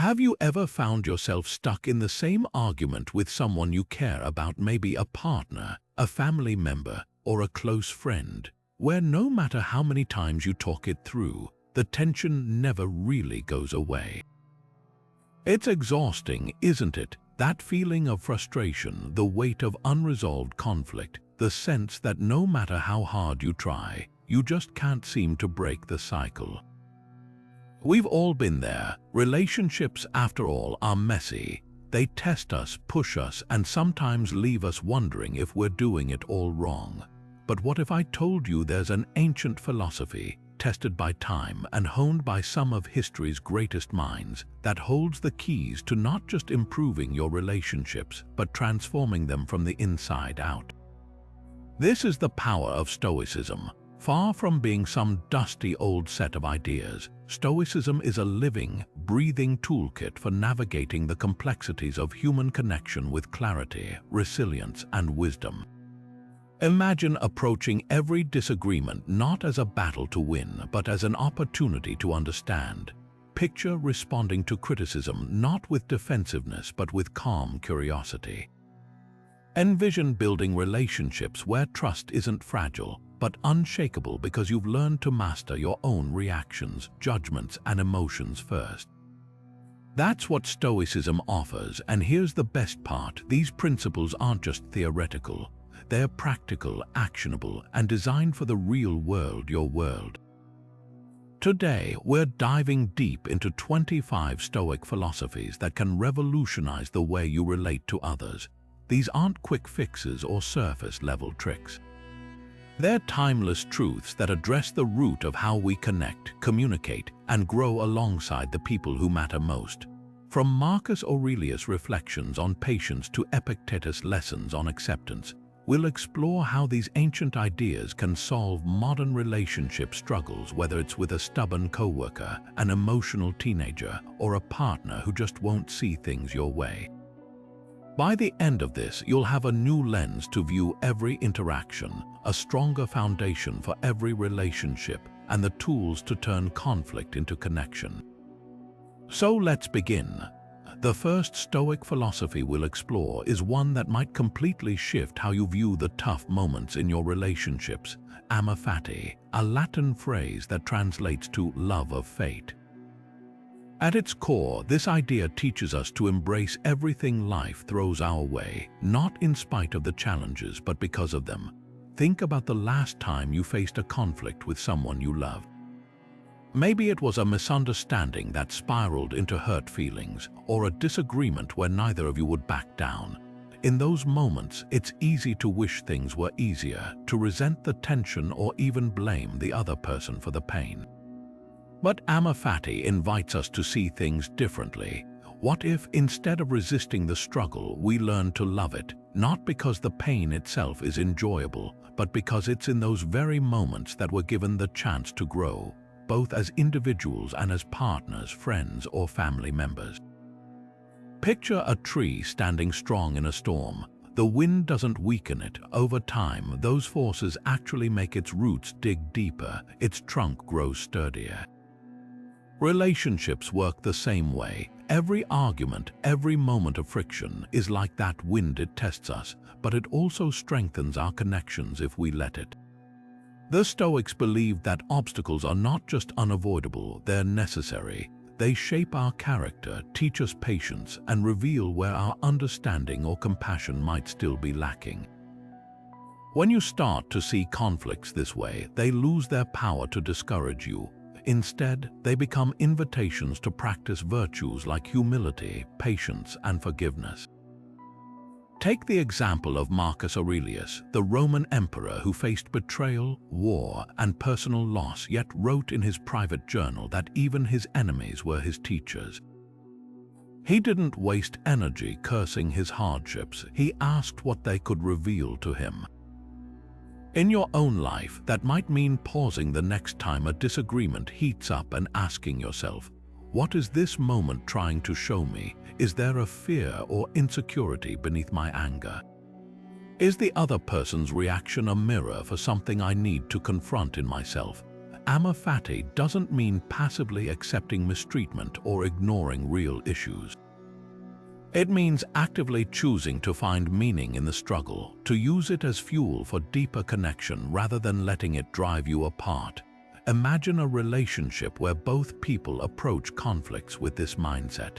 Have you ever found yourself stuck in the same argument with someone you care about, maybe a partner, a family member, or a close friend, where no matter how many times you talk it through, the tension never really goes away? It's exhausting, isn't it? That feeling of frustration, the weight of unresolved conflict, the sense that no matter how hard you try, you just can't seem to break the cycle. We've all been there. Relationships, after all, are messy. They test us, push us, and sometimes leave us wondering if we're doing it all wrong. But what if I told you there's an ancient philosophy, tested by time and honed by some of history's greatest minds, that holds the keys to not just improving your relationships, but transforming them from the inside out? This is the power of Stoicism. Far from being some dusty old set of ideas, Stoicism is a living, breathing toolkit for navigating the complexities of human connection with clarity, resilience, and wisdom. Imagine approaching every disagreement not as a battle to win, but as an opportunity to understand. Picture responding to criticism not with defensiveness, but with calm curiosity. Envision building relationships where trust isn't fragile, but unshakable, because you've learned to master your own reactions, judgments, and emotions first. That's what Stoicism offers, and here's the best part: these principles aren't just theoretical. They're practical, actionable, and designed for the real world, your world. Today, we're diving deep into 25 Stoic philosophies that can revolutionize the way you relate to others. These aren't quick fixes or surface-level tricks. They're timeless truths that address the root of how we connect, communicate, and grow alongside the people who matter most. From Marcus Aurelius' reflections on patience to Epictetus' lessons on acceptance, we'll explore how these ancient ideas can solve modern relationship struggles, whether it's with a stubborn coworker, an emotional teenager, or a partner who just won't see things your way. By the end of this, you'll have a new lens to view every interaction, a stronger foundation for every relationship, and the tools to turn conflict into connection. So let's begin. The first Stoic philosophy we'll explore is one that might completely shift how you view the tough moments in your relationships: Amor Fati, a Latin phrase that translates to love of fate. At its core, this idea teaches us to embrace everything life throws our way, not in spite of the challenges, but because of them. Think about the last time you faced a conflict with someone you loved. Maybe it was a misunderstanding that spiraled into hurt feelings, or a disagreement where neither of you would back down. In those moments, it's easy to wish things were easier, to resent the tension, or even blame the other person for the pain. But Amor Fati invites us to see things differently. What if, instead of resisting the struggle, we learn to love it, not because the pain itself is enjoyable, but because it's in those very moments that we're given the chance to grow, both as individuals and as partners, friends, or family members. Picture a tree standing strong in a storm. The wind doesn't weaken it. Over time, those forces actually make its roots dig deeper, its trunk grows sturdier. Relationships work the same way. Every argument, every moment of friction is like that wind. It tests us, but it also strengthens our connections if we let it. The Stoics believed that obstacles are not just unavoidable, they're necessary. They shape our character, teach us patience, and reveal where our understanding or compassion might still be lacking. When you start to see conflicts this way, they lose their power to discourage you. Instead, they become invitations to practice virtues like humility, patience, and forgiveness. Take the example of Marcus Aurelius, the Roman emperor who faced betrayal, war, and personal loss, yet wrote in his private journal that even his enemies were his teachers. He didn't waste energy cursing his hardships. He asked what they could reveal to him. In your own life, that might mean pausing the next time a disagreement heats up and asking yourself, what is this moment trying to show me? Is there a fear or insecurity beneath my anger? Is the other person's reaction a mirror for something I need to confront in myself? Amor Fati doesn't mean passively accepting mistreatment or ignoring real issues. It means actively choosing to find meaning in the struggle, to use it as fuel for deeper connection rather than letting it drive you apart. Imagine a relationship where both people approach conflicts with this mindset.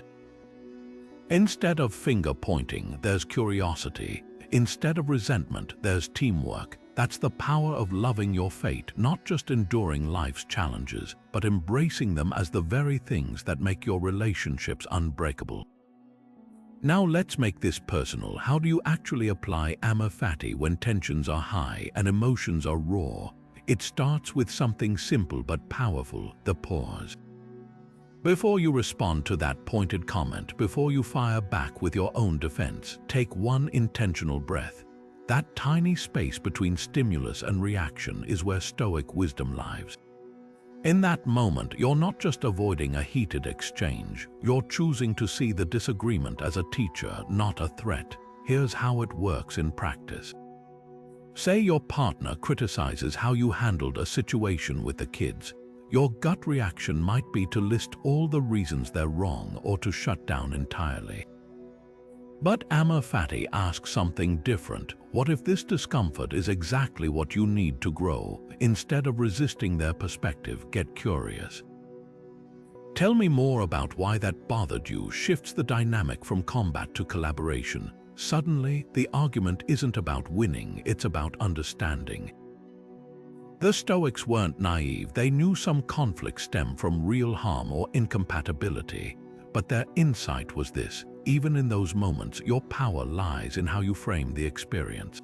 Instead of finger-pointing, there's curiosity. Instead of resentment, there's teamwork. That's the power of loving your fate, not just enduring life's challenges, but embracing them as the very things that make your relationships unbreakable. Now let's make this personal. How do you actually apply Amor Fati when tensions are high and emotions are raw? It starts with something simple but powerful: the pause. Before you respond to that pointed comment, before you fire back with your own defense, take one intentional breath. That tiny space between stimulus and reaction is where Stoic wisdom lives. In that moment, you're not just avoiding a heated exchange, you're choosing to see the disagreement as a teacher, not a threat. Here's how it works in practice. Say your partner criticizes how you handled a situation with the kids. Your gut reaction might be to list all the reasons they're wrong or to shut down entirely. But Amor Fati asks something different. What if this discomfort is exactly what you need to grow? Instead of resisting their perspective, get curious. Tell me more about why that bothered you. Shifts the dynamic from combat to collaboration. Suddenly, the argument isn't about winning, it's about understanding. The Stoics weren't naive. They knew some conflicts stem from real harm or incompatibility. But their insight was this: even in those moments, your power lies in how you frame the experience.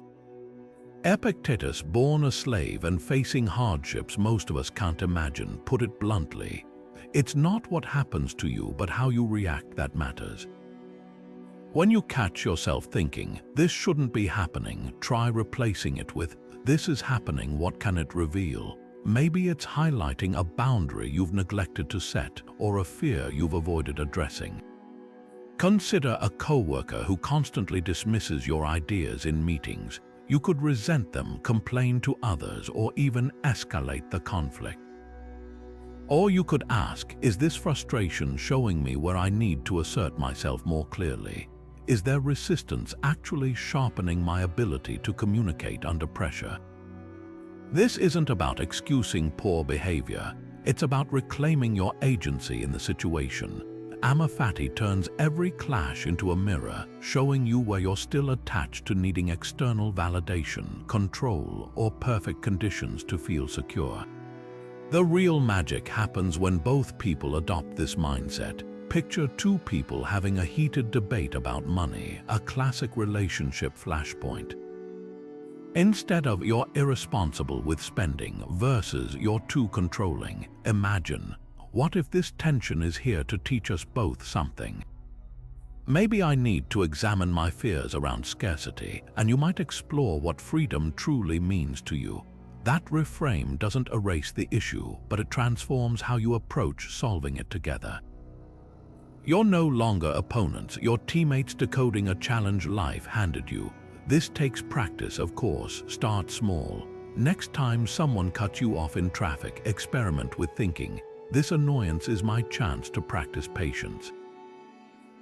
Epictetus, born a slave and facing hardships most of us can't imagine, put it bluntly: it's not what happens to you, but how you react that matters. When you catch yourself thinking, "This shouldn't be happening," try replacing it with, "This is happening, what can it reveal?" Maybe it's highlighting a boundary you've neglected to set or a fear you've avoided addressing. Consider a coworker who constantly dismisses your ideas in meetings. You could resent them, complain to others, or even escalate the conflict. Or you could ask, is this frustration showing me where I need to assert myself more clearly? Is their resistance actually sharpening my ability to communicate under pressure? This isn't about excusing poor behavior. It's about reclaiming your agency in the situation. Amor Fati turns every clash into a mirror, showing you where you're still attached to needing external validation, control, or perfect conditions to feel secure. The real magic happens when both people adopt this mindset. Picture two people having a heated debate about money, a classic relationship flashpoint. Instead of "you're irresponsible with spending" versus "you're too controlling," imagine, what if this tension is here to teach us both something? Maybe I need to examine my fears around scarcity, and you might explore what freedom truly means to you. That reframe doesn't erase the issue, but it transforms how you approach solving it together. You're no longer opponents, you're teammates decoding a challenge life handed you. This takes practice, of course. Start small. Next time someone cuts you off in traffic, experiment with thinking, "This annoyance is my chance to practice patience."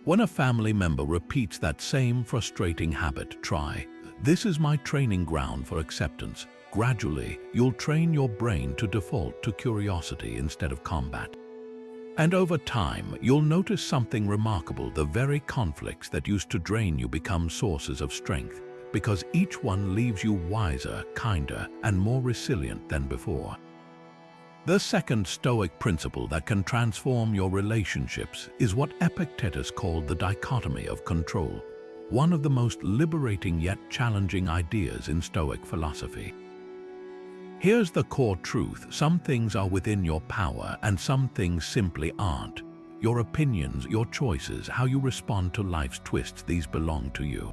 When a family member repeats that same frustrating habit, try, "This is my training ground for acceptance." Gradually, you'll train your brain to default to curiosity instead of combat. And over time, you'll notice something remarkable. The very conflicts that used to drain you become sources of strength, because each one leaves you wiser, kinder, and more resilient than before. The second Stoic principle that can transform your relationships is what Epictetus called the dichotomy of control, one of the most liberating yet challenging ideas in Stoic philosophy. Here's the core truth: some things are within your power and some things simply aren't. Your opinions, your choices, how you respond to life's twists, these belong to you.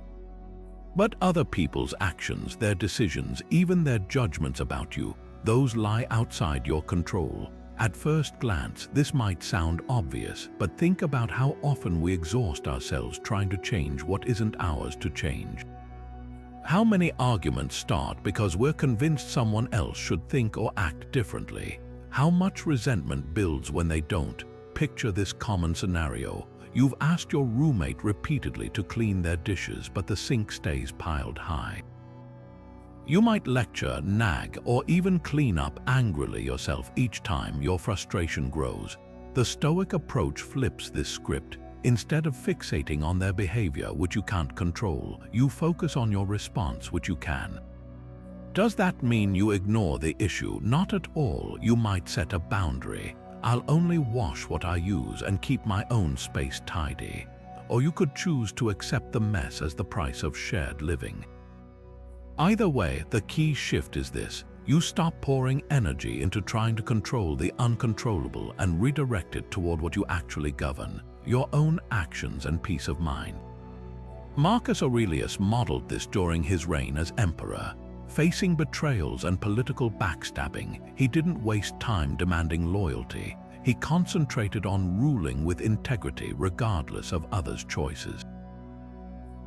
But other people's actions, their decisions, even their judgments about you, those lie outside your control. At first glance, this might sound obvious, but think about how often we exhaust ourselves trying to change what isn't ours to change. How many arguments start because we're convinced someone else should think or act differently? How much resentment builds when they don't? Picture this common scenario. You've asked your roommate repeatedly to clean their dishes, but the sink stays piled high. You might lecture, nag, or even clean up angrily yourself each time your frustration grows. The Stoic approach flips this script. Instead of fixating on their behavior, which you can't control, you focus on your response, which you can. Does that mean you ignore the issue? Not at all. You might set a boundary. I'll only wash what I use and keep my own space tidy. Or you could choose to accept the mess as the price of shared living. Either way, the key shift is this. You stop pouring energy into trying to control the uncontrollable and redirect it toward what you actually govern, your own actions and peace of mind. Marcus Aurelius modeled this during his reign as emperor. Facing betrayals and political backstabbing, he didn't waste time demanding loyalty. He concentrated on ruling with integrity regardless of others' choices.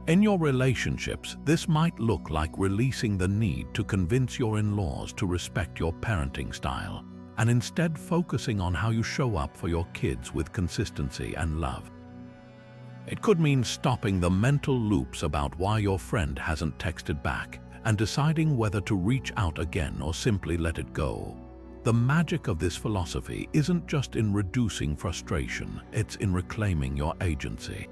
In your relationships, this might look like releasing the need to convince your in-laws to respect your parenting style, and instead focusing on how you show up for your kids with consistency and love. It could mean stopping the mental loops about why your friend hasn't texted back and deciding whether to reach out again or simply let it go. The magic of this philosophy isn't just in reducing frustration, it's in reclaiming your agency.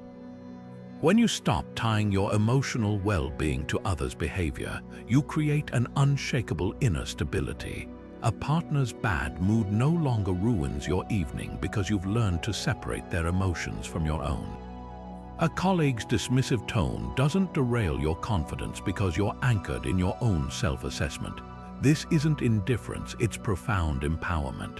When you stop tying your emotional well-being to others' behavior, you create an unshakable inner stability. A partner's bad mood no longer ruins your evening because you've learned to separate their emotions from your own. A colleague's dismissive tone doesn't derail your confidence because you're anchored in your own self-assessment. This isn't indifference, it's profound empowerment.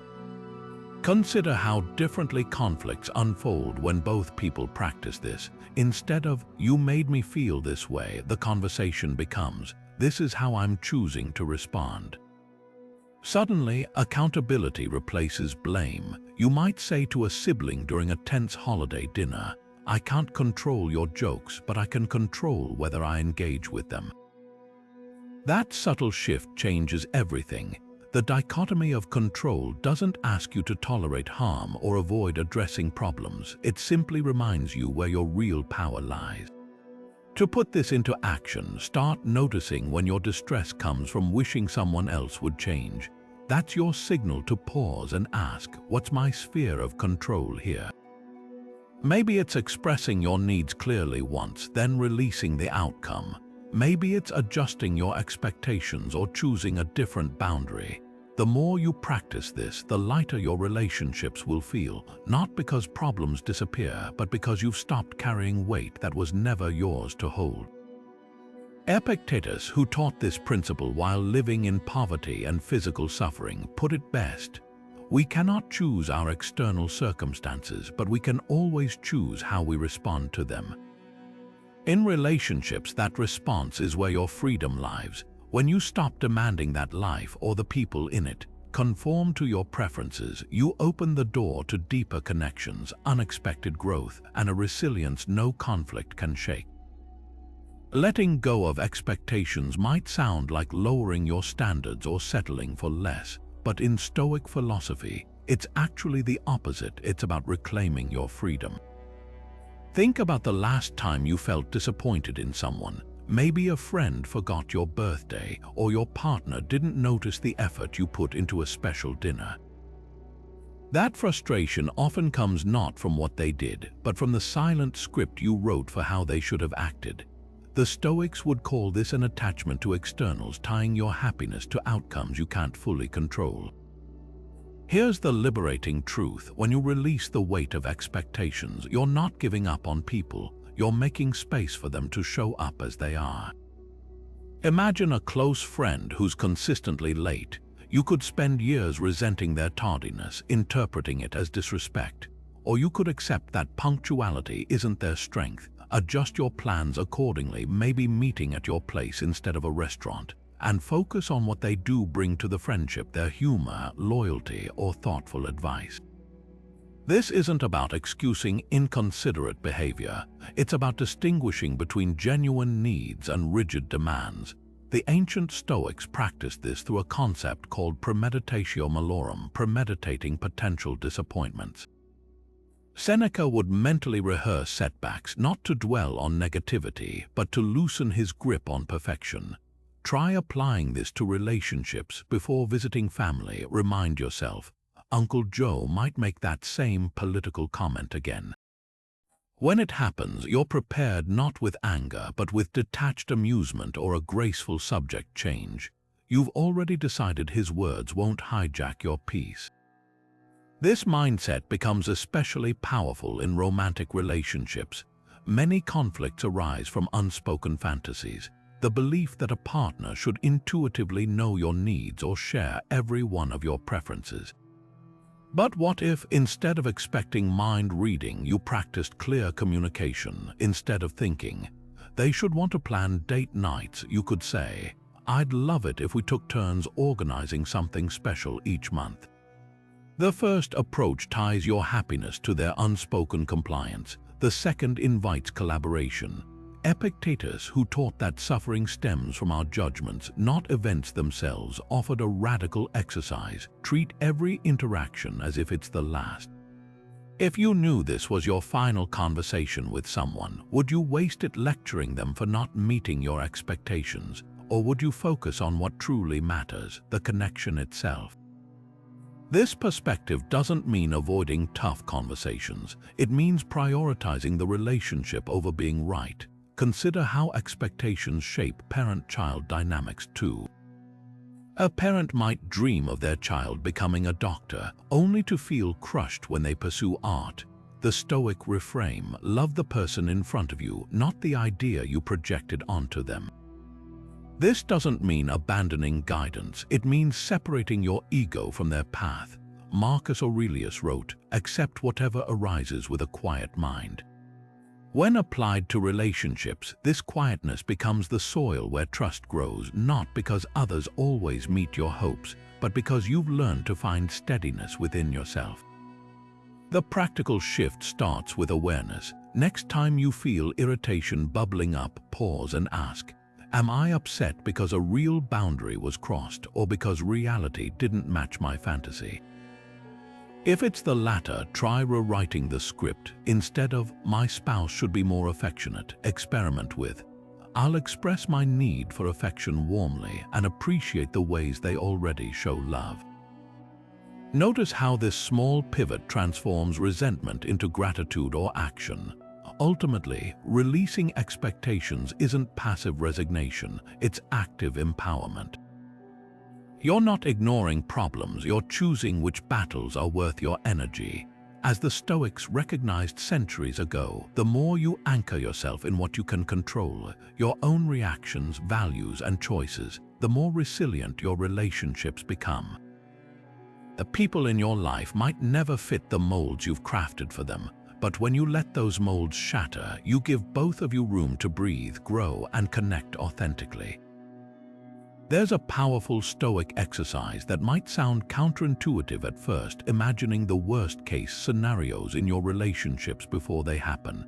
Consider how differently conflicts unfold when both people practice this. Instead of, "You made me feel this way," the conversation becomes, "This is how I'm choosing to respond." Suddenly, accountability replaces blame. You might say to a sibling during a tense holiday dinner, "I can't control your jokes, but I can control whether I engage with them." That subtle shift changes everything. The dichotomy of control doesn't ask you to tolerate harm or avoid addressing problems. It simply reminds you where your real power lies. To put this into action, start noticing when your distress comes from wishing someone else would change. That's your signal to pause and ask, what's my sphere of control here? Maybe it's expressing your needs clearly once, then releasing the outcome. Maybe it's adjusting your expectations or choosing a different boundary. The more you practice this, the lighter your relationships will feel, not because problems disappear, but because you've stopped carrying weight that was never yours to hold. Epictetus, who taught this principle while living in poverty and physical suffering, put it best. We cannot choose our external circumstances, but we can always choose how we respond to them. In relationships, that response is where your freedom lies. When you stop demanding that life or the people in it conform to your preferences, you open the door to deeper connections, unexpected growth, and a resilience no conflict can shake. Letting go of expectations might sound like lowering your standards or settling for less, but in Stoic philosophy, it's actually the opposite. It's about reclaiming your freedom. Think about the last time you felt disappointed in someone. Maybe a friend forgot your birthday, or your partner didn't notice the effort you put into a special dinner. That frustration often comes not from what they did, but from the silent script you wrote for how they should have acted. The Stoics would call this an attachment to externals, tying your happiness to outcomes you can't fully control. Here's the liberating truth. When you release the weight of expectations, you're not giving up on people. You're making space for them to show up as they are. Imagine a close friend who's consistently late. You could spend years resenting their tardiness, interpreting it as disrespect. Or you could accept that punctuality isn't their strength. Adjust your plans accordingly, maybe meeting at your place instead of a restaurant, and focus on what they do bring to the friendship, their humor, loyalty, or thoughtful advice. This isn't about excusing inconsiderate behavior. It's about distinguishing between genuine needs and rigid demands. The ancient Stoics practiced this through a concept called premeditatio malorum, premeditating potential disappointments. Seneca would mentally rehearse setbacks not to dwell on negativity, but to loosen his grip on perfection. Try applying this to relationships before visiting family. Remind yourself, Uncle Joe might make that same political comment again. When it happens, you're prepared not with anger, but with detached amusement or a graceful subject change. You've already decided his words won't hijack your peace. This mindset becomes especially powerful in romantic relationships. Many conflicts arise from unspoken fantasies, the belief that a partner should intuitively know your needs or share every one of your preferences. But what if, instead of expecting mind reading, you practiced clear communication instead of thinking? They should want to plan date nights. You could say, "I'd love it if we took turns organizing something special each month." The first approach ties your happiness to their unspoken compliance. The second invites collaboration. Epictetus, who taught that suffering stems from our judgments, not events themselves, offered a radical exercise: treat every interaction as if it's the last. If you knew this was your final conversation with someone, would you waste it lecturing them for not meeting your expectations, or would you focus on what truly matters, the connection itself? This perspective doesn't mean avoiding tough conversations. It means prioritizing the relationship over being right. Consider how expectations shape parent-child dynamics too. A parent might dream of their child becoming a doctor, only to feel crushed when they pursue art. The Stoic reframe: love the person in front of you, not the idea you projected onto them. This doesn't mean abandoning guidance. It means separating your ego from their path. Marcus Aurelius wrote, "Accept whatever arises with a quiet mind." When applied to relationships, this quietness becomes the soil where trust grows, not because others always meet your hopes, but because you've learned to find steadiness within yourself. The practical shift starts with awareness. Next time you feel irritation bubbling up, pause and ask, "Am I upset because a real boundary was crossed, or because reality didn't match my fantasy?" If it's the latter, try rewriting the script. Instead of "my spouse should be more affectionate," experiment with "I'll express my need for affection warmly and appreciate the ways they already show love." Notice how this small pivot transforms resentment into gratitude or action. Ultimately, releasing expectations isn't passive resignation, it's active empowerment. You're not ignoring problems, you're choosing which battles are worth your energy. As the Stoics recognized centuries ago, the more you anchor yourself in what you can control, your own reactions, values, and choices, the more resilient your relationships become. The people in your life might never fit the molds you've crafted for them, but when you let those molds shatter, you give both of you room to breathe, grow, and connect authentically. There's a powerful Stoic exercise that might sound counterintuitive at first, imagining the worst-case scenarios in your relationships before they happen.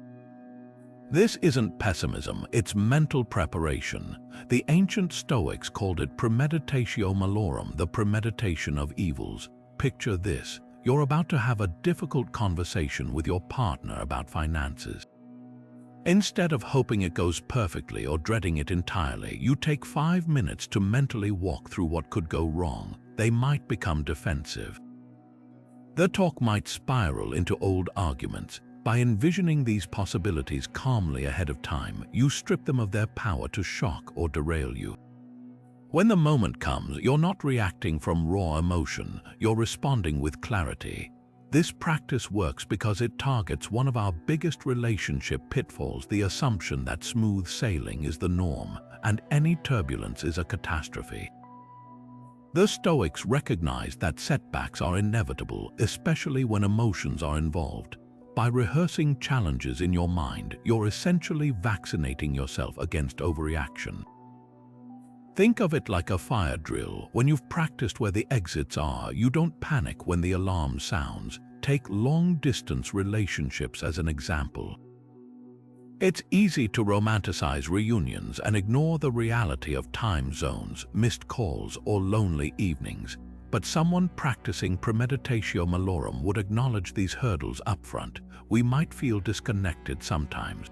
This isn't pessimism, it's mental preparation. The ancient Stoics called it premeditatio malorum, the premeditation of evils. Picture this: you're about to have a difficult conversation with your partner about finances. Instead of hoping it goes perfectly or dreading it entirely, you take 5 minutes to mentally walk through what could go wrong. They might become defensive. The talk might spiral into old arguments. By envisioning these possibilities calmly ahead of time, you strip them of their power to shock or derail you. When the moment comes, you're not reacting from raw emotion, you're responding with clarity. This practice works because it targets one of our biggest relationship pitfalls, the assumption that smooth sailing is the norm and any turbulence is a catastrophe. The Stoics recognized that setbacks are inevitable, especially when emotions are involved. By rehearsing challenges in your mind, you're essentially vaccinating yourself against overreaction. Think of it like a fire drill. When you've practiced where the exits are, you don't panic when the alarm sounds. Take long-distance relationships as an example. It's easy to romanticize reunions and ignore the reality of time zones, missed calls, or lonely evenings. But someone practicing premeditatio malorum would acknowledge these hurdles upfront. We might feel disconnected sometimes.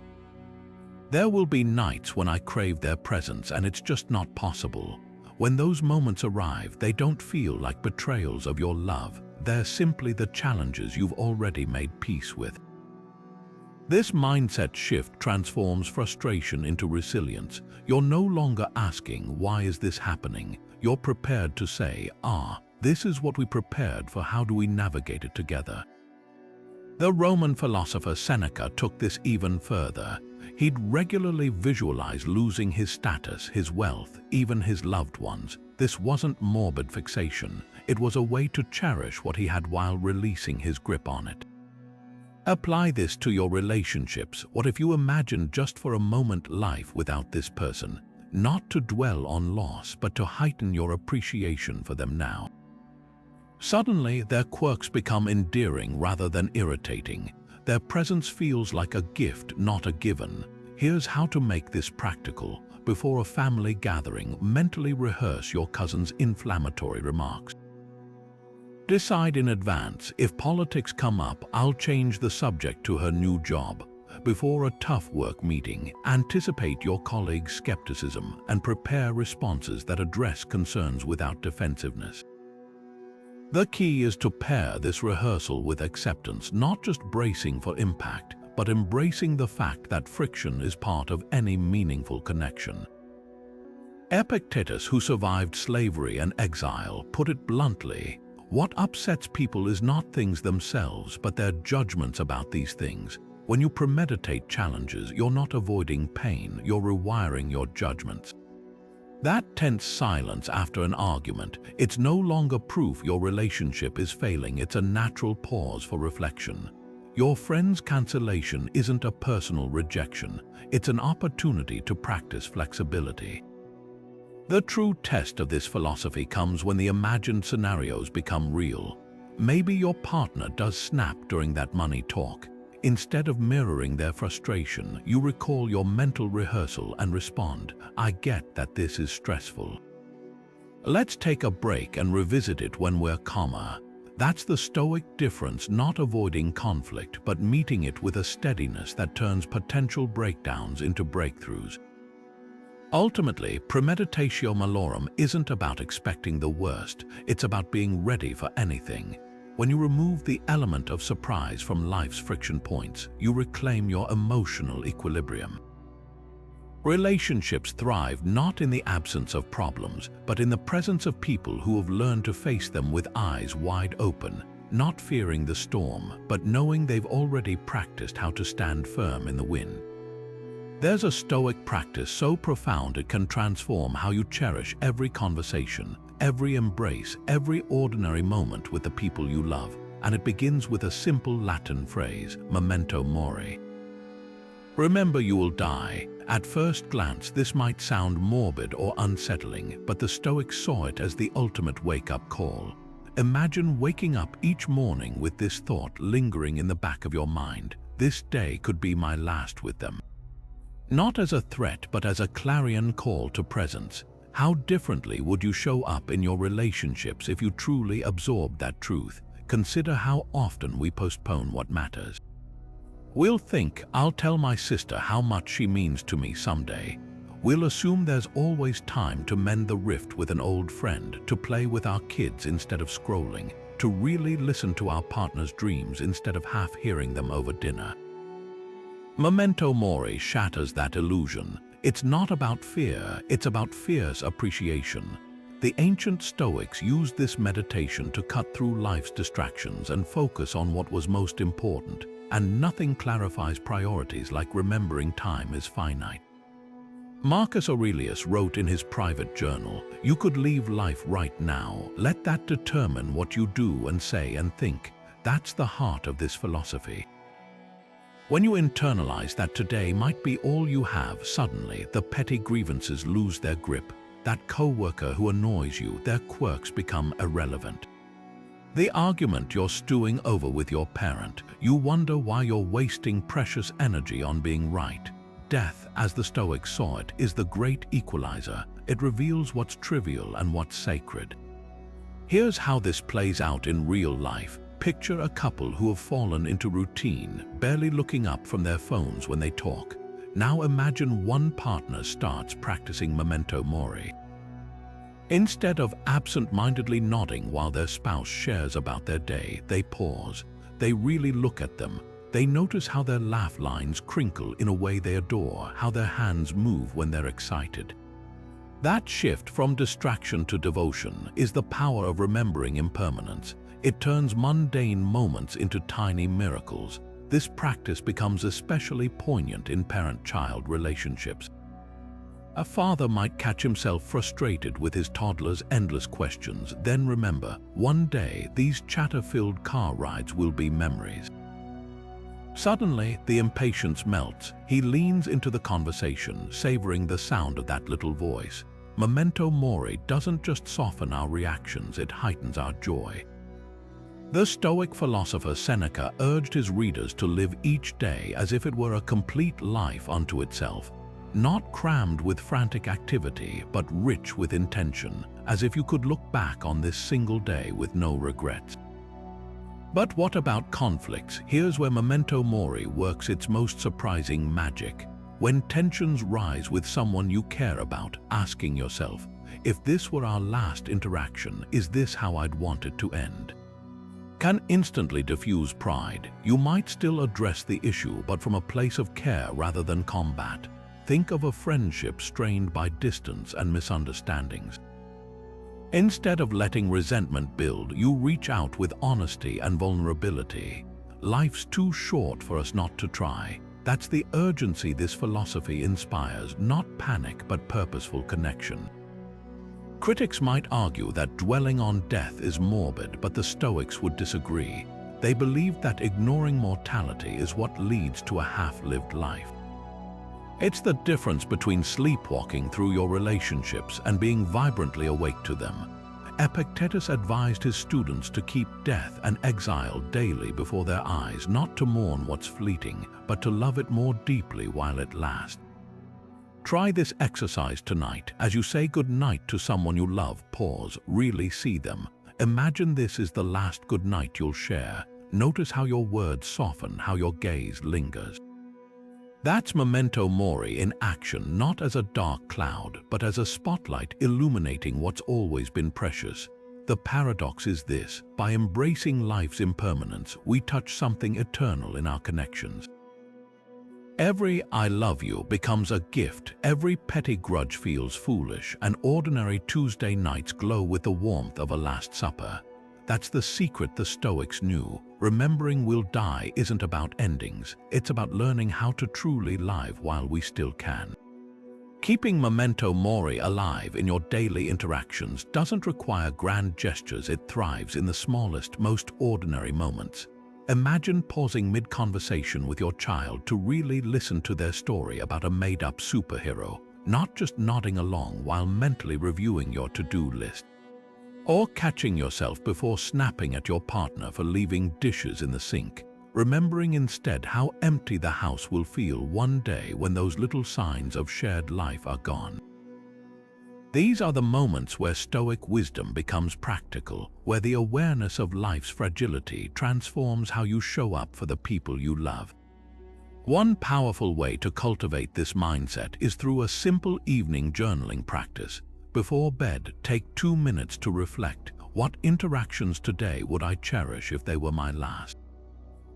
There will be nights when I crave their presence and it's just not possible. When those moments arrive, they don't feel like betrayals of your love. They're simply the challenges you've already made peace with. This mindset shift transforms frustration into resilience. You're no longer asking, "Why is this happening?" You're prepared to say, "This is what we prepared for. How do we navigate it together?" The Roman philosopher Seneca took this even further. He'd regularly visualize losing his status, his wealth, even his loved ones. This wasn't morbid fixation. It was a way to cherish what he had while releasing his grip on it. Apply this to your relationships. What if you imagined just for a moment life without this person? Not to dwell on loss, but to heighten your appreciation for them now. Suddenly, their quirks become endearing rather than irritating. Their presence feels like a gift, not a given. Here's how to make this practical. Before a family gathering, mentally rehearse your cousin's inflammatory remarks. Decide in advance, if politics come up, I'll change the subject to her new job. Before a tough work meeting, anticipate your colleague's skepticism and prepare responses that address concerns without defensiveness. The key is to pair this rehearsal with acceptance, not just bracing for impact, but embracing the fact that friction is part of any meaningful connection. Epictetus, who survived slavery and exile, put it bluntly, "What upsets people is not things themselves, but their judgments about these things." When you premeditate challenges, you're not avoiding pain, you're rewiring your judgments. That tense silence after an argument, it's no longer proof your relationship is failing, it's a natural pause for reflection. Your friend's cancellation isn't a personal rejection, it's an opportunity to practice flexibility. The true test of this philosophy comes when the imagined scenarios become real. Maybe your partner does snap during that money talk. Instead of mirroring their frustration, you recall your mental rehearsal and respond, "I get that this is stressful. Let's take a break and revisit it when we're calmer." That's the Stoic difference, not avoiding conflict, but meeting it with a steadiness that turns potential breakdowns into breakthroughs. Ultimately, premeditatio malorum isn't about expecting the worst, it's about being ready for anything. When you remove the element of surprise from life's friction points, you reclaim your emotional equilibrium. Relationships thrive not in the absence of problems, but in the presence of people who have learned to face them with eyes wide open, not fearing the storm, but knowing they've already practiced how to stand firm in the wind. There's a Stoic practice so profound it can transform how you cherish every conversation, every embrace, every ordinary moment with the people you love, and it begins with a simple Latin phrase, memento mori. Remember you will die. At first glance, this might sound morbid or unsettling, but the Stoics saw it as the ultimate wake-up call. Imagine waking up each morning with this thought lingering in the back of your mind. This day could be my last with them. Not as a threat, but as a clarion call to presence. How differently would you show up in your relationships if you truly absorbed that truth? Consider how often we postpone what matters. We'll think, "I'll tell my sister how much she means to me someday." We'll assume there's always time to mend the rift with an old friend, to play with our kids instead of scrolling, to really listen to our partner's dreams instead of half hearing them over dinner. Memento mori shatters that illusion. It's not about fear, it's about fierce appreciation. The ancient Stoics used this meditation to cut through life's distractions and focus on what was most important, and nothing clarifies priorities like remembering time is finite. Marcus Aurelius wrote in his private journal, "You could leave life right now. Let that determine what you do and say and think." That's the heart of this philosophy. When you internalize that today might be all you have, suddenly the petty grievances lose their grip. That coworker who annoys you, their quirks become irrelevant. The argument you're stewing over with your parent, you wonder why you're wasting precious energy on being right. death, as the Stoics saw it, is the great equalizer. It reveals what's trivial and what's sacred. Here's how this plays out in real life. Picture a couple who have fallen into routine, barely looking up from their phones when they talk. Now imagine one partner starts practicing memento mori. Instead of absent-mindedly nodding while their spouse shares about their day, they pause. They really look at them. They notice how their laugh lines crinkle in a way they adore, how their hands move when they're excited. That shift from distraction to devotion is the power of remembering impermanence. It turns mundane moments into tiny miracles. This practice becomes especially poignant in parent-child relationships. A father might catch himself frustrated with his toddler's endless questions. Then remember, one day these chatter-filled car rides will be memories. Suddenly, the impatience melts. He leans into the conversation, savoring the sound of that little voice. Memento mori doesn't just soften our reactions, it heightens our joy. The Stoic philosopher Seneca urged his readers to live each day as if it were a complete life unto itself, not crammed with frantic activity, but rich with intention, as if you could look back on this single day with no regrets. But what about conflicts? Here's where memento mori works its most surprising magic. When tensions rise with someone you care about, asking yourself, if this were our last interaction, is this how I'd want it to end? Can instantly diffuse pride. You might still address the issue, but from a place of care rather than combat. Think of a friendship strained by distance and misunderstandings. Instead of letting resentment build, you reach out with honesty and vulnerability. Life's too short for us not to try. That's the urgency this philosophy inspires, not panic but purposeful connection. Critics might argue that dwelling on death is morbid, but the Stoics would disagree. They believed that ignoring mortality is what leads to a half-lived life. It's the difference between sleepwalking through your relationships and being vibrantly awake to them. Epictetus advised his students to keep death and exile daily before their eyes, not to mourn what's fleeting, but to love it more deeply while it lasts. Try this exercise tonight. As you say goodnight to someone you love, pause, really see them. Imagine this is the last goodnight you'll share. Notice how your words soften, how your gaze lingers. That's memento mori in action, not as a dark cloud, but as a spotlight illuminating what's always been precious. The paradox is this: by embracing life's impermanence, we touch something eternal in our connections. Every "I love you" becomes a gift, every petty grudge feels foolish, and ordinary Tuesday nights glow with the warmth of a Last Supper. That's the secret the Stoics knew. Remembering we'll die isn't about endings, it's about learning how to truly live while we still can. Keeping memento mori alive in your daily interactions doesn't require grand gestures. It thrives in the smallest, most ordinary moments. Imagine pausing mid-conversation with your child to really listen to their story about a made-up superhero, not just nodding along while mentally reviewing your to-do list. Or catching yourself before snapping at your partner for leaving dishes in the sink, remembering instead how empty the house will feel one day when those little signs of shared life are gone. These are the moments where Stoic wisdom becomes practical, where the awareness of life's fragility transforms how you show up for the people you love. One powerful way to cultivate this mindset is through a simple evening journaling practice. Before bed, take 2 minutes to reflect. What interactions today would I cherish if they were my last?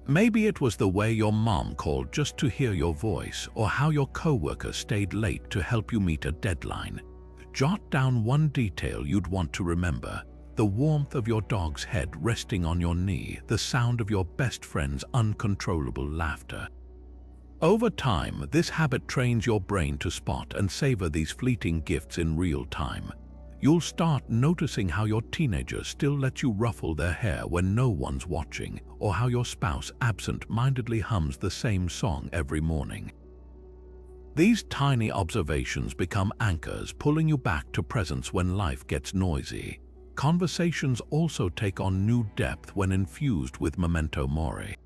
Maybe it was the way your mom called just to hear your voice, or how your coworker stayed late to help you meet a deadline. Jot down one detail you'd want to remember: the warmth of your dog's head resting on your knee, the sound of your best friend's uncontrollable laughter. Over time, this habit trains your brain to spot and savor these fleeting gifts in real time. You'll start noticing how your teenager still lets you ruffle their hair when no one's watching, or how your spouse absent-mindedly hums the same song every morning. These tiny observations become anchors, pulling you back to presence when life gets noisy. Conversations also take on new depth when infused with memento mori.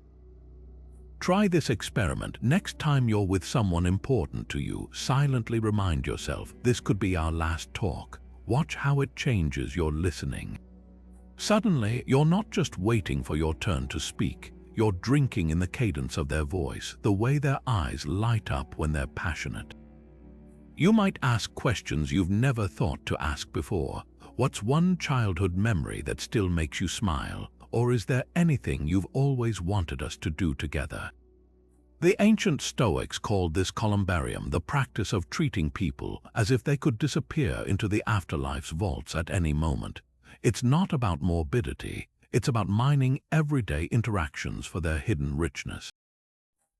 Try this experiment. Next time you're with someone important to you, silently remind yourself, this could be our last talk. Watch how it changes your listening. Suddenly, you're not just waiting for your turn to speak. You're drinking in the cadence of their voice, the way their eyes light up when they're passionate. You might ask questions you've never thought to ask before. What's one childhood memory that still makes you smile? Or is there anything you've always wanted us to do together? The ancient Stoics called this columbarium the practice of treating people as if they could disappear into the afterlife's vaults at any moment. It's not about morbidity, it's about mining everyday interactions for their hidden richness.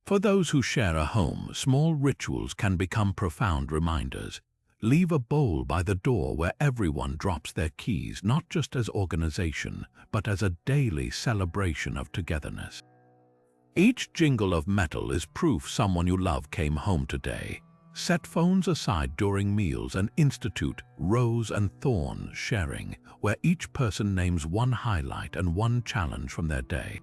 For those who share a home, small rituals can become profound reminders. Leave a bowl by the door where everyone drops their keys, not just as organization, but as a daily celebration of togetherness. Each jingle of metal is proof someone you love came home today. Set phones aside during meals and institute rose and thorn sharing, where each person names one highlight and one challenge from their day.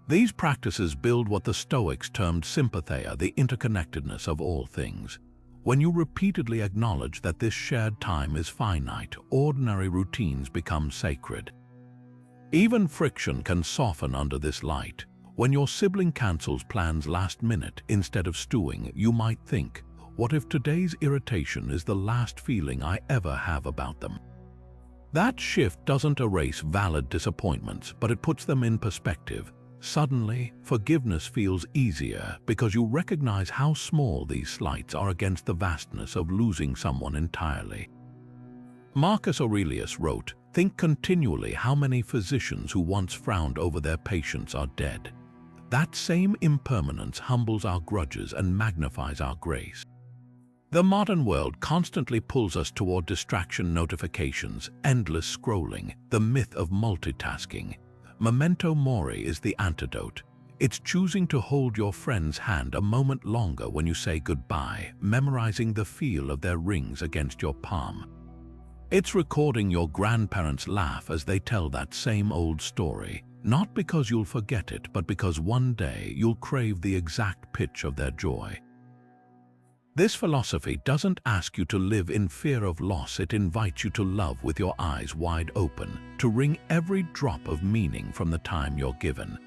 These practices build what the Stoics termed sympatheia, the interconnectedness of all things. When you repeatedly acknowledge that this shared time is finite, ordinary routines become sacred. Even friction can soften under this light. When your sibling cancels plans last minute instead of stewing, you might think, what if today's irritation is the last feeling I ever have about them? That shift doesn't erase valid disappointments, but it puts them in perspective. Suddenly, forgiveness feels easier because you recognize how small these slights are against the vastness of losing someone entirely. Marcus Aurelius wrote, "Think continually how many physicians who once frowned over their patients are dead." That same impermanence humbles our grudges and magnifies our grace. The modern world constantly pulls us toward distraction, notifications, endless scrolling, the myth of multitasking. Memento mori is the antidote. It's choosing to hold your friend's hand a moment longer when you say goodbye, memorizing the feel of their rings against your palm. It's recording your grandparents' laugh as they tell that same old story, not because you'll forget it, but because one day you'll crave the exact pitch of their joy. This philosophy doesn't ask you to live in fear of loss, it invites you to love with your eyes wide open, to wring every drop of meaning from the time you're given.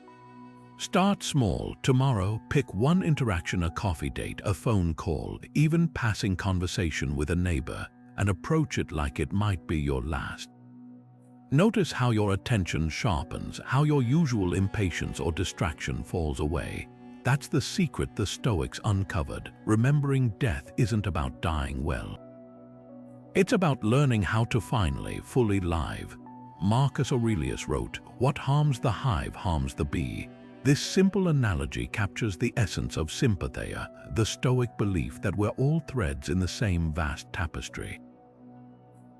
Start small. Tomorrow, pick one interaction, a coffee date, a phone call, even passing conversation with a neighbor, and approach it like it might be your last. Notice how your attention sharpens, how your usual impatience or distraction falls away. That's the secret the Stoics uncovered. Remembering death isn't about dying well. It's about learning how to finally, fully live. Marcus Aurelius wrote, "What harms the hive harms the bee." This simple analogy captures the essence of sympatheia, the Stoic belief that we're all threads in the same vast tapestry.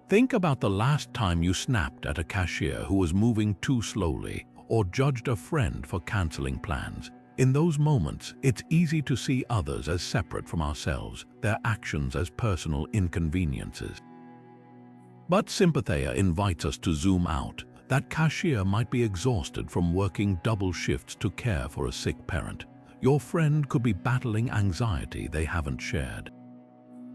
Think about the last time you snapped at a cashier who was moving too slowly, or judged a friend for canceling plans. In those moments, it's easy to see others as separate from ourselves, their actions as personal inconveniences. But sympatheia invites us to zoom out. That cashier might be exhausted from working double shifts to care for a sick parent. Your friend could be battling anxiety they haven't shared.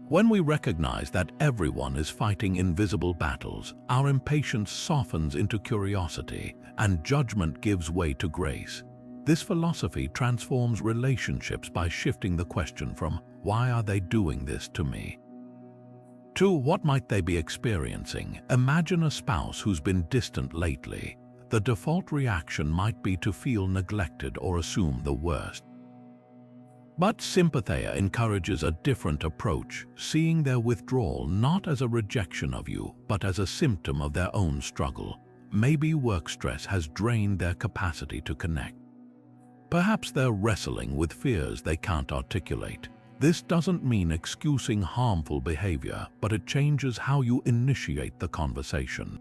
When we recognize that everyone is fighting invisible battles, our impatience softens into curiosity, and judgment gives way to grace. This philosophy transforms relationships by shifting the question from, "Why are they doing this to me?" to, "What might they be experiencing?" Imagine a spouse who's been distant lately. The default reaction might be to feel neglected or assume the worst. But sympatheia encourages a different approach, seeing their withdrawal not as a rejection of you, but as a symptom of their own struggle. Maybe work stress has drained their capacity to connect. Perhaps they're wrestling with fears they can't articulate. This doesn't mean excusing harmful behavior, but it changes how you initiate the conversation.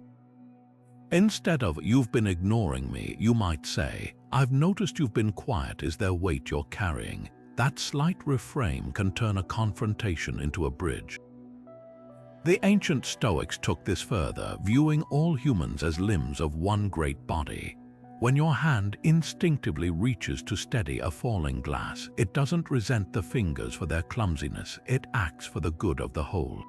Instead of, "You've been ignoring me," you might say, "I've noticed you've been quiet. Is there weight you're carrying?" That slight reframe can turn a confrontation into a bridge. The ancient Stoics took this further, viewing all humans as limbs of one great body. When your hand instinctively reaches to steady a falling glass, it doesn't resent the fingers for their clumsiness, it acts for the good of the whole.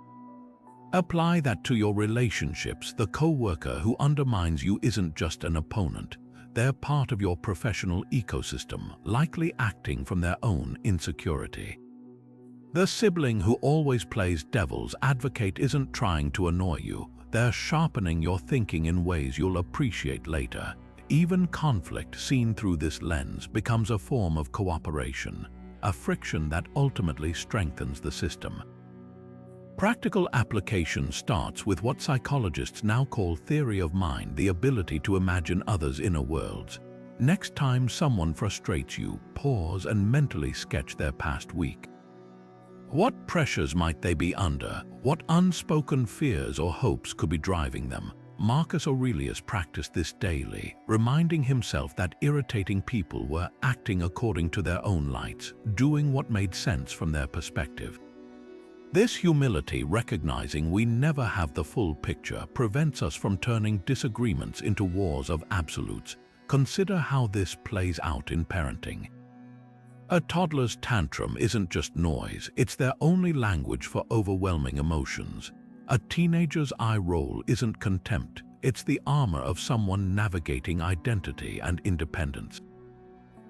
Apply that to your relationships. The co-worker who undermines you isn't just an opponent. They're part of your professional ecosystem, likely acting from their own insecurity. The sibling who always plays devil's advocate isn't trying to annoy you. They're sharpening your thinking in ways you'll appreciate later. Even conflict seen through this lens becomes a form of cooperation, a friction that ultimately strengthens the system. Practical application starts with what psychologists now call theory of mind, the ability to imagine others' inner worlds. Next time someone frustrates you, pause and mentally sketch their past week. What pressures might they be under? What unspoken fears or hopes could be driving them? Marcus Aurelius practiced this daily, reminding himself that irritating people were acting according to their own lights, doing what made sense from their perspective. This humility, recognizing we never have the full picture, prevents us from turning disagreements into wars of absolutes. Consider how this plays out in parenting. A toddler's tantrum isn't just noise, it's their only language for overwhelming emotions. A teenager's eye roll isn't contempt, it's the armor of someone navigating identity and independence.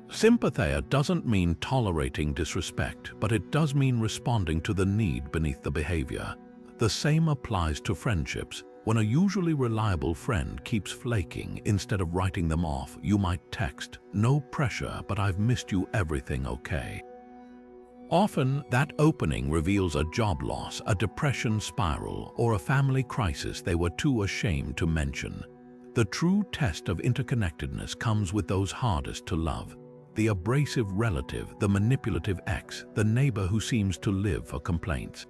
Sympatheia doesn't mean tolerating disrespect, but it does mean responding to the need beneath the behavior. The same applies to friendships. When a usually reliable friend keeps flaking, instead of writing them off, you might text, "No pressure, but I've missed you, everything okay?" Often, that opening reveals a job loss, a depression spiral, or a family crisis they were too ashamed to mention. The true test of interconnectedness comes with those hardest to love. The abrasive relative, the manipulative ex, the neighbor who seems to live for complaints.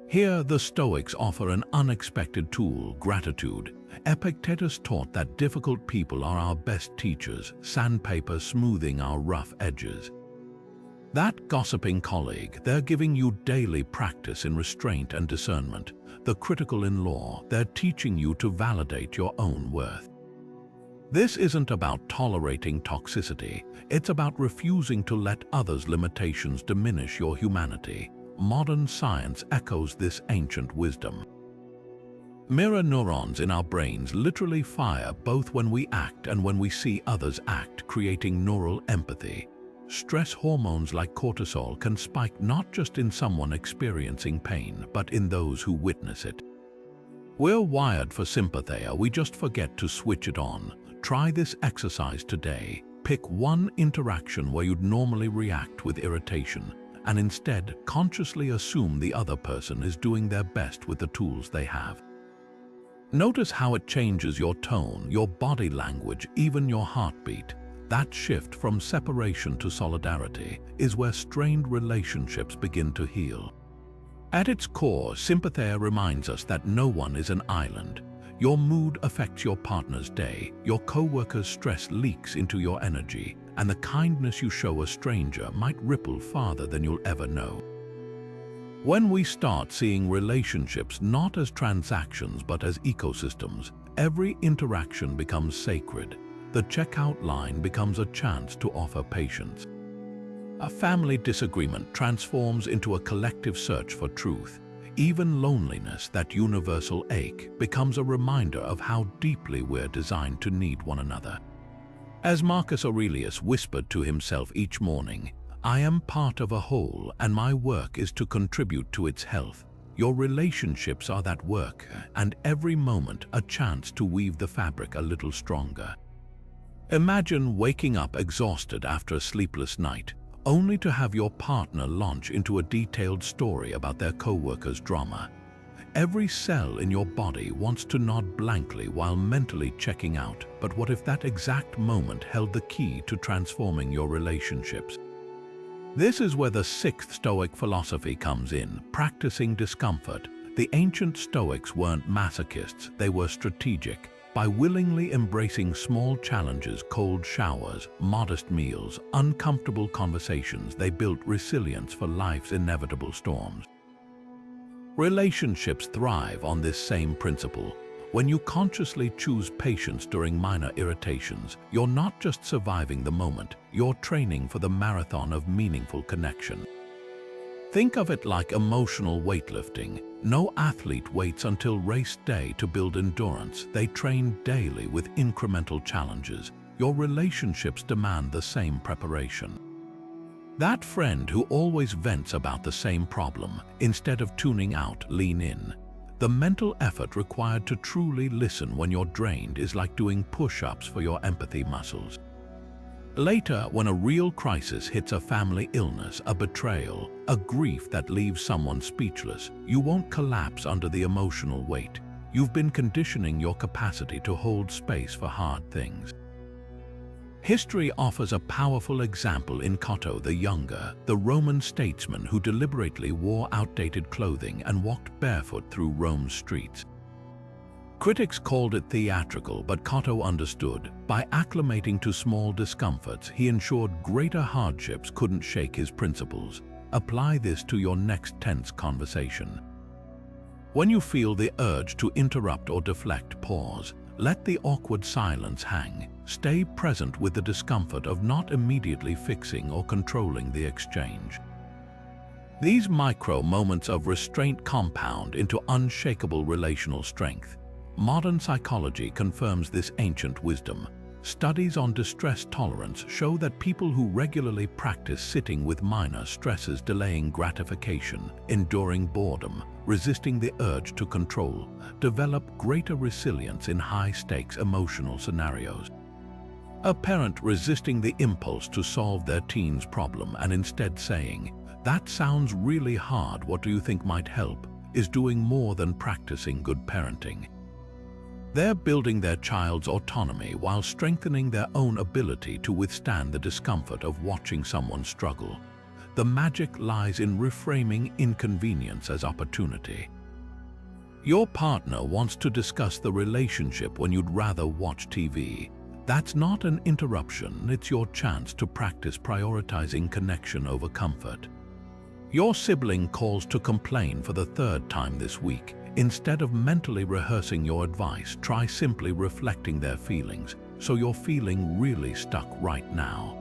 Here, the Stoics offer an unexpected tool: gratitude. Epictetus taught that difficult people are our best teachers, sandpaper smoothing our rough edges. That gossiping colleague, they're giving you daily practice in restraint and discernment. The critical in law, they're teaching you to validate your own worth. This isn't about tolerating toxicity, it's about refusing to let others' limitations diminish your humanity. Modern science echoes this ancient wisdom. Mirror neurons in our brains literally fire both when we act and when we see others act, creating neural empathy. Stress hormones like cortisol can spike not just in someone experiencing pain, but in those who witness it. We're wired for sympatheia, we just forget to switch it on. Try this exercise today. Pick one interaction where you'd normally react with irritation, and instead consciously assume the other person is doing their best with the tools they have. Notice how it changes your tone, your body language, even your heartbeat. That shift from separation to solidarity is where strained relationships begin to heal. At its core, sympatheia reminds us that no one is an island. Your mood affects your partner's day, your co-worker's stress leaks into your energy, and the kindness you show a stranger might ripple farther than you'll ever know. When we start seeing relationships not as transactions but as ecosystems, every interaction becomes sacred. The checkout line becomes a chance to offer patience. A family disagreement transforms into a collective search for truth. Even loneliness, that universal ache, becomes a reminder of how deeply we're designed to need one another. As Marcus Aurelius whispered to himself each morning, "I am part of a whole, and my work is to contribute to its health." Your relationships are that work, and every moment a chance to weave the fabric a little stronger. Imagine waking up exhausted after a sleepless night, only to have your partner launch into a detailed story about their co-worker's drama. Every cell in your body wants to nod blankly while mentally checking out, but what if that exact moment held the key to transforming your relationships? This is where the sixth Stoic philosophy comes in: practicing discomfort. The ancient Stoics weren't masochists, they were strategic. By willingly embracing small challenges, cold showers, modest meals, uncomfortable conversations, they built resilience for life's inevitable storms. Relationships thrive on this same principle. When you consciously choose patience during minor irritations, you're not just surviving the moment, you're training for the marathon of meaningful connection. Think of it like emotional weightlifting. No athlete waits until race day to build endurance. They train daily with incremental challenges. Your relationships demand the same preparation. That friend who always vents about the same problem, instead of tuning out, lean in. The mental effort required to truly listen when you're drained is like doing push-ups for your empathy muscles. Later, when a real crisis hits, a family illness, a betrayal, a grief that leaves someone speechless, you won't collapse under the emotional weight. You've been conditioning your capacity to hold space for hard things. History offers a powerful example in Cato the Younger, the Roman statesman who deliberately wore outdated clothing and walked barefoot through Rome's streets. Critics called it theatrical, but Cato understood. By acclimating to small discomforts, he ensured greater hardships couldn't shake his principles. Apply this to your next tense conversation. When you feel the urge to interrupt or deflect, pause. Let the awkward silence hang. Stay present with the discomfort of not immediately fixing or controlling the exchange. These micro moments of restraint compound into unshakable relational strength. Modern psychology confirms this ancient wisdom. Studies on distress tolerance show that people who regularly practice sitting with minor stresses, delaying gratification, enduring boredom, resisting the urge to control, develop greater resilience in high-stakes emotional scenarios. A parent resisting the impulse to solve their teen's problem and instead saying, "That sounds really hard, what do you think might help?" is doing more than practicing good parenting. They're building their child's autonomy while strengthening their own ability to withstand the discomfort of watching someone struggle. The magic lies in reframing inconvenience as opportunity. Your partner wants to discuss the relationship when you'd rather watch TV. That's not an interruption, it's your chance to practice prioritizing connection over comfort. Your sibling calls to complain for the third time this week. Instead of mentally rehearsing your advice, try simply reflecting their feelings, so you're feeling really stuck right now.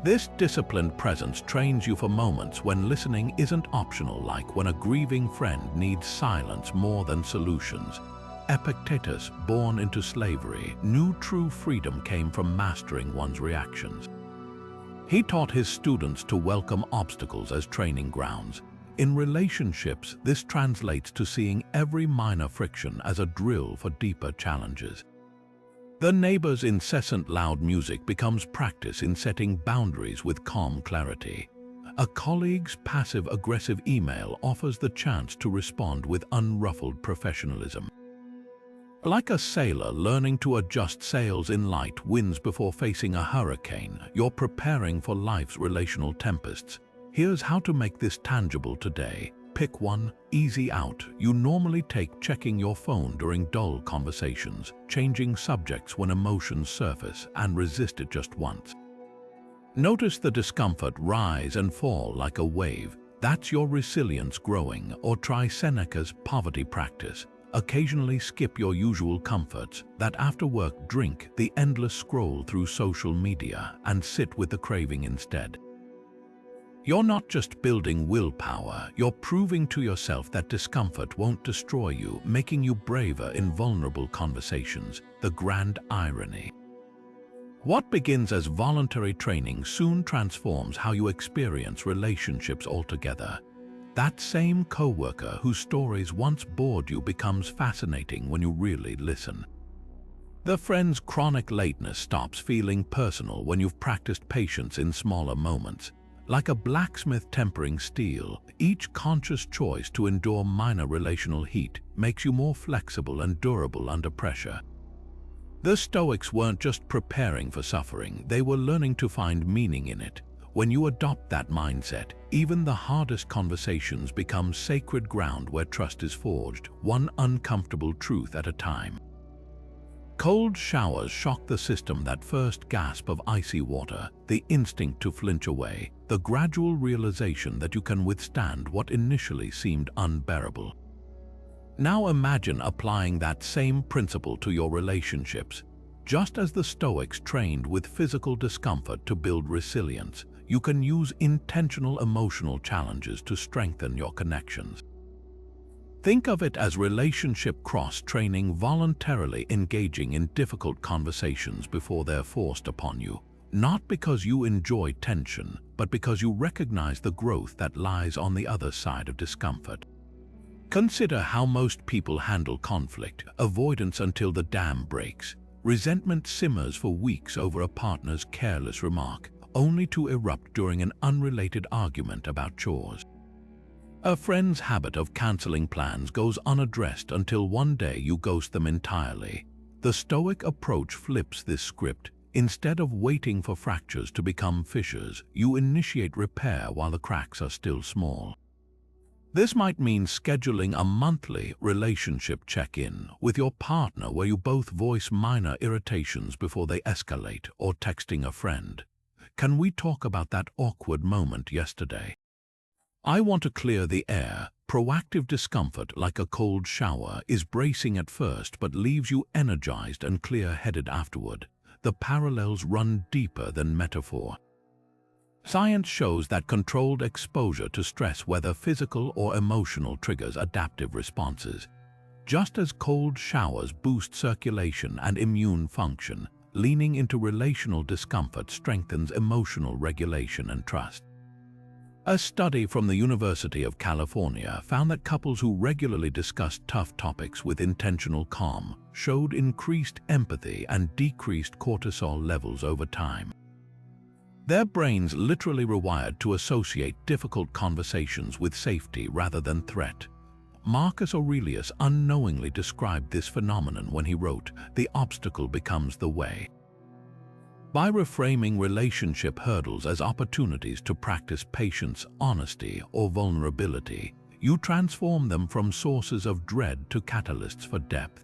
This disciplined presence trains you for moments when listening isn't optional, like when a grieving friend needs silence more than solutions. Epictetus, born into slavery, knew true freedom came from mastering one's reactions. He taught his students to welcome obstacles as training grounds. In relationships, this translates to seeing every minor friction as a drill for deeper challenges. The neighbor's incessant loud music becomes practice in setting boundaries with calm clarity. A colleague's passive-aggressive email offers the chance to respond with unruffled professionalism. Like a sailor learning to adjust sails in light winds before facing a hurricane, you're preparing for life's relational tempests. Here's how to make this tangible today. Pick one easy out you normally take: checking your phone during dull conversations, changing subjects when emotions surface, and resist it just once. Notice the discomfort rise and fall like a wave. That's your resilience growing. Or try Seneca's poverty practice. Occasionally skip your usual comforts, that after-work drink, the endless scroll through social media, and sit with the craving instead. You're not just building willpower, you're proving to yourself that discomfort won't destroy you, making you braver in vulnerable conversations. The grand irony. What begins as voluntary training soon transforms how you experience relationships altogether. That same coworker whose stories once bored you becomes fascinating when you really listen. The friend's chronic lateness stops feeling personal when you've practiced patience in smaller moments. Like a blacksmith tempering steel, each conscious choice to endure minor relational heat makes you more flexible and durable under pressure. The Stoics weren't just preparing for suffering, they were learning to find meaning in it. When you adopt that mindset, even the hardest conversations become sacred ground where trust is forged, one uncomfortable truth at a time. Cold showers shock the system. That first gasp of icy water, the instinct to flinch away, the gradual realization that you can withstand what initially seemed unbearable. Now imagine applying that same principle to your relationships. Just as the Stoics trained with physical discomfort to build resilience, you can use intentional emotional challenges to strengthen your connections. Think of it as relationship cross-training, voluntarily engaging in difficult conversations before they're forced upon you, not because you enjoy tension, but because you recognize the growth that lies on the other side of discomfort. Consider how most people handle conflict: avoidance until the dam breaks. Resentment simmers for weeks over a partner's careless remark, only to erupt during an unrelated argument about chores. A friend's habit of canceling plans goes unaddressed until one day you ghost them entirely. The Stoic approach flips this script. Instead of waiting for fractures to become fissures, you initiate repair while the cracks are still small. This might mean scheduling a monthly relationship check-in with your partner where you both voice minor irritations before they escalate, or texting a friend, "Can we talk about that awkward moment yesterday? I want to clear the air." Proactive discomfort, like a cold shower, is bracing at first but leaves you energized and clear-headed afterward. The parallels run deeper than metaphor. Science shows that controlled exposure to stress, whether physical or emotional, triggers adaptive responses. Just as cold showers boost circulation and immune function, leaning into relational discomfort strengthens emotional regulation and trust. A study from the University of California found that couples who regularly discussed tough topics with intentional calm showed increased empathy and decreased cortisol levels over time. Their brains literally rewired to associate difficult conversations with safety rather than threat. Marcus Aurelius unknowingly described this phenomenon when he wrote, "The obstacle becomes the way." By reframing relationship hurdles as opportunities to practice patience, honesty, or vulnerability, you transform them from sources of dread to catalysts for depth.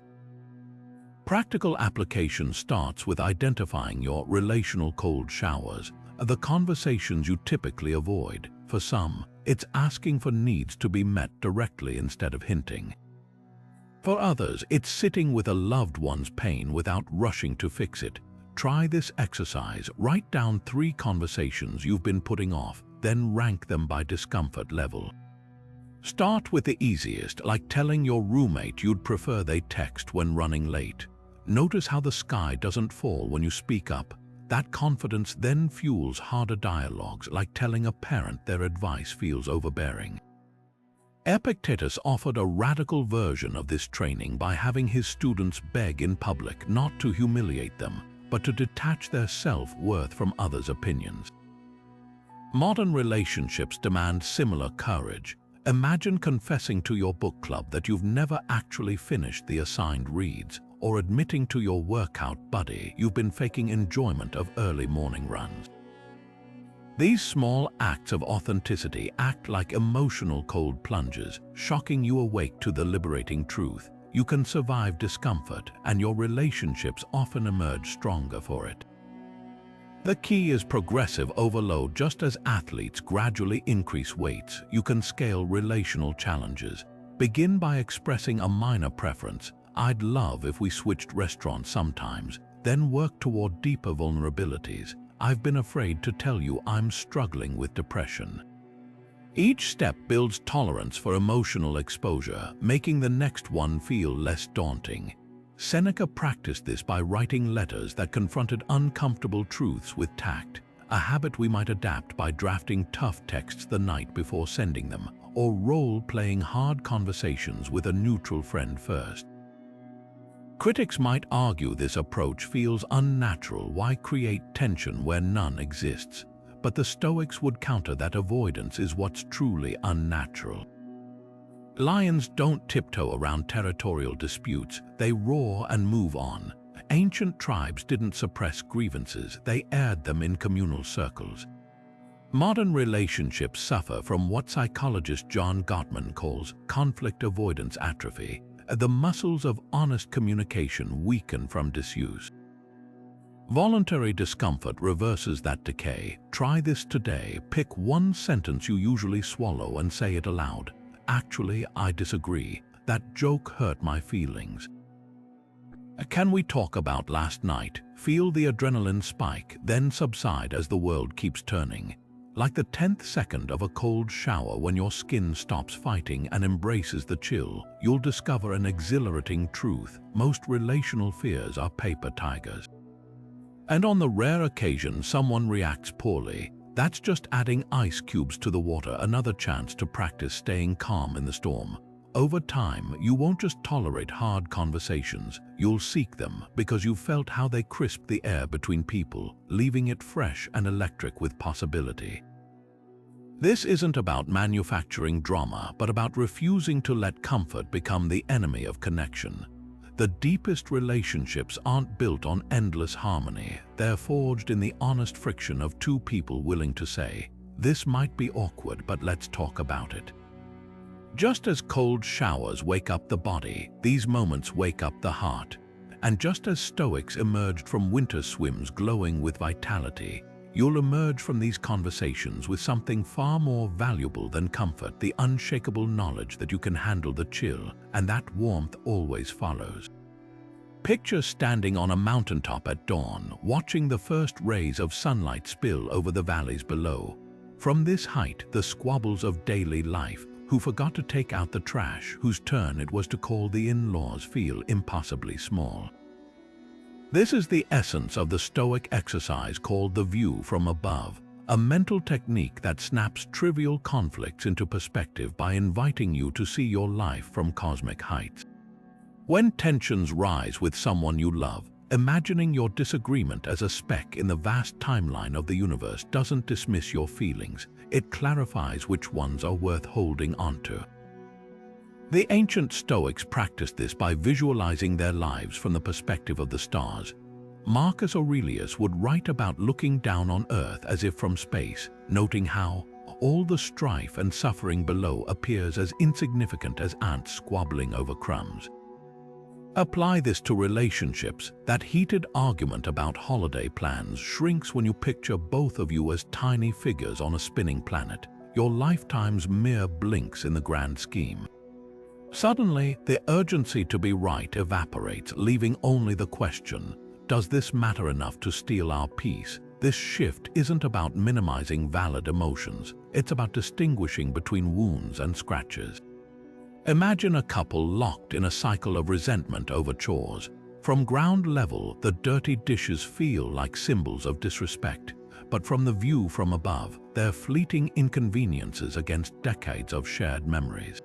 Practical application starts with identifying your relational cold showers, the conversations you typically avoid. For some, it's asking for needs to be met directly instead of hinting. For others, it's sitting with a loved one's pain without rushing to fix it. Try this exercise. Write down 3 conversations you've been putting off, then rank them by discomfort level. Start with the easiest, like telling your roommate you'd prefer they text when running late. Notice how the sky doesn't fall when you speak up. That confidence then fuels harder dialogues, like telling a parent their advice feels overbearing. Epictetus offered a radical version of this training by having his students beg in public, not to humiliate them, but to detach their self-worth from others' opinions. Modern relationships demand similar courage. Imagine confessing to your book club that you've never actually finished the assigned reads, or admitting to your workout buddy you've been faking enjoyment of early morning runs. These small acts of authenticity act like emotional cold plunges, shocking you awake to the liberating truth. You can survive discomfort, and your relationships often emerge stronger for it. The key is progressive overload. Just as athletes gradually increase weights, you can scale relational challenges. Begin by expressing a minor preference. "I'd love if we switched restaurants sometimes." Then work toward deeper vulnerabilities. "I've been afraid to tell you I'm struggling with depression." Each step builds tolerance for emotional exposure, making the next one feel less daunting. Seneca practiced this by writing letters that confronted uncomfortable truths with tact, a habit we might adapt by drafting tough texts the night before sending them, or role-playing hard conversations with a neutral friend first. Critics might argue this approach feels unnatural. Why create tension where none exists? But the Stoics would counter that avoidance is what's truly unnatural. Lions don't tiptoe around territorial disputes, they roar and move on. Ancient tribes didn't suppress grievances, they aired them in communal circles. Modern relationships suffer from what psychologist John Gottman calls conflict avoidance atrophy. The muscles of honest communication weaken from disuse. Voluntary discomfort reverses that decay. Try this today. Pick one sentence you usually swallow and say it aloud. "Actually, I disagree." That joke hurt my feelings. Can we talk about last night? Feel the adrenaline spike, then subside as the world keeps turning. Like the 10th second of a cold shower when your skin stops fighting and embraces the chill, you'll discover an exhilarating truth. Most relational fears are paper tigers. And on the rare occasion someone reacts poorly, that's just adding ice cubes to the water, another chance to practice staying calm in the storm. Over time, you won't just tolerate hard conversations, you'll seek them because you've felt how they crisp the air between people, leaving it fresh and electric with possibility. This isn't about manufacturing drama, but about refusing to let comfort become the enemy of connection. The deepest relationships aren't built on endless harmony, they're forged in the honest friction of two people willing to say, "This might be awkward, but let's talk about it." Just as cold showers wake up the body, these moments wake up the heart. And just as Stoics emerged from winter swims glowing with vitality, you'll emerge from these conversations with something far more valuable than comfort, the unshakable knowledge that you can handle the chill, and that warmth always follows. Picture standing on a mountaintop at dawn, watching the first rays of sunlight spill over the valleys below. From this height, the squabbles of daily life, who forgot to take out the trash, whose turn it was to call the in-laws, feel impossibly small. This is the essence of the Stoic exercise called the view from above, a mental technique that snaps trivial conflicts into perspective by inviting you to see your life from cosmic heights. When tensions rise with someone you love, imagining your disagreement as a speck in the vast timeline of the universe doesn't dismiss your feelings, it clarifies which ones are worth holding onto. The ancient Stoics practiced this by visualizing their lives from the perspective of the stars. Marcus Aurelius would write about looking down on Earth as if from space, noting how all the strife and suffering below appears as insignificant as ants squabbling over crumbs. Apply this to relationships. That heated argument about holiday plans shrinks when you picture both of you as tiny figures on a spinning planet, your lifetime's mere blinks in the grand scheme. Suddenly, the urgency to be right evaporates, leaving only the question, does this matter enough to steal our peace? This shift isn't about minimizing valid emotions, it's about distinguishing between wounds and scratches. Imagine a couple locked in a cycle of resentment over chores. From ground level, the dirty dishes feel like symbols of disrespect, but from the view from above, they're fleeting inconveniences against decades of shared memories.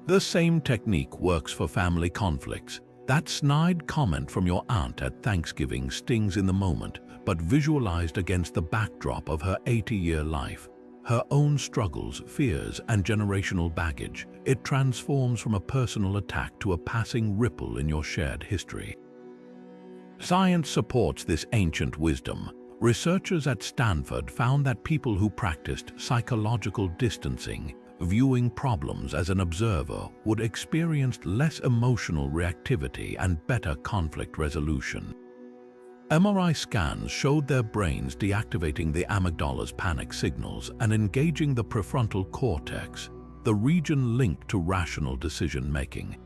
The same technique works for family conflicts. That snide comment from your aunt at Thanksgiving stings in the moment, but visualized against the backdrop of her 80-year life, her own struggles, fears, and generational baggage, it transforms from a personal attack to a passing ripple in your shared history. Science supports this ancient wisdom. Researchers at Stanford found that people who practiced psychological distancing, viewing problems as an observer, would experience less emotional reactivity and better conflict resolution. MRI scans showed their brains deactivating the amygdala's panic signals and engaging the prefrontal cortex, the region linked to rational decision-making.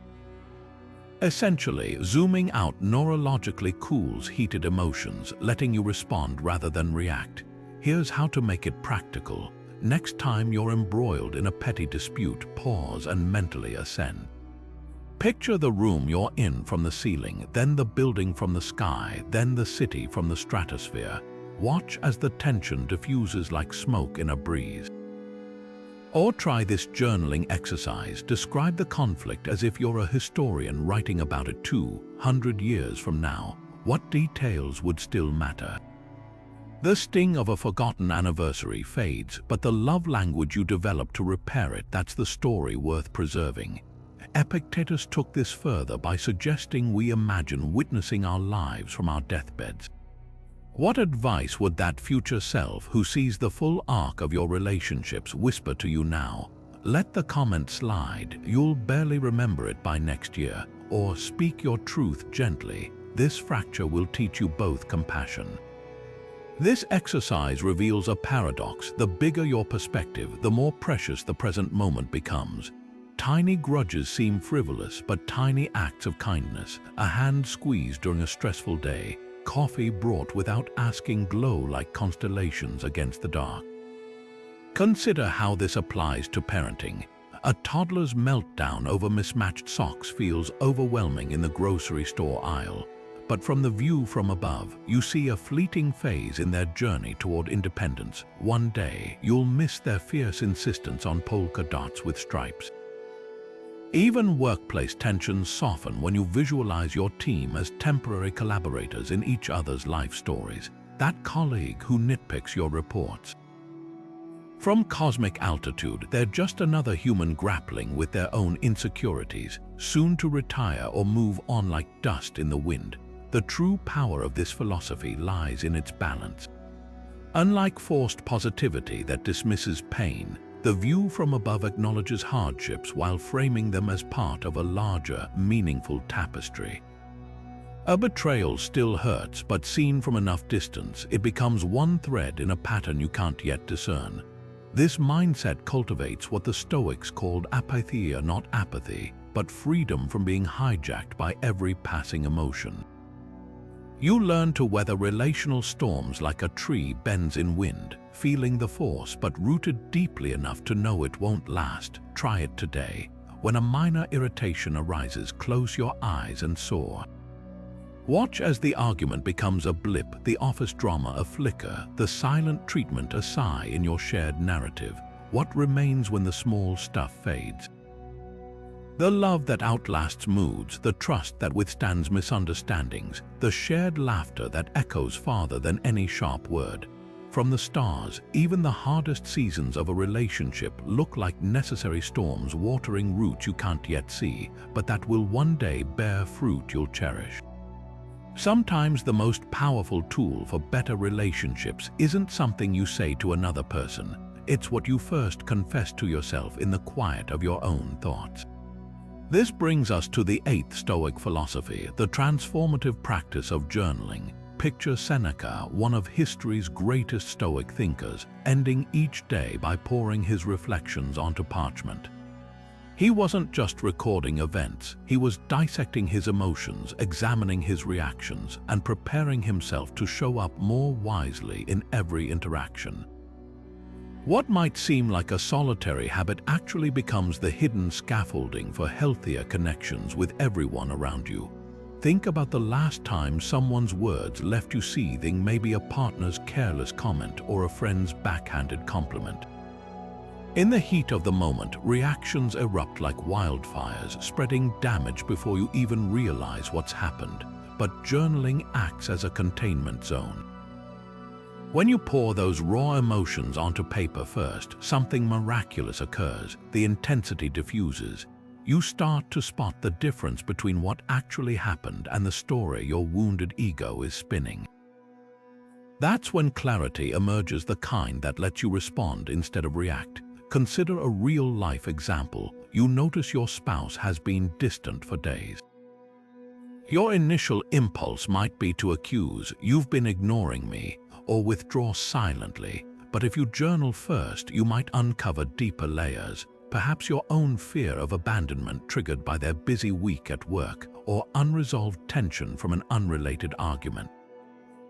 Essentially, zooming out neurologically cools heated emotions, letting you respond rather than react. Here's how to make it practical. Next time you're embroiled in a petty dispute, pause and mentally ascend. Picture the room you're in from the ceiling, then the building from the sky, then the city from the stratosphere. Watch as the tension diffuses like smoke in a breeze. Or try this journaling exercise. Describe the conflict as if you're a historian writing about it 200 years from now. What details would still matter? The sting of a forgotten anniversary fades, but the love language you develop to repair it, that's the story worth preserving. Epictetus took this further by suggesting we imagine witnessing our lives from our deathbeds. What advice would that future self who sees the full arc of your relationships whisper to you now? Let the comment slide, you'll barely remember it by next year. Or speak your truth gently, this fracture will teach you both compassion. This exercise reveals a paradox. The bigger your perspective, the more precious the present moment becomes. tiny grudges seem frivolous, but tiny acts of kindness, a hand squeezed during a stressful day, coffee brought without asking glow like constellations against the dark. Consider how this applies to parenting. A toddler's meltdown over mismatched socks feels overwhelming in the grocery store aisle, but from the view from above, you see a fleeting phase in their journey toward independence. One day, you'll miss their fierce insistence on polka dots with stripes. Even workplace tensions soften when you visualize your team as temporary collaborators in each other's life stories. That colleague who nitpicks your reports. From cosmic altitude, they're just another human grappling with their own insecurities, soon to retire or move on like dust in the wind. The true power of this philosophy lies in its balance. Unlike forced positivity that dismisses pain, the view from above acknowledges hardships while framing them as part of a larger, meaningful tapestry. A betrayal still hurts, but seen from enough distance, it becomes one thread in a pattern you can't yet discern. This mindset cultivates what the Stoics called apatheia, not apathy, but freedom from being hijacked by every passing emotion. You learn to weather relational storms like a tree bends in wind, feeling the force but rooted deeply enough to know it won't last. Try it today. When a minor irritation arises, close your eyes and soar. Watch as the argument becomes a blip, the office drama a flicker, the silent treatment a sigh in your shared narrative. What remains when the small stuff fades? The love that outlasts moods, the trust that withstands misunderstandings, the shared laughter that echoes farther than any sharp word. From the stars, even the hardest seasons of a relationship look like necessary storms watering roots you can't yet see, but that will one day bear fruit you'll cherish. Sometimes the most powerful tool for better relationships isn't something you say to another person. It's what you first confess to yourself in the quiet of your own thoughts. This brings us to the 8th Stoic philosophy, the transformative practice of journaling. Picture Seneca, one of history's greatest Stoic thinkers, ending each day by pouring his reflections onto parchment. He wasn't just recording events, he was dissecting his emotions, examining his reactions, and preparing himself to show up more wisely in every interaction. What might seem like a solitary habit actually becomes the hidden scaffolding for healthier connections with everyone around you. Think about the last time someone's words left you seething, maybe a partner's careless comment or a friend's backhanded compliment. In the heat of the moment, reactions erupt like wildfires, spreading damage before you even realize what's happened. But journaling acts as a containment zone. When you pour those raw emotions onto paper first, something miraculous occurs. The intensity diffuses. You start to spot the difference between what actually happened and the story your wounded ego is spinning. That's when clarity emerges, the kind that lets you respond instead of react. Consider a real-life example. You notice your spouse has been distant for days. Your initial impulse might be to accuse, "You've been ignoring me," or withdraw silently. But if you journal first, you might uncover deeper layers. Perhaps your own fear of abandonment triggered by their busy week at work, or unresolved tension from an unrelated argument.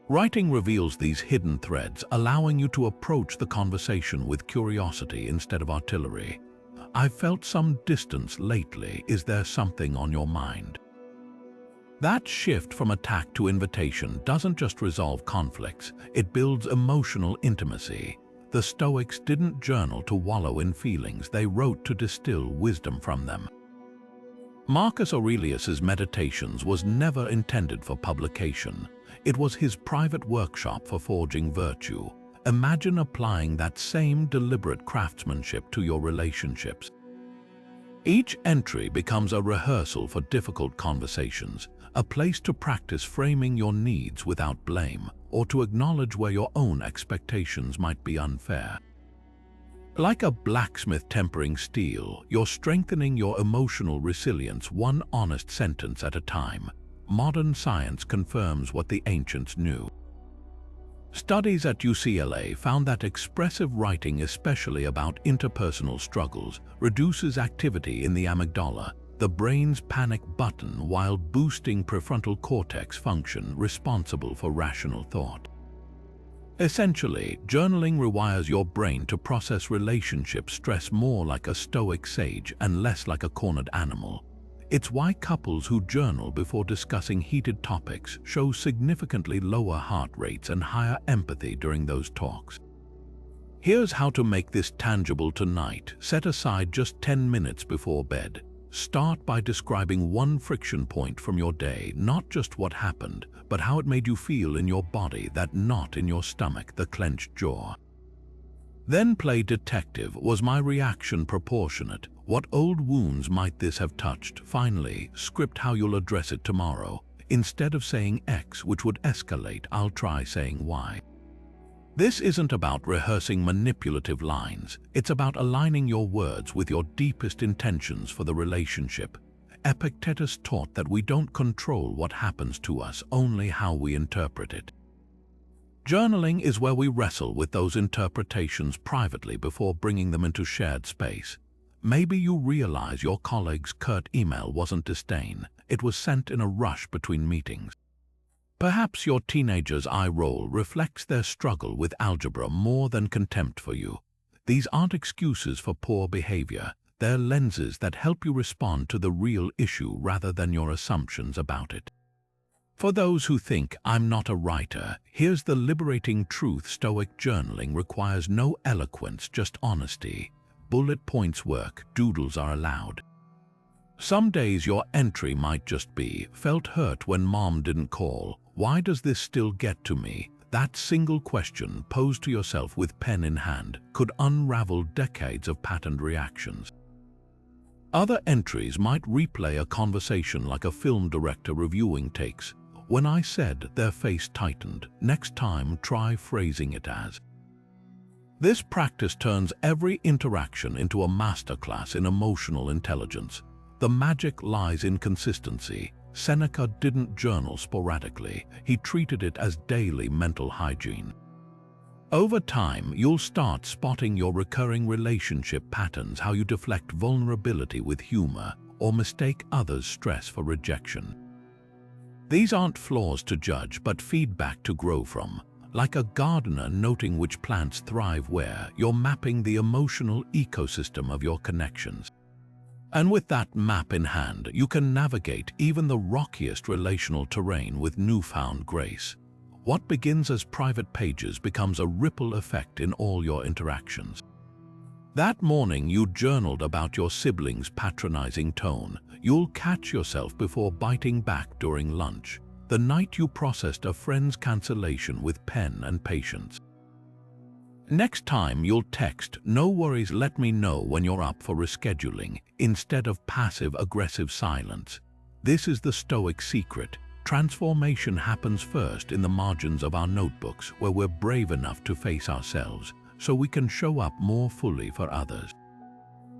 Writing reveals these hidden threads, allowing you to approach the conversation with curiosity instead of artillery. "I've felt some distance lately. Is there something on your mind?" That shift from attack to invitation doesn't just resolve conflicts, it builds emotional intimacy. The Stoics didn't journal to wallow in feelings, they wrote to distill wisdom from them. Marcus Aurelius's Meditations was never intended for publication. It was his private workshop for forging virtue. Imagine applying that same deliberate craftsmanship to your relationships. Each entry becomes a rehearsal for difficult conversations, a place to practice framing your needs without blame, or to acknowledge where your own expectations might be unfair. Like a blacksmith tempering steel, you're strengthening your emotional resilience one honest sentence at a time. Modern science confirms what the ancients knew. Studies at UCLA found that expressive writing, especially about interpersonal struggles, reduces activity in the amygdala, the brain's panic button, while boosting prefrontal cortex function responsible for rational thought. Essentially, journaling rewires your brain to process relationship stress more like a stoic sage and less like a cornered animal. It's why couples who journal before discussing heated topics show significantly lower heart rates and higher empathy during those talks. Here's how to make this tangible tonight. Set aside just 10 minutes before bed. Start by describing one friction point from your day, not just what happened, but how it made you feel in your body, that knot in your stomach, the clenched jaw. Then play detective. Was my reaction proportionate? What old wounds might this have touched? Finally, script how you'll address it tomorrow. Instead of saying X, which would escalate, I'll try saying Y. This isn't about rehearsing manipulative lines. It's about aligning your words with your deepest intentions for the relationship. Epictetus taught that we don't control what happens to us, only how we interpret it. Journaling is where we wrestle with those interpretations privately before bringing them into shared space. Maybe you realize your colleague's curt email wasn't disdain. It was sent in a rush between meetings. Perhaps your teenager's eye roll reflects their struggle with algebra more than contempt for you. These aren't excuses for poor behavior. They're lenses that help you respond to the real issue rather than your assumptions about it. For those who think, I'm not a writer, here's the liberating truth. Stoic journaling requires no eloquence, just honesty. Bullet points work, doodles are allowed. Some days your entry might just be, felt hurt when mom didn't call. Why does this still get to me? That single question, posed to yourself with pen in hand, could unravel decades of patterned reactions. Other entries might replay a conversation like a film director reviewing takes. When I said, their face tightened. Next time, try phrasing it as. This practice turns every interaction into a masterclass in emotional intelligence. The magic lies in consistency. Seneca didn't journal sporadically. He treated it as daily mental hygiene. Over time, you'll start spotting your recurring relationship patterns, how you deflect vulnerability with humor or mistake others' stress for rejection. These aren't flaws to judge, but feedback to grow from. Like a gardener noting which plants thrive where, you're mapping the emotional ecosystem of your connections. And with that map in hand, you can navigate even the rockiest relational terrain with newfound grace. What begins as private pages becomes a ripple effect in all your interactions. That morning you journaled about your sibling's patronizing tone. You'll catch yourself before biting back during lunch. The night you processed a friend's cancellation with pen and patience. Next time you'll text, no worries, let me know when you're up for rescheduling, instead of passive-aggressive silence. This is the Stoic secret. Transformation happens first in the margins of our notebooks, where we're brave enough to face ourselves, so we can show up more fully for others.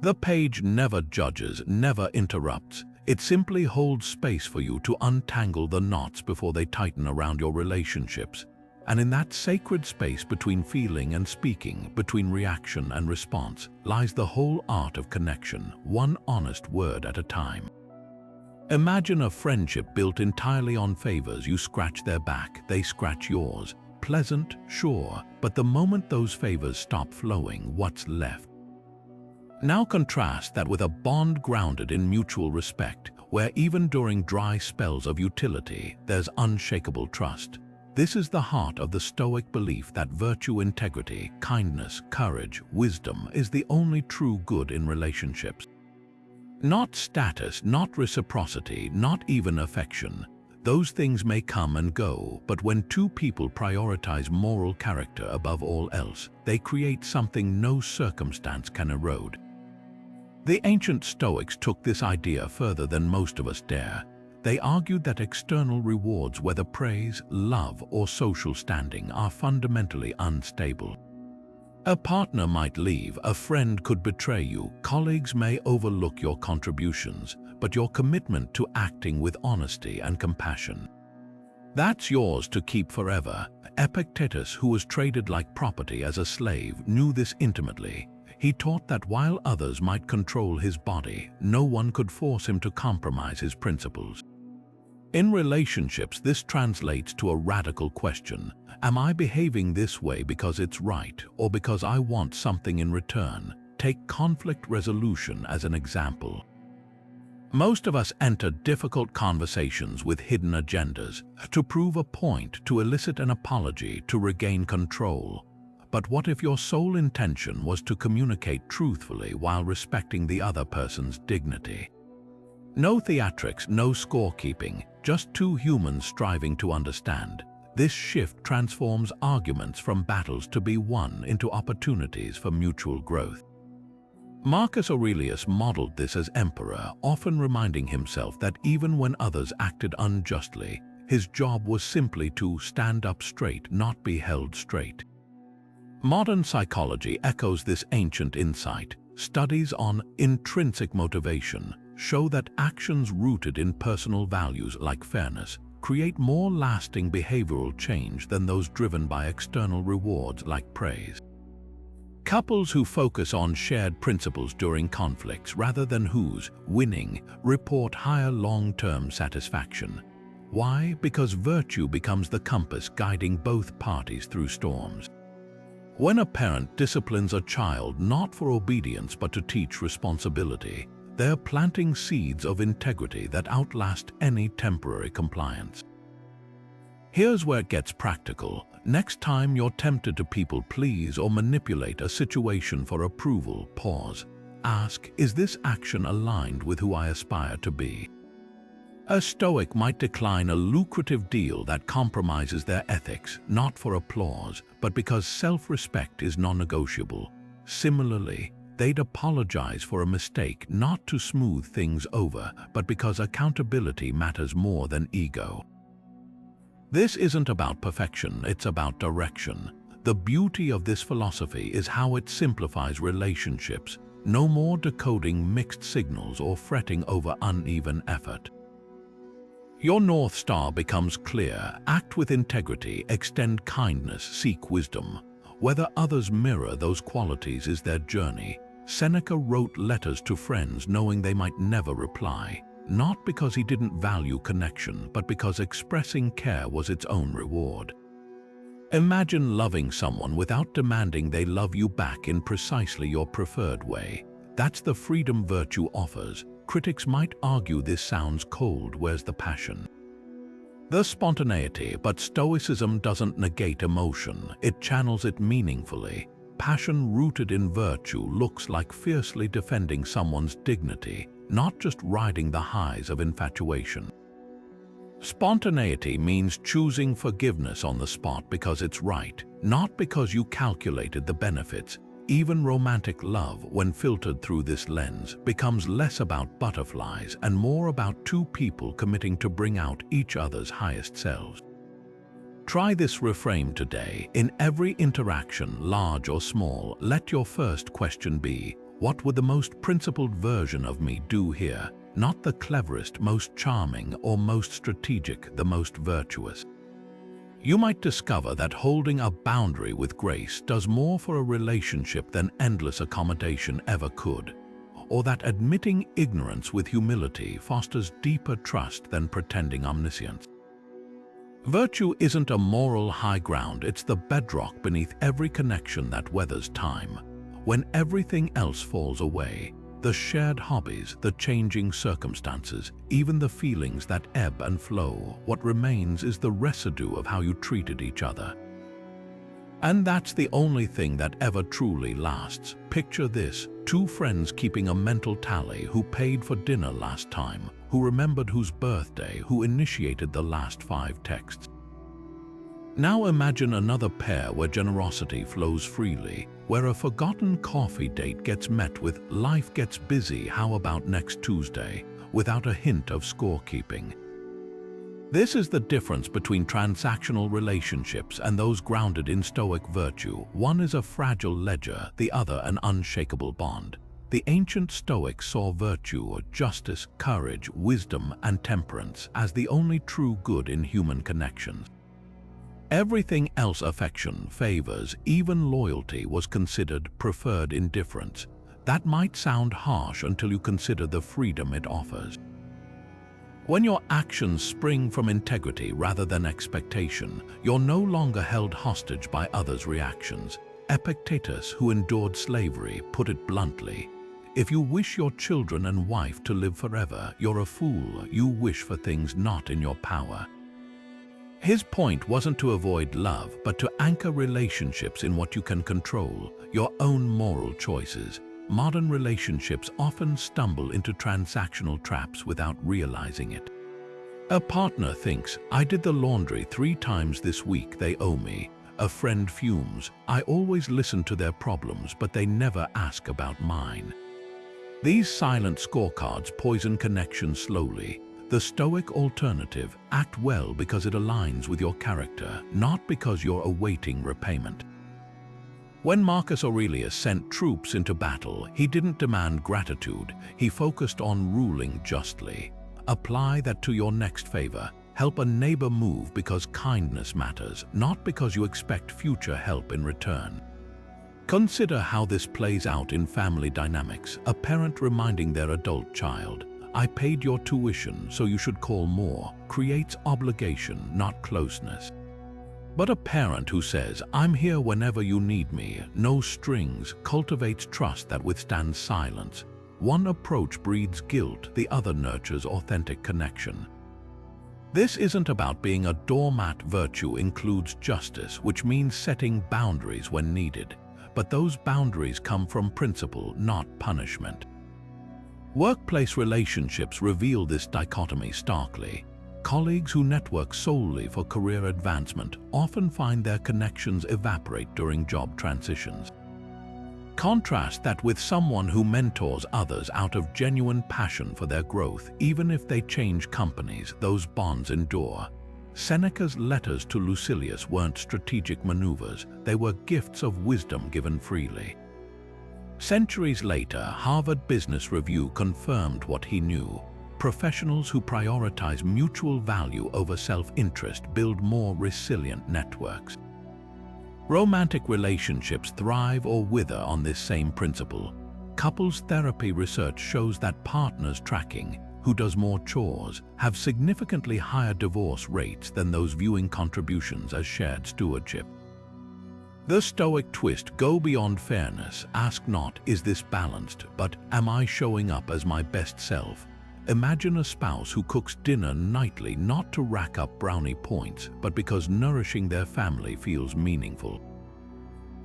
The page never judges, never interrupts. It simply holds space for you to untangle the knots before they tighten around your relationships. And in that sacred space between feeling and speaking, between reaction and response, lies the whole art of connection, one honest word at a time. Imagine a friendship built entirely on favors. You scratch their back, they scratch yours. Pleasant, sure, but the moment those favors stop flowing, what's left? Now contrast that with a bond grounded in mutual respect, where even during dry spells of utility, there's unshakable trust. This is the heart of the Stoic belief that virtue, integrity, kindness, courage, wisdom is the only true good in relationships. Not status, not reciprocity, not even affection. Those things may come and go, but when two people prioritize moral character above all else, they create something no circumstance can erode. The ancient Stoics took this idea further than most of us dare. They argued that external rewards, whether praise, love, or social standing, are fundamentally unstable. A partner might leave, a friend could betray you, colleagues may overlook your contributions, but your commitment to acting with honesty and compassion. That's yours to keep forever. Epictetus, who was traded like property as a slave, knew this intimately. He taught that while others might control his body, no one could force him to compromise his principles. In relationships, this translates to a radical question. Am I behaving this way because it's right, or because I want something in return? Take conflict resolution as an example. Most of us enter difficult conversations with hidden agendas, to prove a point, to elicit an apology, to regain control. But what if your sole intention was to communicate truthfully while respecting the other person's dignity? No theatrics, no scorekeeping, just two humans striving to understand. This shift transforms arguments from battles to be won into opportunities for mutual growth. Marcus Aurelius modeled this as emperor, often reminding himself that even when others acted unjustly, his job was simply to stand up straight, not be held straight. Modern psychology echoes this ancient insight. Studies on intrinsic motivation show that actions rooted in personal values like fairness create more lasting behavioral change than those driven by external rewards like praise. Couples who focus on shared principles during conflicts rather than who's winning report higher long-term satisfaction. Why? Because virtue becomes the compass guiding both parties through storms. When a parent disciplines a child not for obedience but to teach responsibility, they're planting seeds of integrity that outlast any temporary compliance. Here's where it gets practical. Next time you're tempted to people please or manipulate a situation for approval, pause. Ask, is this action aligned with who I aspire to be? A Stoic might decline a lucrative deal that compromises their ethics, not for applause, but because self-respect is non-negotiable. Similarly, they'd apologize for a mistake not to smooth things over, but because accountability matters more than ego. This isn't about perfection, it's about direction. The beauty of this philosophy is how it simplifies relationships. No more decoding mixed signals or fretting over uneven effort. Your North Star becomes clear. Act with integrity, extend kindness, seek wisdom. Whether others mirror those qualities is their journey. Seneca wrote letters to friends knowing they might never reply, not because he didn't value connection, but because expressing care was its own reward. Imagine loving someone without demanding they love you back in precisely your preferred way. That's the freedom virtue offers. Critics might argue this sounds cold. Where's the passion? The spontaneity, but Stoicism doesn't negate emotion, it channels it meaningfully. Passion rooted in virtue looks like fiercely defending someone's dignity, not just riding the highs of infatuation. Spontaneity means choosing forgiveness on the spot because it's right, not because you calculated the benefits. Even romantic love, when filtered through this lens, becomes less about butterflies and more about two people committing to bring out each other's highest selves. Try this reframe today. In every interaction, large or small, let your first question be, what would the most principled version of me do here? Not the cleverest, most charming, or most strategic, the most virtuous. You might discover that holding a boundary with grace does more for a relationship than endless accommodation ever could, or that admitting ignorance with humility fosters deeper trust than pretending omniscience. Virtue isn't a moral high ground, it's the bedrock beneath every connection that weathers time. When everything else falls away, the shared hobbies, the changing circumstances, even the feelings that ebb and flow, what remains is the residue of how you treated each other. And that's the only thing that ever truly lasts. Picture this, two friends keeping a mental tally: who paid for dinner last time, who remembered whose birthday, who initiated the last 5 texts. Now imagine another pair where generosity flows freely, where a forgotten coffee date gets met with "life gets busy, how about next Tuesday," without a hint of scorekeeping. This is the difference between transactional relationships and those grounded in Stoic virtue. One is a fragile ledger, the other an unshakable bond. The ancient Stoics saw virtue, justice, courage, wisdom, and temperance as the only true good in human connections. Everything else, affection, favors, even loyalty, was considered preferred indifference. That might sound harsh until you consider the freedom it offers. When your actions spring from integrity rather than expectation, you're no longer held hostage by others' reactions. Epictetus, who endured slavery, put it bluntly: "If you wish your children and wife to live forever, you're a fool. You wish for things not in your power." His point wasn't to avoid love, but to anchor relationships in what you can control, your own moral choices. Modern relationships often stumble into transactional traps without realizing it. A partner thinks, "I did the laundry 3 times this week, they owe me." A friend fumes, "I always listen to their problems, but they never ask about mine." These silent scorecards poison connections slowly. The Stoic alternative: act well because it aligns with your character, not because you're awaiting repayment. When Marcus Aurelius sent troops into battle, he didn't demand gratitude, he focused on ruling justly. Apply that to your next favor. Help a neighbor move because kindness matters, not because you expect future help in return. Consider how this plays out in family dynamics. A parent reminding their adult child, "I paid your tuition, so you should call more," creates obligation, not closeness. But a parent who says, "I'm here whenever you need me, no strings," cultivates trust that withstands silence. One approach breeds guilt, the other nurtures authentic connection. This isn't about being a doormat. Virtue includes justice, which means setting boundaries when needed. But those boundaries come from principle, not punishment. Workplace relationships reveal this dichotomy starkly. Colleagues who network solely for career advancement often find their connections evaporate during job transitions. Contrast that with someone who mentors others out of genuine passion for their growth. Even if they change companies, those bonds endure. Seneca's letters to Lucilius weren't strategic maneuvers, they were gifts of wisdom given freely. Centuries later, Harvard Business Review confirmed what he knew. Professionals who prioritize mutual value over self-interest build more resilient networks. Romantic relationships thrive or wither on this same principle. Couples therapy research shows that partners tracking who does more chores have significantly higher divorce rates than those viewing contributions as shared stewardship. The Stoic twist: go beyond fairness. Ask not, "Is this balanced?" but "Am I showing up as my best self?" Imagine a spouse who cooks dinner nightly not to rack up brownie points, but because nourishing their family feels meaningful.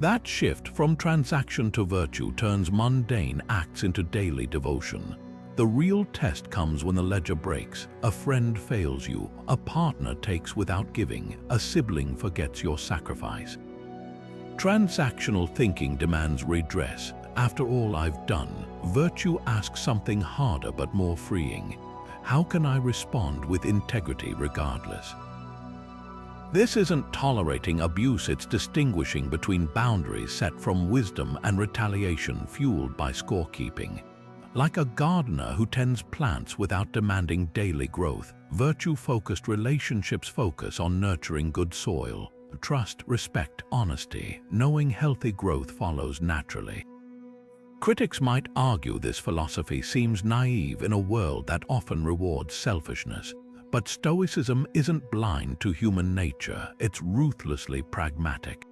That shift from transaction to virtue turns mundane acts into daily devotion. The real test comes when the ledger breaks. A friend fails you, a partner takes without giving, a sibling forgets your sacrifice. Transactional thinking demands redress. After all I've done, virtue asks something harder but more freeing. How can I respond with integrity regardless? This isn't tolerating abuse, it's distinguishing between boundaries set from wisdom and retaliation fueled by scorekeeping. Like a gardener who tends plants without demanding daily growth, virtue-focused relationships focus on nurturing good soil. Trust, respect, honesty, knowing healthy growth follows naturally. Critics might argue this philosophy seems naive in a world that often rewards selfishness. But Stoicism isn't blind to human nature, it's ruthlessly pragmatic.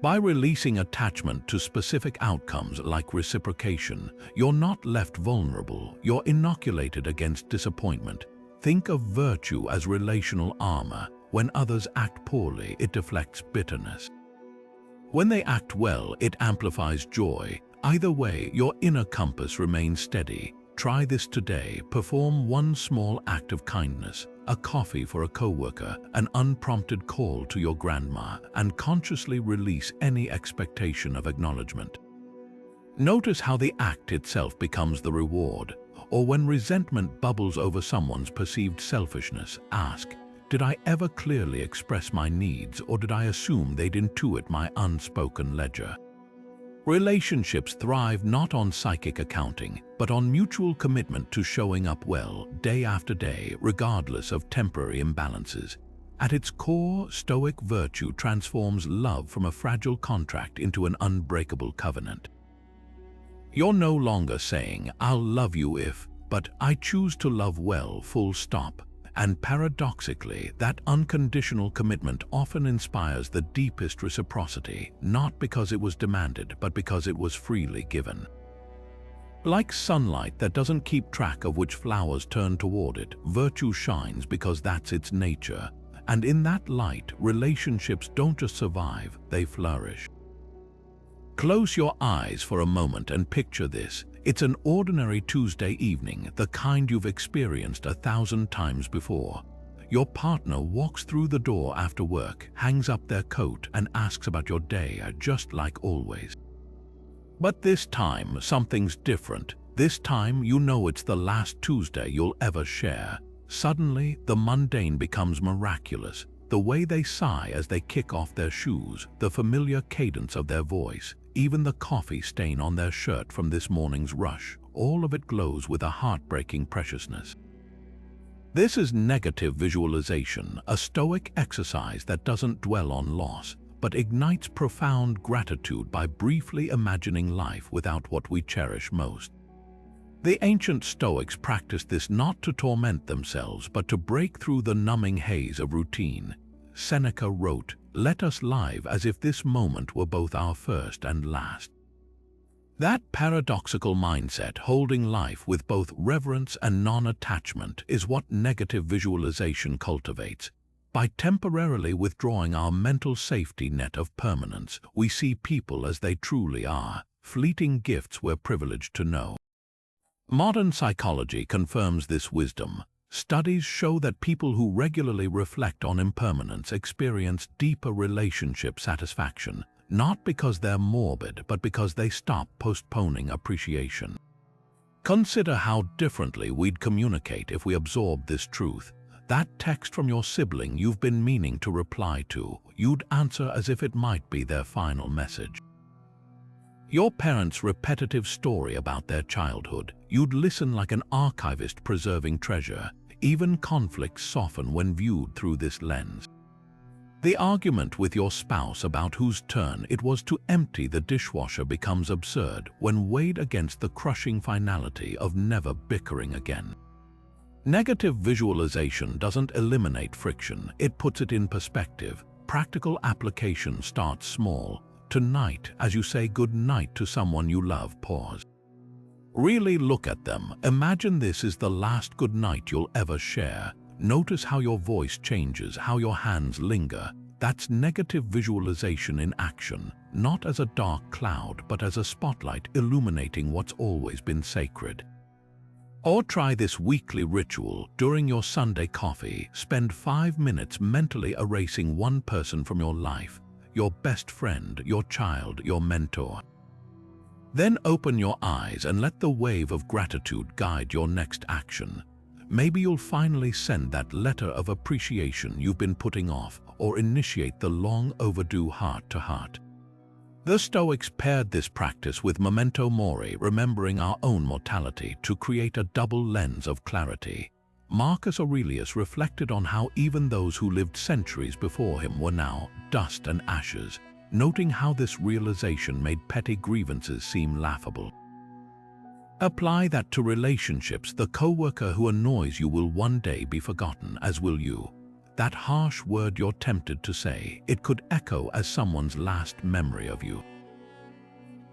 By releasing attachment to specific outcomes like reciprocation, you're not left vulnerable, you're inoculated against disappointment. Think of virtue as relational armor. When others act poorly, it deflects bitterness. When they act well, it amplifies joy. Either way, your inner compass remains steady. Try this today. Perform one small act of kindness, a coffee for a coworker, an unprompted call to your grandma, and consciously release any expectation of acknowledgement. Notice how the act itself becomes the reward. Or when resentment bubbles over someone's perceived selfishness, ask, did I ever clearly express my needs, or did I assume they'd intuit my unspoken ledger? Relationships thrive not on psychic accounting, but on mutual commitment to showing up well, day after day, regardless of temporary imbalances. At its core, Stoic virtue transforms love from a fragile contract into an unbreakable covenant. You're no longer saying, "I'll love you if," but "I choose to love well, full stop." And paradoxically, that unconditional commitment often inspires the deepest reciprocity, not because it was demanded, but because it was freely given. Like sunlight that doesn't keep track of which flowers turn toward it, virtue shines because that's its nature. And in that light, relationships don't just survive, they flourish. Close your eyes for a moment and picture this. It's an ordinary Tuesday evening, the kind you've experienced 1,000 times before. Your partner walks through the door after work, hangs up their coat, and asks about your day, just like always. But this time, something's different. This time, you know it's the last Tuesday you'll ever share. Suddenly, the mundane becomes miraculous. The way they sigh as they kick off their shoes, the familiar cadence of their voice, even the coffee stain on their shirt from this morning's rush, all of it glows with a heartbreaking preciousness. This is negative visualization, a Stoic exercise that doesn't dwell on loss, but ignites profound gratitude by briefly imagining life without what we cherish most. The ancient Stoics practiced this not to torment themselves, but to break through the numbing haze of routine. Seneca wrote, "Let us live as if this moment were both our first and last." That paradoxical mindset, holding life with both reverence and non-attachment, is what negative visualization cultivates. By temporarily withdrawing our mental safety net of permanence, we see people as they truly are, fleeting gifts we're privileged to know. Modern psychology confirms this wisdom. Studies show that people who regularly reflect on impermanence experience deeper relationship satisfaction, not because they're morbid, but because they stop postponing appreciation. Consider how differently we'd communicate if we absorbed this truth. That text from your sibling you've been meaning to reply to, you'd answer as if it might be their final message. Your parents' repetitive story about their childhood, you'd listen like an archivist preserving treasure. Even conflicts soften when viewed through this lens. The argument with your spouse about whose turn it was to empty the dishwasher becomes absurd when weighed against the crushing finality of never bickering again. Negative visualization doesn't eliminate friction, it puts it in perspective. Practical application starts small. Tonight, as you say good night to someone you love, pause. Really look at them. Imagine this is the last good night you'll ever share. Notice how your voice changes, how your hands linger. That's negative visualization in action, not as a dark cloud, but as a spotlight illuminating what's always been sacred. Or try this weekly ritual. During your Sunday coffee, spend 5 minutes mentally erasing one person from your life. Your best friend, your child, your mentor. Then open your eyes and let the wave of gratitude guide your next action. Maybe you'll finally send that letter of appreciation you've been putting off, or initiate the long overdue heart-to-heart. The Stoics paired this practice with memento mori, remembering our own mortality, to create a double lens of clarity. Marcus Aurelius reflected on how even those who lived centuries before him were now dust and ashes, noting how this realization made petty grievances seem laughable. Apply that to relationships. The coworker who annoys you will one day be forgotten, as will you. That harsh word you're tempted to say, it could echo as someone's last memory of you.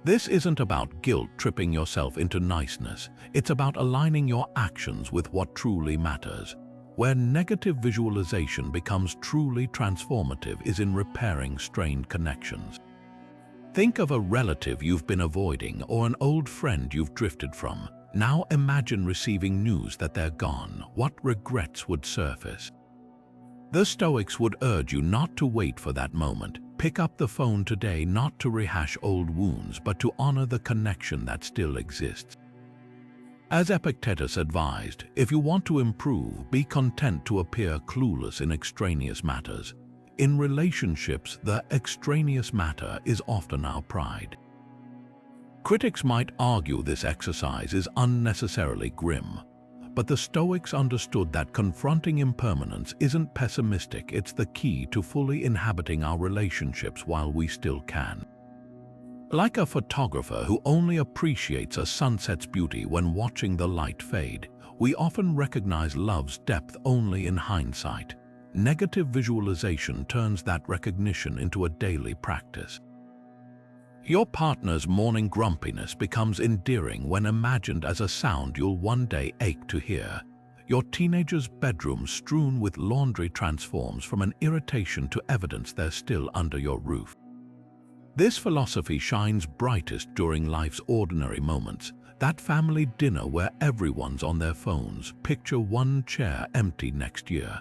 This isn't about guilt-tripping yourself into niceness. It's about aligning your actions with what truly matters. Where negative visualization becomes truly transformative is in repairing strained connections. Think of a relative you've been avoiding or an old friend you've drifted from. Now imagine receiving news that they're gone. What regrets would surface? The Stoics would urge you not to wait for that moment. Pick up the phone today, not to rehash old wounds, but to honor the connection that still exists. As Epictetus advised, if you want to improve, be content to appear clueless in extraneous matters. In relationships, the extraneous matter is often our pride. Critics might argue this exercise is unnecessarily grim, but the Stoics understood that confronting impermanence isn't pessimistic, it's the key to fully inhabiting our relationships while we still can. Like a photographer who only appreciates a sunset's beauty when watching the light fade, we often recognize love's depth only in hindsight. Negative visualization turns that recognition into a daily practice. Your partner's morning grumpiness becomes endearing when imagined as a sound you'll one day ache to hear. Your teenager's bedroom strewn with laundry transforms from an irritation to evidence they're still under your roof. This philosophy shines brightest during life's ordinary moments. That family dinner where everyone's on their phones, picture one chair empty next year.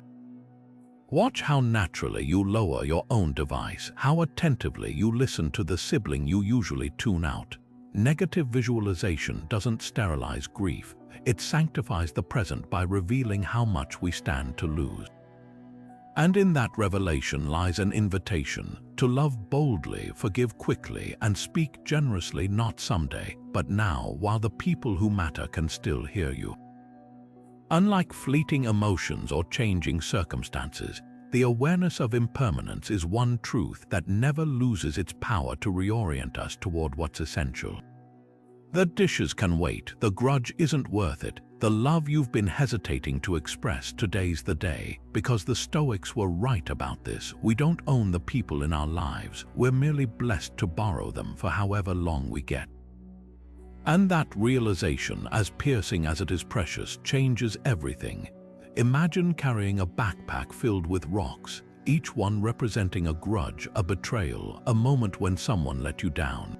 Watch how naturally you lower your own device, how attentively you listen to the sibling you usually tune out. Negative visualization doesn't sterilize grief, it sanctifies the present by revealing how much we stand to lose. And in that revelation lies an invitation to love boldly, forgive quickly, and speak generously, not someday, but now, while the people who matter can still hear you. Unlike fleeting emotions or changing circumstances, the awareness of impermanence is one truth that never loses its power to reorient us toward what's essential. The dishes can wait, the grudge isn't worth it, the love you've been hesitating to express, today's the day, because the Stoics were right about this. We don't own the people in our lives, we're merely blessed to borrow them for however long we get. And that realization, as piercing as it is precious, changes everything. Imagine carrying a backpack filled with rocks, each one representing a grudge, a betrayal, a moment when someone let you down.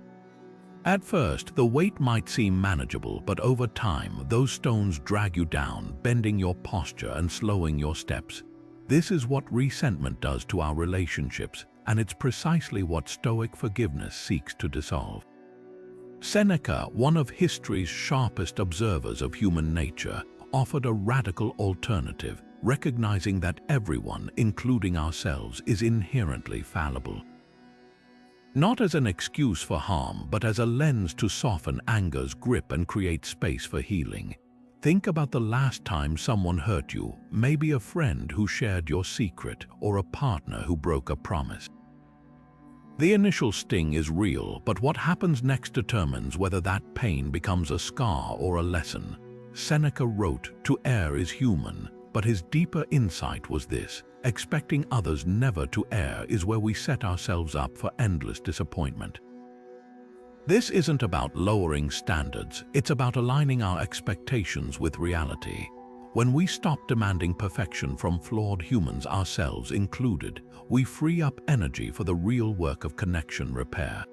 At first, the weight might seem manageable, but over time, those stones drag you down, bending your posture and slowing your steps. This is what resentment does to our relationships, and it's precisely what Stoic forgiveness seeks to dissolve. Seneca, one of history's sharpest observers of human nature, offered a radical alternative, recognizing that everyone, including ourselves, is inherently fallible. Not as an excuse for harm, but as a lens to soften anger's grip and create space for healing. Think about the last time someone hurt you, maybe a friend who shared your secret, or a partner who broke a promise. The initial sting is real, but what happens next determines whether that pain becomes a scar or a lesson. Seneca wrote, "To err is human," but his deeper insight was this: expecting others never to err is where we set ourselves up for endless disappointment. This isn't about lowering standards, it's about aligning our expectations with reality. When we stop demanding perfection from flawed humans, ourselves included, we free up energy for the real work of connection repair.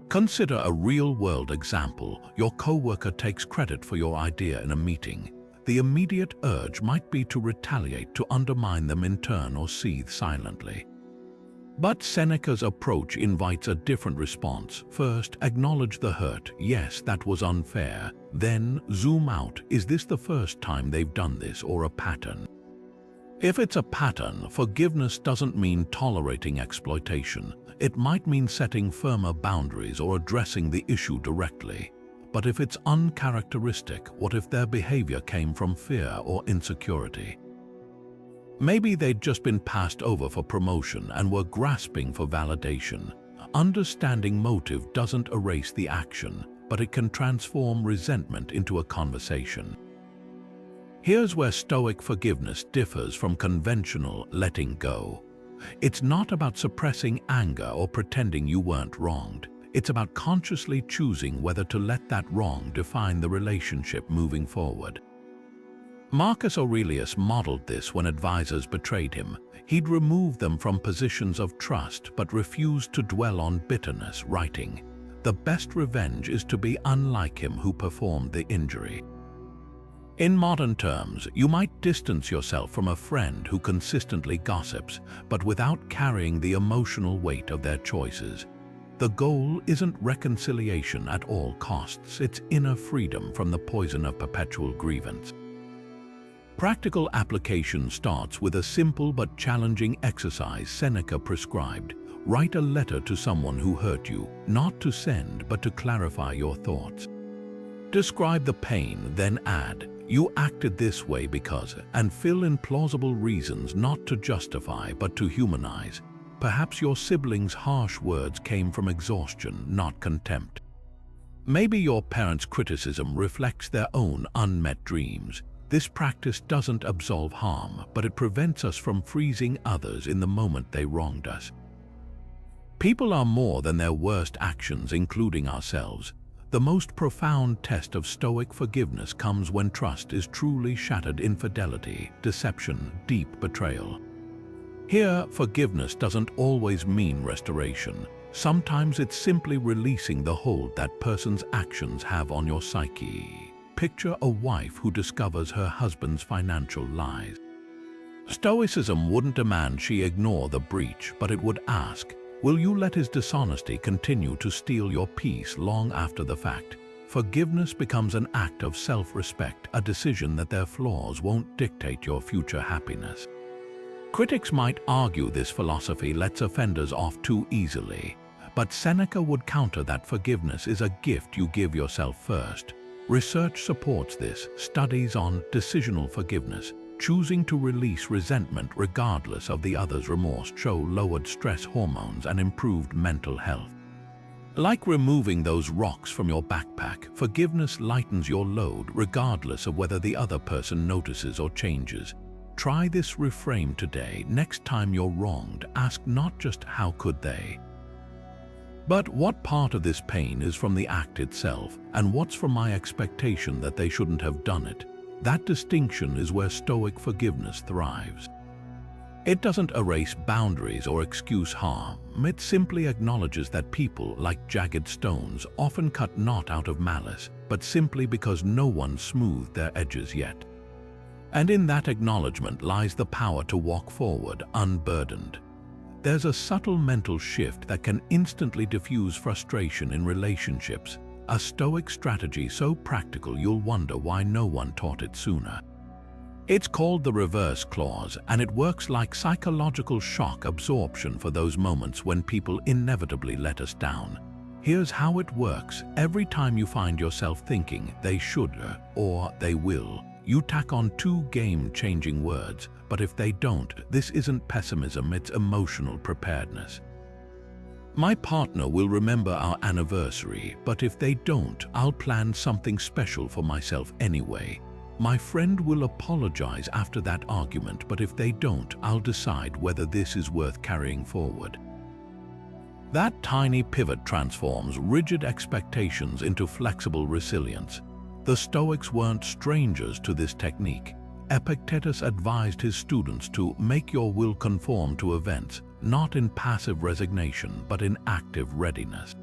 Consider a real-world example. Your coworker takes credit for your idea in a meeting. The immediate urge might be to retaliate, to undermine them in turn, or seethe silently. But Seneca's approach invites a different response. First, acknowledge the hurt. Yes, that was unfair. Then, zoom out. Is this the first time they've done this, or a pattern? If it's a pattern, forgiveness doesn't mean tolerating exploitation. It might mean setting firmer boundaries or addressing the issue directly. But if it's uncharacteristic, what if their behavior came from fear or insecurity? Maybe they'd just been passed over for promotion and were grasping for validation. Understanding motive doesn't erase the action, but it can transform resentment into a conversation. Here's where Stoic forgiveness differs from conventional letting go. It's not about suppressing anger or pretending you weren't wronged. It's about consciously choosing whether to let that wrong define the relationship moving forward. Marcus Aurelius modeled this when advisors betrayed him. He'd remove them from positions of trust but refused to dwell on bitterness, writing, "The best revenge is to be unlike him who performed the injury." In modern terms, you might distance yourself from a friend who consistently gossips, but without carrying the emotional weight of their choices. The goal isn't reconciliation at all costs, it's inner freedom from the poison of perpetual grievance. Practical application starts with a simple but challenging exercise Seneca prescribed. Write a letter to someone who hurt you, not to send, but to clarify your thoughts. Describe the pain, then add, "You acted this way because," and fill in plausible reasons not to justify but to humanize. Perhaps your siblings' harsh words came from exhaustion, not contempt. Maybe your parents' criticism reflects their own unmet dreams. This practice doesn't absolve harm, but it prevents us from freezing others in the moment they wronged us. People are more than their worst actions, including ourselves. The most profound test of Stoic forgiveness comes when trust is truly shattered. Infidelity, deception, deep betrayal. Here, forgiveness doesn't always mean restoration. Sometimes it's simply releasing the hold that person's actions have on your psyche. Picture a wife who discovers her husband's financial lies. Stoicism wouldn't demand she ignore the breach, but it would ask, will you let his dishonesty continue to steal your peace long after the fact? Forgiveness becomes an act of self-respect, a decision that their flaws won't dictate your future happiness. Critics might argue this philosophy lets offenders off too easily, but Seneca would counter that forgiveness is a gift you give yourself first. Research supports this. Studies on decisional forgiveness, choosing to release resentment regardless of the other's remorse, show lowered stress hormones and improved mental health. Like removing those rocks from your backpack, forgiveness lightens your load regardless of whether the other person notices or changes. Try this reframe today. Next time you're wronged, ask not just how could they, but what part of this pain is from the act itself, and what's from my expectation that they shouldn't have done it. That distinction is where Stoic forgiveness thrives. It doesn't erase boundaries or excuse harm. It simply acknowledges that people, like jagged stones, often cut not out of malice, but simply because no one smoothed their edges yet. And in that acknowledgement lies the power to walk forward unburdened. There's a subtle mental shift that can instantly diffuse frustration in relationships, a Stoic strategy so practical you'll wonder why no one taught it sooner. It's called the reverse clause, and it works like psychological shock absorption for those moments when people inevitably let us down. Here's how it works. Every time you find yourself thinking, "they should" or "they will," you tack on two game-changing words. But if they don't, this isn't pessimism, it's emotional preparedness. My partner will remember our anniversary, but if they don't, I'll plan something special for myself anyway. My friend will apologize after that argument, but if they don't, I'll decide whether this is worth carrying forward. That tiny pivot transforms rigid expectations into flexible resilience. The Stoics weren't strangers to this technique. Epictetus advised his students to make your will conform to events, not in passive resignation, but in active readiness.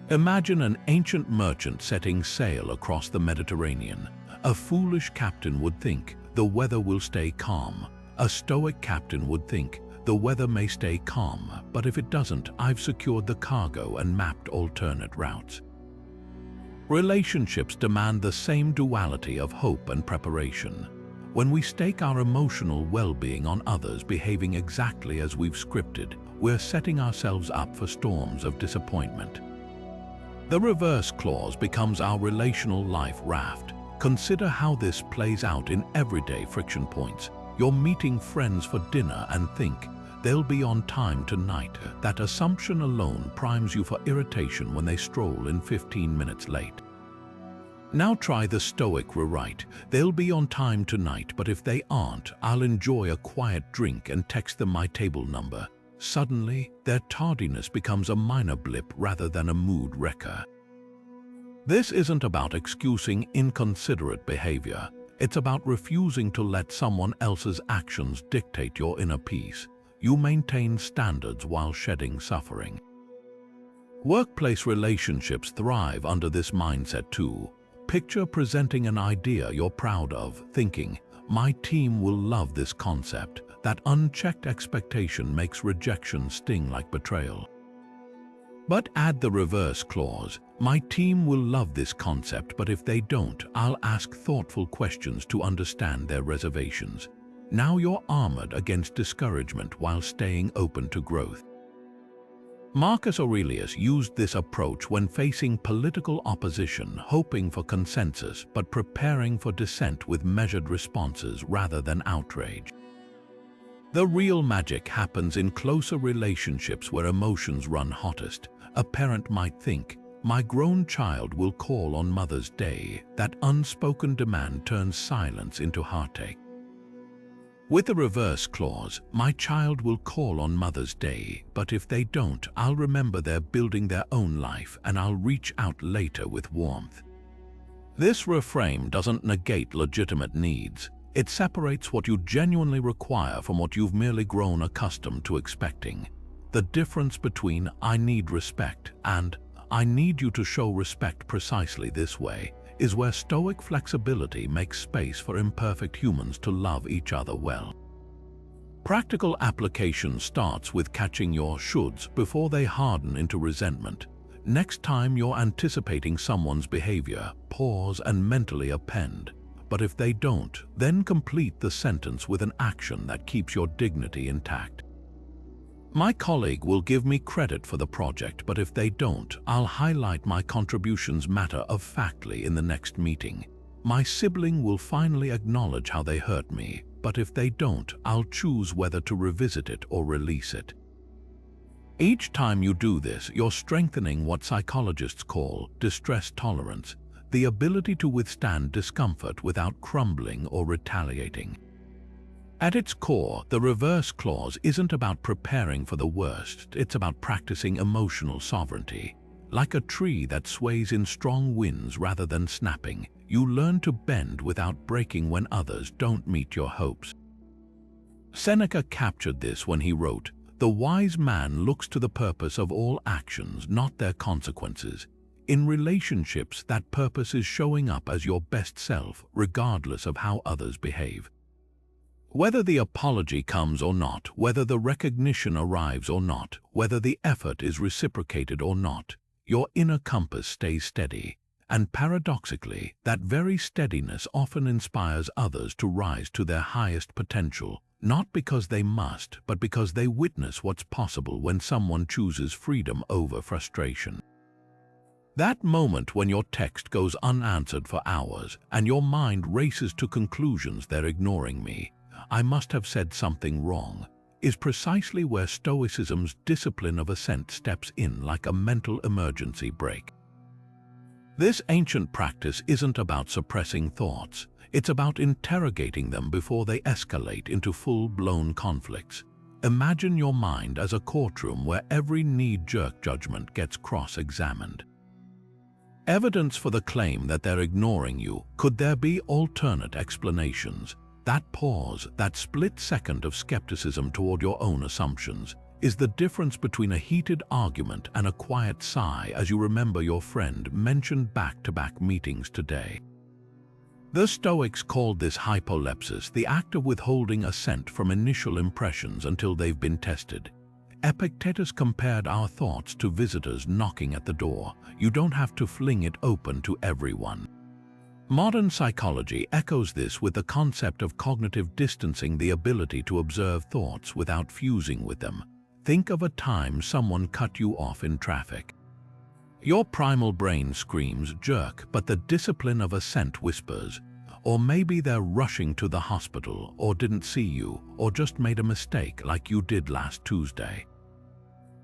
Imagine an ancient merchant setting sail across the Mediterranean. A foolish captain would think, the weather will stay calm. A Stoic captain would think, the weather may stay calm, but if it doesn't, I've secured the cargo and mapped alternate routes. Relationships demand the same duality of hope and preparation. When we stake our emotional well-being on others behaving exactly as we've scripted, we're setting ourselves up for storms of disappointment. The reverse clause becomes our relational life raft. Consider how this plays out in everyday friction points. You're meeting friends for dinner and think, they'll be on time tonight. That assumption alone primes you for irritation when they stroll in 15 minutes late. Now try the Stoic rewrite. They'll be on time tonight, but if they aren't, I'll enjoy a quiet drink and text them my table number. Suddenly, their tardiness becomes a minor blip rather than a mood wrecker. This isn't about excusing inconsiderate behavior. It's about refusing to let someone else's actions dictate your inner peace. You maintain standards while shedding suffering. Workplace relationships thrive under this mindset too. Picture presenting an idea you're proud of, thinking, my team will love this concept. That unchecked expectation makes rejection sting like betrayal. But add the reverse clause, my team will love this concept, but if they don't, I'll ask thoughtful questions to understand their reservations. Now you're armored against discouragement while staying open to growth. Marcus Aurelius used this approach when facing political opposition, hoping for consensus but preparing for dissent with measured responses rather than outrage. The real magic happens in closer relationships where emotions run hottest. A parent might think, "My grown child will call on Mother's Day." That unspoken demand turns silence into heartache. With the reverse clause, "My child will call on Mother's Day, but if they don't, I'll remember they're building their own life and I'll reach out later with warmth." This reframe doesn't negate legitimate needs. It separates what you genuinely require from what you've merely grown accustomed to expecting. The difference between "I need respect" and "I need you to show respect precisely this way" is where Stoic flexibility makes space for imperfect humans to love each other well. Practical application starts with catching your shoulds before they harden into resentment. Next time you're anticipating someone's behavior, pause and mentally append. But if they don't, then complete the sentence with an action that keeps your dignity intact. "My colleague will give me credit for the project, but if they don't, I'll highlight my contributions matter-of-factly in the next meeting. My sibling will finally acknowledge how they hurt me, but if they don't, I'll choose whether to revisit it or release it." Each time you do this, you're strengthening what psychologists call distress tolerance, the ability to withstand discomfort without crumbling or retaliating. At its core, the reverse clause isn't about preparing for the worst, it's about practicing emotional sovereignty. Like a tree that sways in strong winds rather than snapping, you learn to bend without breaking when others don't meet your hopes. Seneca captured this when he wrote, "The wise man looks to the purpose of all actions, not their consequences." In relationships, that purpose is showing up as your best self, regardless of how others behave. Whether the apology comes or not, whether the recognition arrives or not, whether the effort is reciprocated or not, your inner compass stays steady. And paradoxically, that very steadiness often inspires others to rise to their highest potential, not because they must, but because they witness what's possible when someone chooses freedom over frustration. That moment when your text goes unanswered for hours and your mind races to conclusions, "They're ignoring me, I must have said something wrong," is precisely where Stoicism's discipline of assent steps in like a mental emergency brake. This ancient practice isn't about suppressing thoughts, it's about interrogating them before they escalate into full-blown conflicts. Imagine your mind as a courtroom where every knee-jerk judgment gets cross-examined. Evidence for the claim that they're ignoring you. Could there be alternate explanations? That pause, that split second of skepticism toward your own assumptions, is the difference between a heated argument and a quiet sigh as you remember your friend mentioned back-to-back meetings today. The Stoics called this hypolepsis, the act of withholding assent from initial impressions until they've been tested. Epictetus compared our thoughts to visitors knocking at the door. You don't have to fling it open to everyone. Modern psychology echoes this with the concept of cognitive distancing, the ability to observe thoughts without fusing with them. Think of a time someone cut you off in traffic. Your primal brain screams, "Jerk," but the discipline of assent whispers. Or maybe they're rushing to the hospital, or didn't see you, or just made a mistake like you did last Tuesday.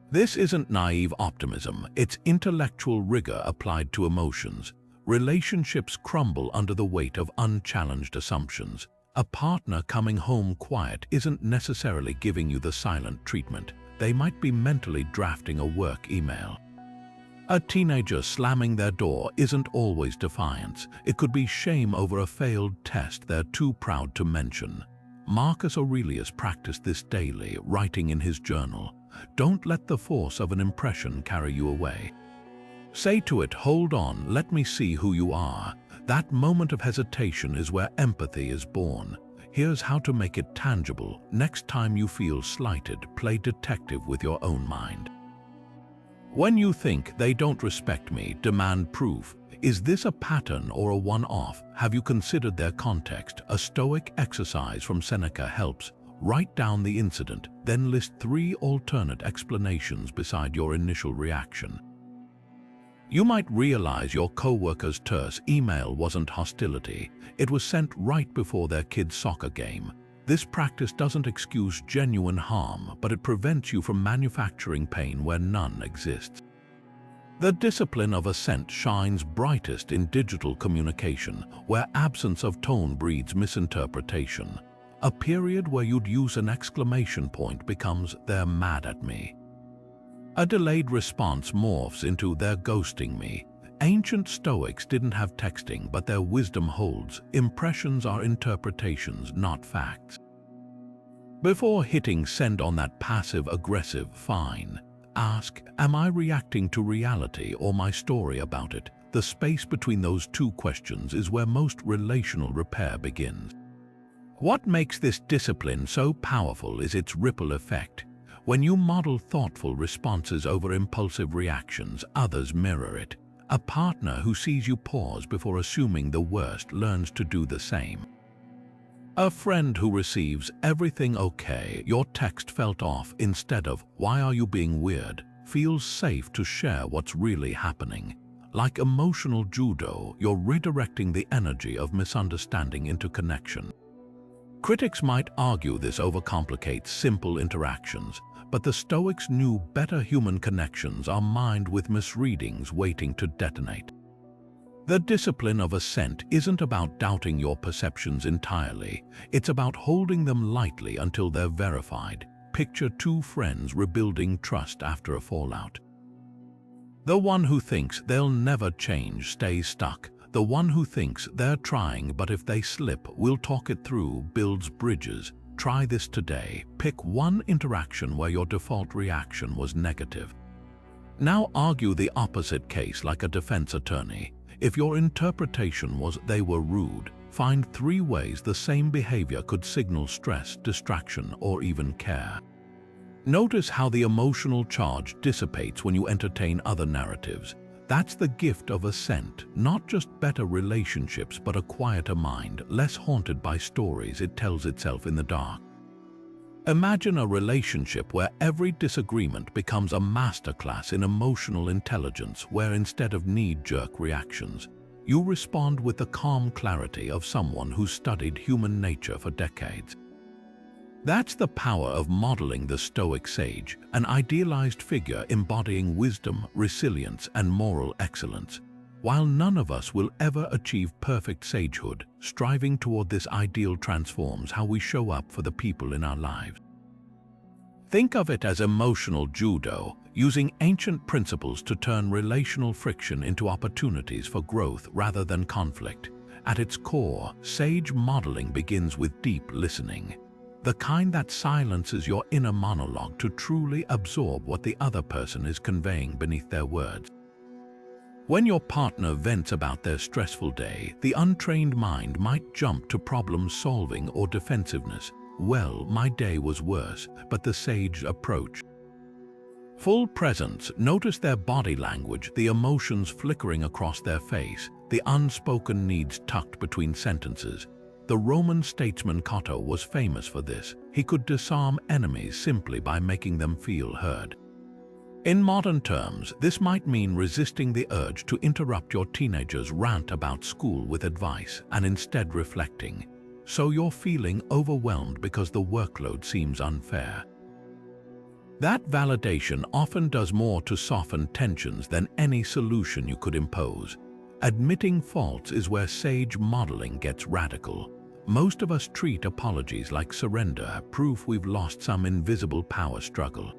This isn't naive optimism, it's intellectual rigor applied to emotions. Relationships crumble under the weight of unchallenged assumptions. A partner coming home quiet isn't necessarily giving you the silent treatment. They might be mentally drafting a work email. A teenager slamming their door isn't always defiance. It could be shame over a failed test they're too proud to mention. Marcus Aurelius practiced this daily, writing in his journal, "Don't let the force of an impression carry you away. Say to it, 'Hold on, let me see who you are.' That moment of hesitation is where empathy is born. Here's how to make it tangible. Next time you feel slighted, play detective with your own mind. When you think, 'They don't respect me,' demand proof. Is this a pattern or a one-off? Have you considered their context?" A Stoic exercise from Seneca helps. Write down the incident, then list 3 alternate explanations beside your initial reaction. You might realize your coworker's terse email wasn't hostility. It was sent right before their kid's soccer game. This practice doesn't excuse genuine harm, but it prevents you from manufacturing pain where none exists. The discipline of assent shines brightest in digital communication, where absence of tone breeds misinterpretation. A period where you'd use an exclamation point becomes "they're mad at me." A delayed response morphs into "they're ghosting me." Ancient Stoics didn't have texting, but their wisdom holds. Impressions are interpretations, not facts. Before hitting send on that passive-aggressive "fine," ask, am I reacting to reality or my story about it? The space between those 2 questions is where most relational repair begins. What makes this discipline so powerful is its ripple effect. When you model thoughtful responses over impulsive reactions, others mirror it. A partner who sees you pause before assuming the worst learns to do the same. A friend who receives "everything okay, your text felt off" instead of "why are you being weird" feels safe to share what's really happening. Like emotional judo, you're redirecting the energy of misunderstanding into connection. Critics might argue this overcomplicates simple interactions, but the Stoics knew better. Human connections are mined with misreadings waiting to detonate. The discipline of assent isn't about doubting your perceptions entirely. It's about holding them lightly until they're verified. Picture 2 friends rebuilding trust after a fallout. The one who thinks they'll never change stays stuck. The one who thinks they're trying, but if they slip, we'll talk it through, builds bridges. Try this today. Pick one interaction where your default reaction was negative. Now argue the opposite case like a defense attorney. If your interpretation was "they were rude," find 3 ways the same behavior could signal stress, distraction, or even care. Notice how the emotional charge dissipates when you entertain other narratives. That's the gift of assent, not just better relationships, but a quieter mind, less haunted by stories it tells itself in the dark. Imagine a relationship where every disagreement becomes a masterclass in emotional intelligence, where instead of knee-jerk reactions, you respond with the calm clarity of someone who's studied human nature for decades. That's the power of modeling the Stoic sage, an idealized figure embodying wisdom, resilience, and moral excellence. While none of us will ever achieve perfect sagehood, striving toward this ideal transforms how we show up for the people in our lives. Think of it as emotional judo, using ancient principles to turn relational friction into opportunities for growth rather than conflict. At its core, sage modeling begins with deep listening, the kind that silences your inner monologue to truly absorb what the other person is conveying beneath their words. When your partner vents about their stressful day, the untrained mind might jump to problem solving or defensiveness. "Well, my day was worse," but the sage approach. Full presence, notice their body language, the emotions flickering across their face, the unspoken needs tucked between sentences. The Roman statesman Cato was famous for this. He could disarm enemies simply by making them feel heard. In modern terms, this might mean resisting the urge to interrupt your teenager's rant about school with advice and instead reflecting, "So you're feeling overwhelmed because the workload seems unfair." That validation often does more to soften tensions than any solution you could impose. Admitting faults is where sage modeling gets radical. Most of us treat apologies like surrender, proof we've lost some invisible power struggle.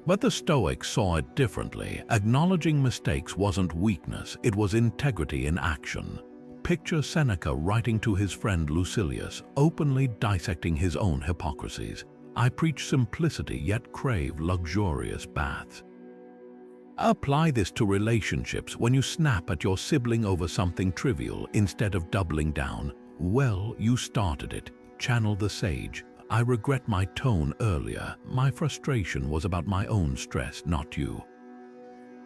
But the Stoics saw it differently. Acknowledging mistakes wasn't weakness, it was integrity in action. Picture Seneca writing to his friend Lucilius, openly dissecting his own hypocrisies. "I preach simplicity yet crave luxurious baths." Apply this to relationships. When you snap at your sibling over something trivial, instead of doubling down, "Well, you started it," channel the sage. "I regret my tone earlier. My frustration was about my own stress, not you."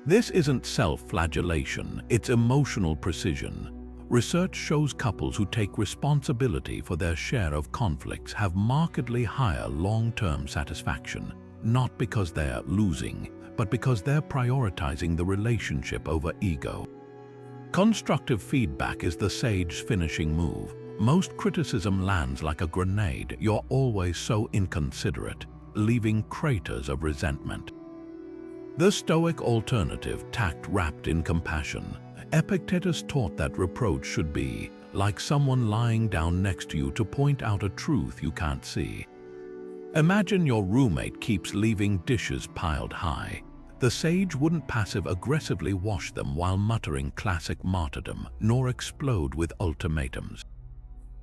This isn't self-flagellation, it's emotional precision. Research shows couples who take responsibility for their share of conflicts have markedly higher long-term satisfaction, not because they're losing, but because they're prioritizing the relationship over ego. Constructive feedback is the sage's finishing move. Most criticism lands like a grenade. You're always so inconsiderate, leaving craters of resentment. The Stoic alternative, tact wrapped in compassion. Epictetus taught that reproach should be like someone lying down next to you to point out a truth you can't see. Imagine your roommate keeps leaving dishes piled high. The sage wouldn't passive-aggressively wash them while muttering classic martyrdom, nor explode with ultimatums.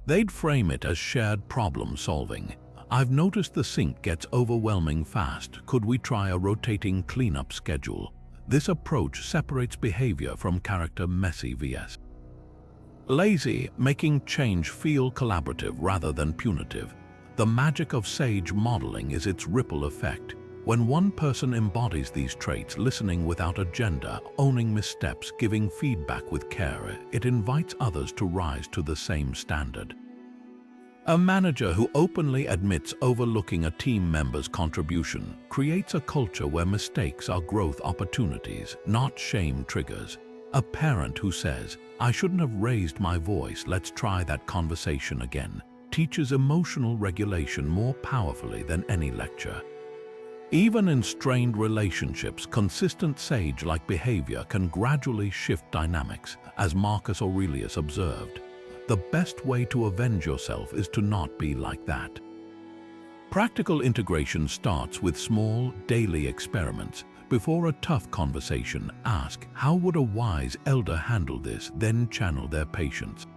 They'd frame it as shared problem-solving. I've noticed the sink gets overwhelming fast. Could we try a rotating cleanup schedule? This approach separates behavior from character. Messy vs. lazy, making change feel collaborative rather than punitive. The magic of sage modeling is its ripple effect. When one person embodies these traits, listening without agenda, owning missteps, giving feedback with care, it invites others to rise to the same standard. A manager who openly admits overlooking a team member's contribution creates a culture where mistakes are growth opportunities, not shame triggers. A parent who says, "I shouldn't have raised my voice, let's try that conversation again," teaches emotional regulation more powerfully than any lecture. Even in strained relationships, consistent sage-like behavior can gradually shift dynamics, as Marcus Aurelius observed. The best way to avenge yourself is to not be like that. Practical integration starts with small, daily experiments. Before a tough conversation, ask, how would a wise elder handle this? Then channel their patience.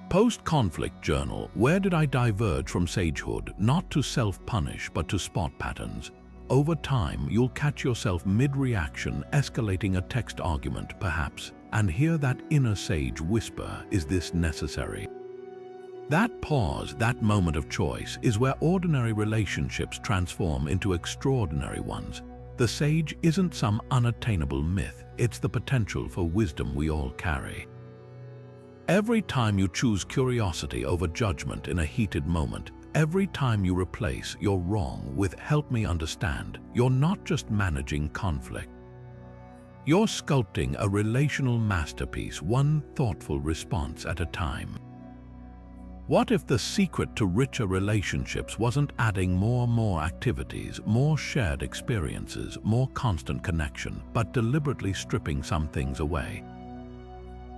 Post-conflict journal, where did I diverge from sagehood? Not to self-punish, but to spot patterns. Over time, you'll catch yourself mid-reaction, escalating a text argument, perhaps, and hear that inner sage whisper, "Is this necessary?" That pause, that moment of choice, is where ordinary relationships transform into extraordinary ones. The sage isn't some unattainable myth, it's the potential for wisdom we all carry. Every time you choose curiosity over judgment in a heated moment, every time you replace "you're wrong" with "help me understand," you're not just managing conflict. You're sculpting a relational masterpiece, one thoughtful response at a time. What if the secret to richer relationships wasn't adding more activities, more shared experiences, more constant connection, but deliberately stripping some things away?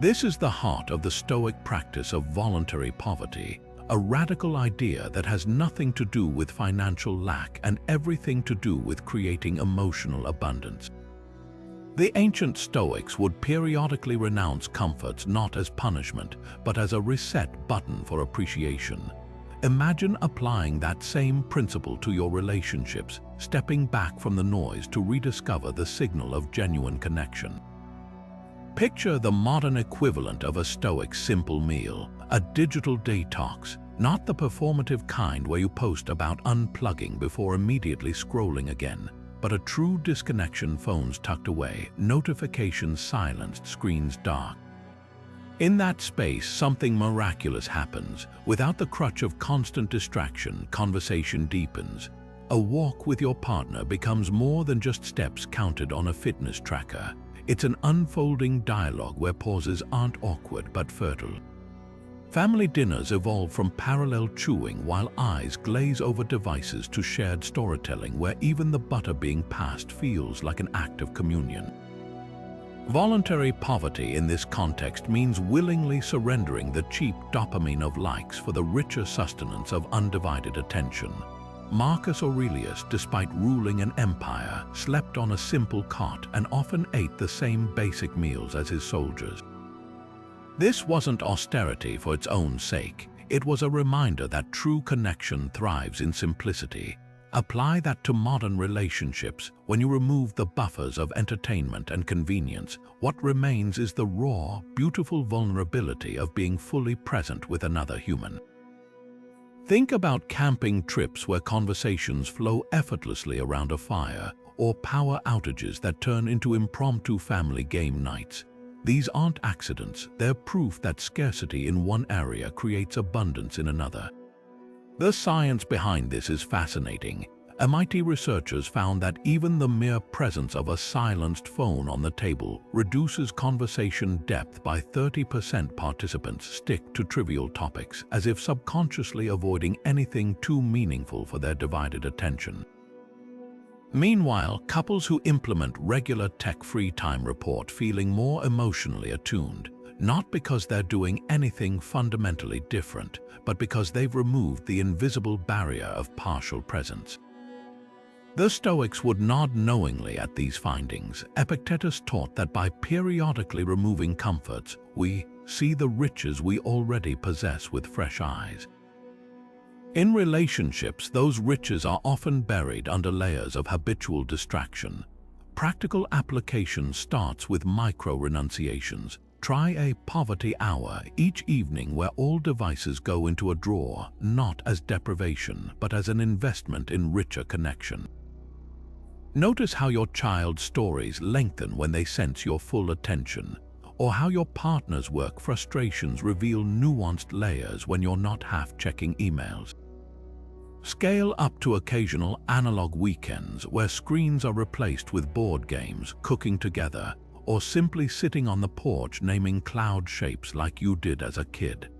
This is the heart of the Stoic practice of voluntary poverty, a radical idea that has nothing to do with financial lack and everything to do with creating emotional abundance. The ancient Stoics would periodically renounce comforts not as punishment, but as a reset button for appreciation. Imagine applying that same principle to your relationships, stepping back from the noise to rediscover the signal of genuine connection. Picture the modern equivalent of a Stoic simple meal, a digital detox, not the performative kind where you post about unplugging before immediately scrolling again, but a true disconnection, phones tucked away, notifications silenced, screens dark. In that space, something miraculous happens. Without the crutch of constant distraction, conversation deepens. A walk with your partner becomes more than just steps counted on a fitness tracker. It's an unfolding dialogue where pauses aren't awkward but fertile. Family dinners evolve from parallel chewing while eyes glaze over devices to shared storytelling where even the butter being passed feels like an act of communion. Voluntary poverty in this context means willingly surrendering the cheap dopamine of likes for the richer sustenance of undivided attention. Marcus Aurelius, despite ruling an empire, slept on a simple cot and often ate the same basic meals as his soldiers. This wasn't austerity for its own sake. It was a reminder that true connection thrives in simplicity. Apply that to modern relationships. When you remove the buffers of entertainment and convenience, what remains is the raw, beautiful vulnerability of being fully present with another human. Think about camping trips where conversations flow effortlessly around a fire, or power outages that turn into impromptu family game nights. These aren't accidents, they're proof that scarcity in one area creates abundance in another. The science behind this is fascinating. MIT researchers found that even the mere presence of a silenced phone on the table reduces conversation depth by 30%. Participants stick to trivial topics, as if subconsciously avoiding anything too meaningful for their divided attention. Meanwhile, couples who implement regular tech-free time report feeling more emotionally attuned, not because they're doing anything fundamentally different, but because they've removed the invisible barrier of partial presence. The Stoics would nod knowingly at these findings. Epictetus taught that by periodically removing comforts, we see the riches we already possess with fresh eyes. In relationships, those riches are often buried under layers of habitual distraction. Practical application starts with micro-renunciations. Try a poverty hour each evening where all devices go into a drawer, not as deprivation, but as an investment in richer connection. Notice how your child's stories lengthen when they sense your full attention, or how your partner's work frustrations reveal nuanced layers when you're not half-checking emails. Scale up to occasional analog weekends where screens are replaced with board games, cooking together, or simply sitting on the porch naming cloud shapes like you did as a kid.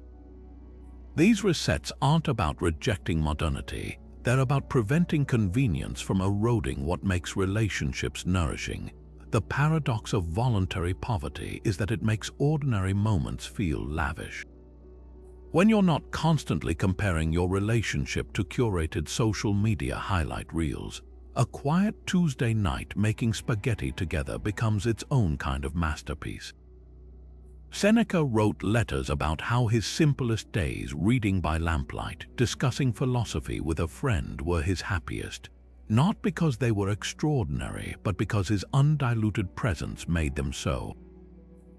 These resets aren't about rejecting modernity. They're about preventing convenience from eroding what makes relationships nourishing. The paradox of voluntary poverty is that it makes ordinary moments feel lavish. When you're not constantly comparing your relationship to curated social media highlight reels, a quiet Tuesday night making spaghetti together becomes its own kind of masterpiece. Seneca wrote letters about how his simplest days, reading by lamplight, discussing philosophy with a friend, were his happiest, not because they were extraordinary, but because his undiluted presence made them so.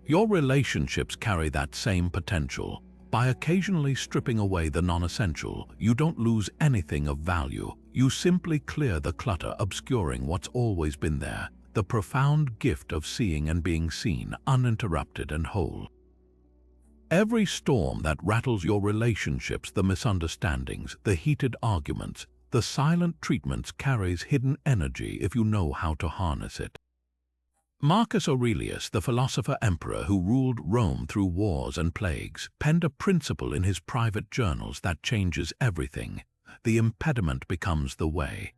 Your relationships carry that same potential. By occasionally stripping away the non-essential, you don't lose anything of value. You simply clear the clutter obscuring what's always been there. The profound gift of seeing and being seen, uninterrupted and whole. Every storm that rattles your relationships, the misunderstandings, the heated arguments, the silent treatments, carries hidden energy if you know how to harness it. Marcus Aurelius, the philosopher-emperor who ruled Rome through wars and plagues, penned a principle in his private journals that changes everything. The impediment becomes the way.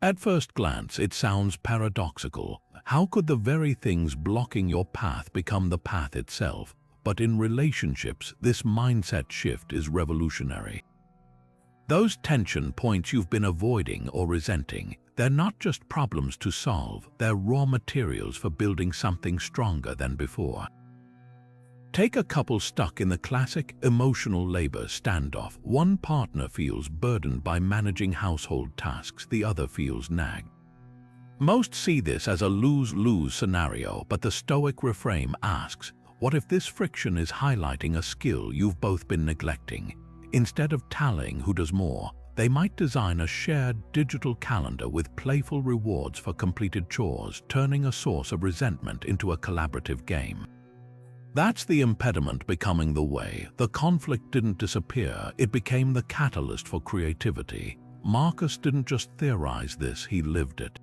At first glance, it sounds paradoxical. How could the very things blocking your path become the path itself? But in relationships, this mindset shift is revolutionary. Those tension points you've been avoiding or resenting, they're not just problems to solve, they're raw materials for building something stronger than before. Take a couple stuck in the classic emotional labor standoff. One partner feels burdened by managing household tasks, the other feels nagged. Most see this as a lose-lose scenario, but the Stoic reframe asks, what if this friction is highlighting a skill you've both been neglecting? Instead of tallying who does more, they might design a shared digital calendar with playful rewards for completed chores, turning a source of resentment into a collaborative game. That's the impediment becoming the way. The conflict didn't disappear, it became the catalyst for creativity. Marcus didn't just theorize this, he lived it.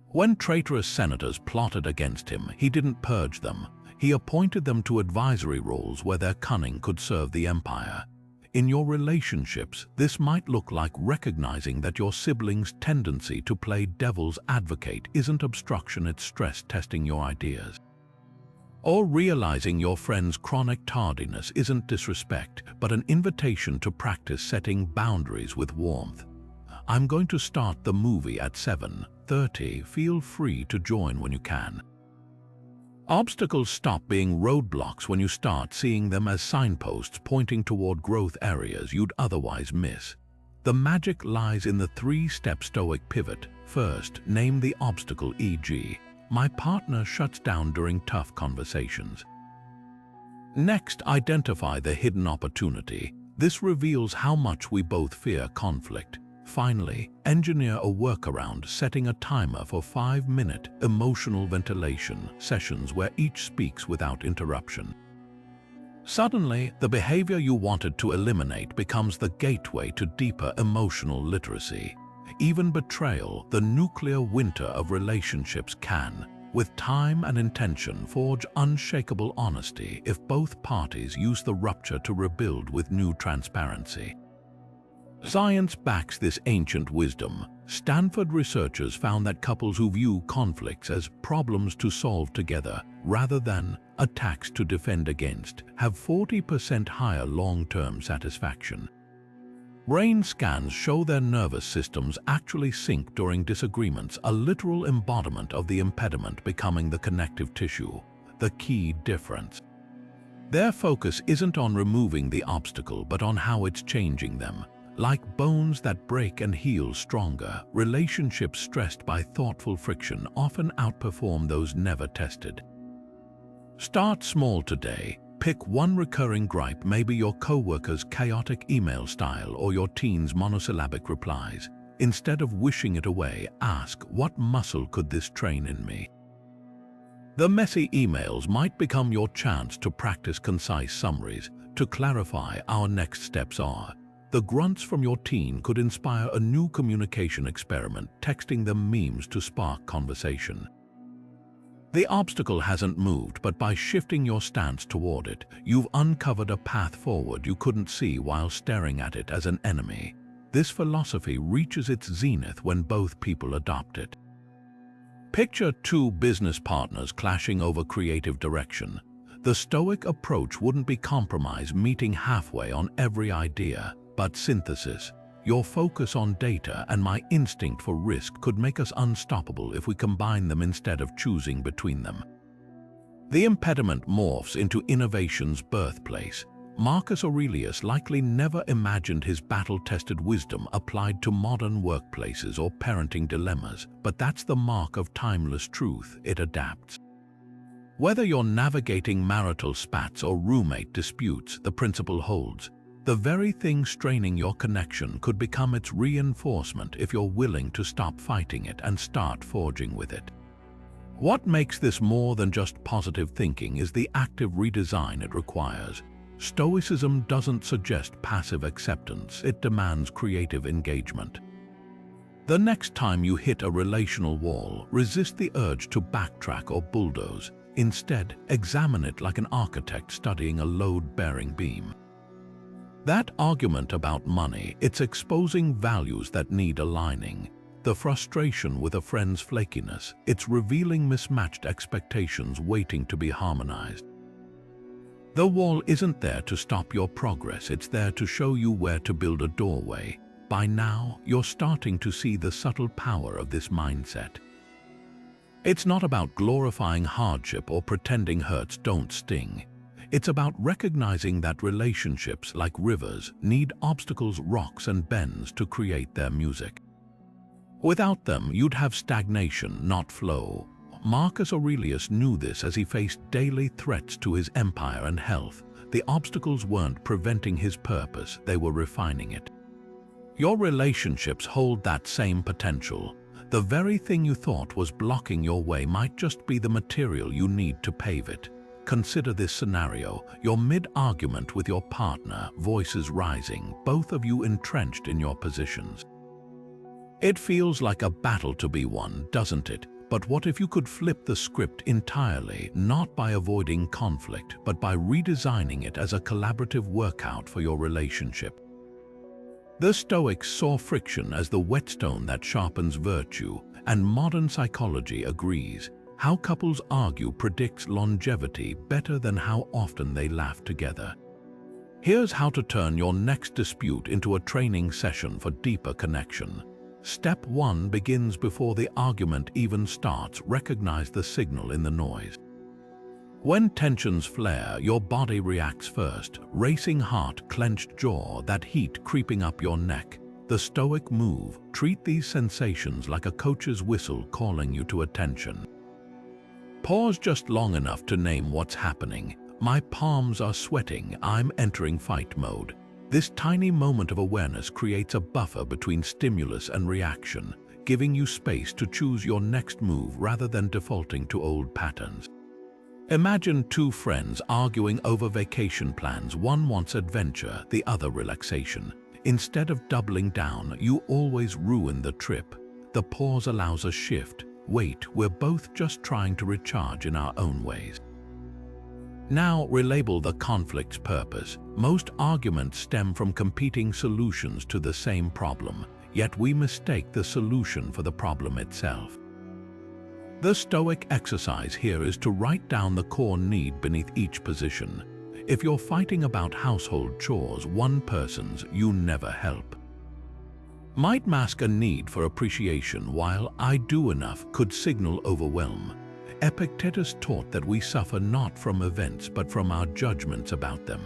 When traitorous senators plotted against him, he didn't purge them. He appointed them to advisory roles where their cunning could serve the empire. In your relationships, this might look like recognizing that your sibling's tendency to play devil's advocate isn't obstruction, it's stress testing your ideas. Or realizing your friend's chronic tardiness isn't disrespect, but an invitation to practice setting boundaries with warmth. I'm going to start the movie at 7:30. Feel free to join when you can. Obstacles stop being roadblocks when you start seeing them as signposts pointing toward growth areas you'd otherwise miss. The magic lies in the three-step Stoic pivot. First, name the obstacle, e.g., my partner shuts down during tough conversations. Next, identify the hidden opportunity. This reveals how much we both fear conflict. Finally, engineer a workaround, setting a timer for 5-minute emotional ventilation sessions where each speaks without interruption. Suddenly, the behavior you wanted to eliminate becomes the gateway to deeper emotional literacy. Even betrayal, the nuclear winter of relationships, can, with time and intention, forge unshakable honesty if both parties use the rupture to rebuild with new transparency. Science backs this ancient wisdom. Stanford researchers found that couples who view conflicts as problems to solve together rather than attacks to defend against have 40% higher long-term satisfaction. Brain scans show their nervous systems actually sync during disagreements, a literal embodiment of the impediment becoming the connective tissue, the key difference. Their focus isn't on removing the obstacle, but on how it's changing them. Like bones that break and heal stronger, relationships stressed by thoughtful friction often outperform those never tested. Start small today. Pick one recurring gripe, maybe your coworker's chaotic email style or your teen's monosyllabic replies. Instead of wishing it away, ask, what muscle could this train in me? The messy emails might become your chance to practice concise summaries. To clarify, our next steps are: the grunts from your teen could inspire a new communication experiment, texting them memes to spark conversation. The obstacle hasn't moved, but by shifting your stance toward it, you've uncovered a path forward you couldn't see while staring at it as an enemy. This philosophy reaches its zenith when both people adopt it. Picture two business partners clashing over creative direction. The Stoic approach wouldn't be compromise, meeting halfway on every idea, but synthesis. Your focus on data and my instinct for risk could make us unstoppable if we combine them instead of choosing between them. The impediment morphs into innovation's birthplace. Marcus Aurelius likely never imagined his battle-tested wisdom applied to modern workplaces or parenting dilemmas, but that's the mark of timeless truth. It adapts. Whether you're navigating marital spats or roommate disputes, the principle holds. The very thing straining your connection could become its reinforcement if you're willing to stop fighting it and start forging with it. What makes this more than just positive thinking is the active redesign it requires. Stoicism doesn't suggest passive acceptance, it demands creative engagement. The next time you hit a relational wall, resist the urge to backtrack or bulldoze. Instead, examine it like an architect studying a load-bearing beam. That argument about money, it's exposing values that need aligning. The frustration with a friend's flakiness, it's revealing mismatched expectations waiting to be harmonized. The wall isn't there to stop your progress, it's there to show you where to build a doorway. By now, you're starting to see the subtle power of this mindset. It's not about glorifying hardship or pretending hurts don't sting. It's about recognizing that relationships, like rivers, need obstacles, rocks, and bends to create their music. Without them, you'd have stagnation, not flow. Marcus Aurelius knew this as he faced daily threats to his empire and health. The obstacles weren't preventing his purpose, they were refining it. Your relationships hold that same potential. The very thing you thought was blocking your way might just be the material you need to pave it. Consider this scenario. You're mid-argument with your partner, voices rising, both of you entrenched in your positions. It feels like a battle to be won, doesn't it? But what if you could flip the script entirely, not by avoiding conflict, but by redesigning it as a collaborative workout for your relationship? The Stoics saw friction as the whetstone that sharpens virtue, and modern psychology agrees. How couples argue predicts longevity better than how often they laugh together. Here's how to turn your next dispute into a training session for deeper connection. Step 1 begins before the argument even starts. Recognize the signal in the noise. When tensions flare, your body reacts first. Racing heart, clenched jaw, that heat creeping up your neck. The Stoic move: treat these sensations like a coach's whistle calling you to attention. Pause just long enough to name what's happening. My palms are sweating, I'm entering fight mode. This tiny moment of awareness creates a buffer between stimulus and reaction, giving you space to choose your next move rather than defaulting to old patterns. Imagine two friends arguing over vacation plans. One wants adventure, the other relaxation. Instead of doubling down, you always ruin the trip. The pause allows a shift. Wait, we're both just trying to recharge in our own ways. Now, relabel the conflict's purpose. Most arguments stem from competing solutions to the same problem, yet we mistake the solution for the problem itself. The Stoic exercise here is to write down the core need beneath each position. If you're fighting about household chores, one person's "you never help" might mask a need for appreciation, while "I do enough" could signal overwhelm. Epictetus taught that we suffer not from events but from our judgments about them.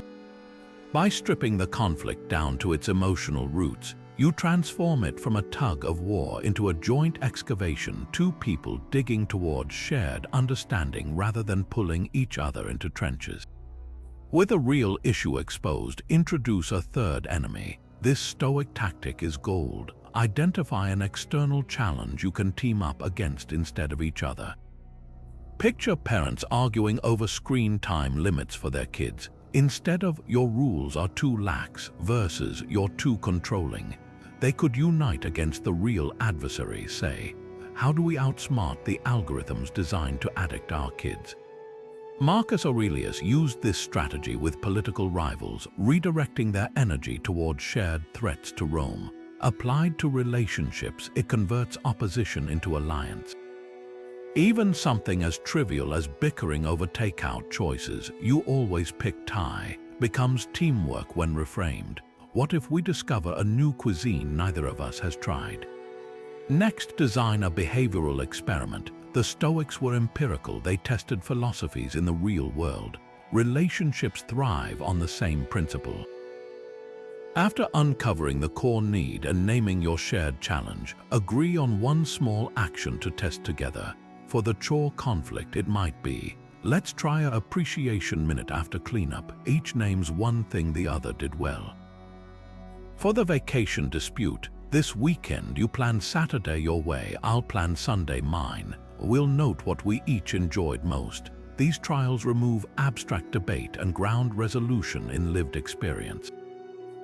By stripping the conflict down to its emotional roots, you transform it from a tug of war into a joint excavation, two people digging towards shared understanding rather than pulling each other into trenches. With a real issue exposed, introduce a third enemy. This Stoic tactic is gold. Identify an external challenge you can team up against instead of each other. Picture parents arguing over screen time limits for their kids. Instead of "your rules are too lax" versus "you're too controlling," they could unite against the real adversary. Say, how do we outsmart the algorithms designed to addict our kids? Marcus Aurelius used this strategy with political rivals, redirecting their energy towards shared threats to Rome. Applied to relationships, it converts opposition into alliance. Even something as trivial as bickering over takeout choices, "you always pick Thai," becomes teamwork when reframed. What if we discover a new cuisine neither of us has tried? Next, design a behavioral experiment. The Stoics were empirical. They tested philosophies in the real world. Relationships thrive on the same principle. After uncovering the core need and naming your shared challenge, agree on one small action to test together. For the chore conflict, it might be, "Let's try a appreciation minute after cleanup." Each names one thing the other did well. For the vacation dispute, this weekend you plan Saturday your way, I'll plan Sunday mine. We'll note what we each enjoyed most. These trials remove abstract debate and ground resolution in lived experience.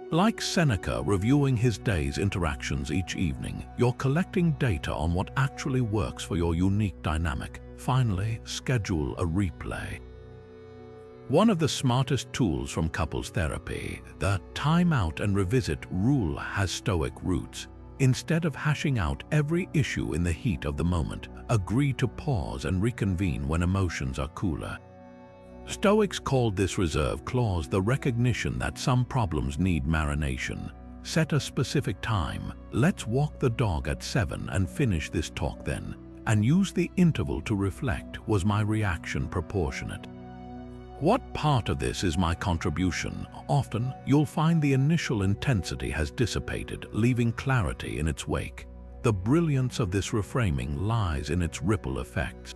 Like Seneca reviewing his day's interactions each evening, you're collecting data on what actually works for your unique dynamic. Finally, schedule a replay. One of the smartest tools from couples therapy, the time out and revisit rule, has Stoic roots. Instead of hashing out every issue in the heat of the moment, agree to pause and reconvene when emotions are cooler. Stoics called this reserve clause the recognition that some problems need marination. Set a specific time. "Let's walk the dog at 7 and finish this talk then," and use the interval to reflect. Was my reaction proportionate? What part of this is my contribution? Often, you'll find the initial intensity has dissipated, leaving clarity in its wake. The brilliance of this reframing lies in its ripple effects.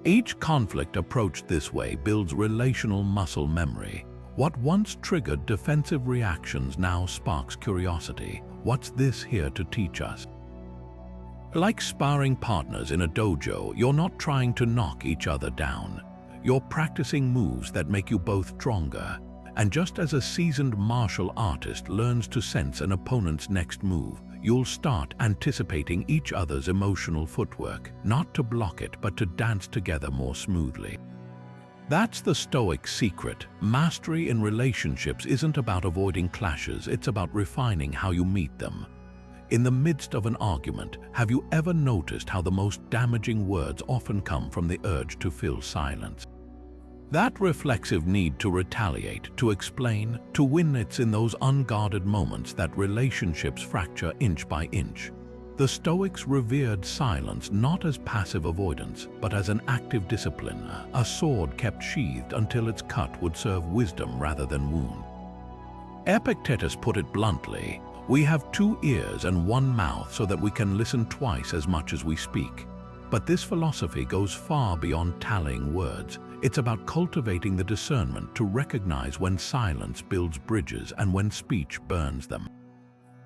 Each conflict approached this way builds relational muscle memory. What once triggered defensive reactions now sparks curiosity. What's this here to teach us? Like sparring partners in a dojo, you're not trying to knock each other down. You're practicing moves that make you both stronger. And just as a seasoned martial artist learns to sense an opponent's next move, you'll start anticipating each other's emotional footwork, not to block it, but to dance together more smoothly. That's the Stoic secret. Mastery in relationships isn't about avoiding clashes, it's about refining how you meet them. In the midst of an argument, have you ever noticed how the most damaging words often come from the urge to fill silence? That reflexive need to retaliate, to explain, to win, it's in those unguarded moments that relationships fracture inch by inch. The Stoics revered silence not as passive avoidance, but as an active discipline, a sword kept sheathed until its cut would serve wisdom rather than wound. Epictetus put it bluntly, "We have 2 ears and 1 mouth so that we can listen twice as much as we speak." But this philosophy goes far beyond tallying words. It's about cultivating the discernment to recognize when silence builds bridges and when speech burns them.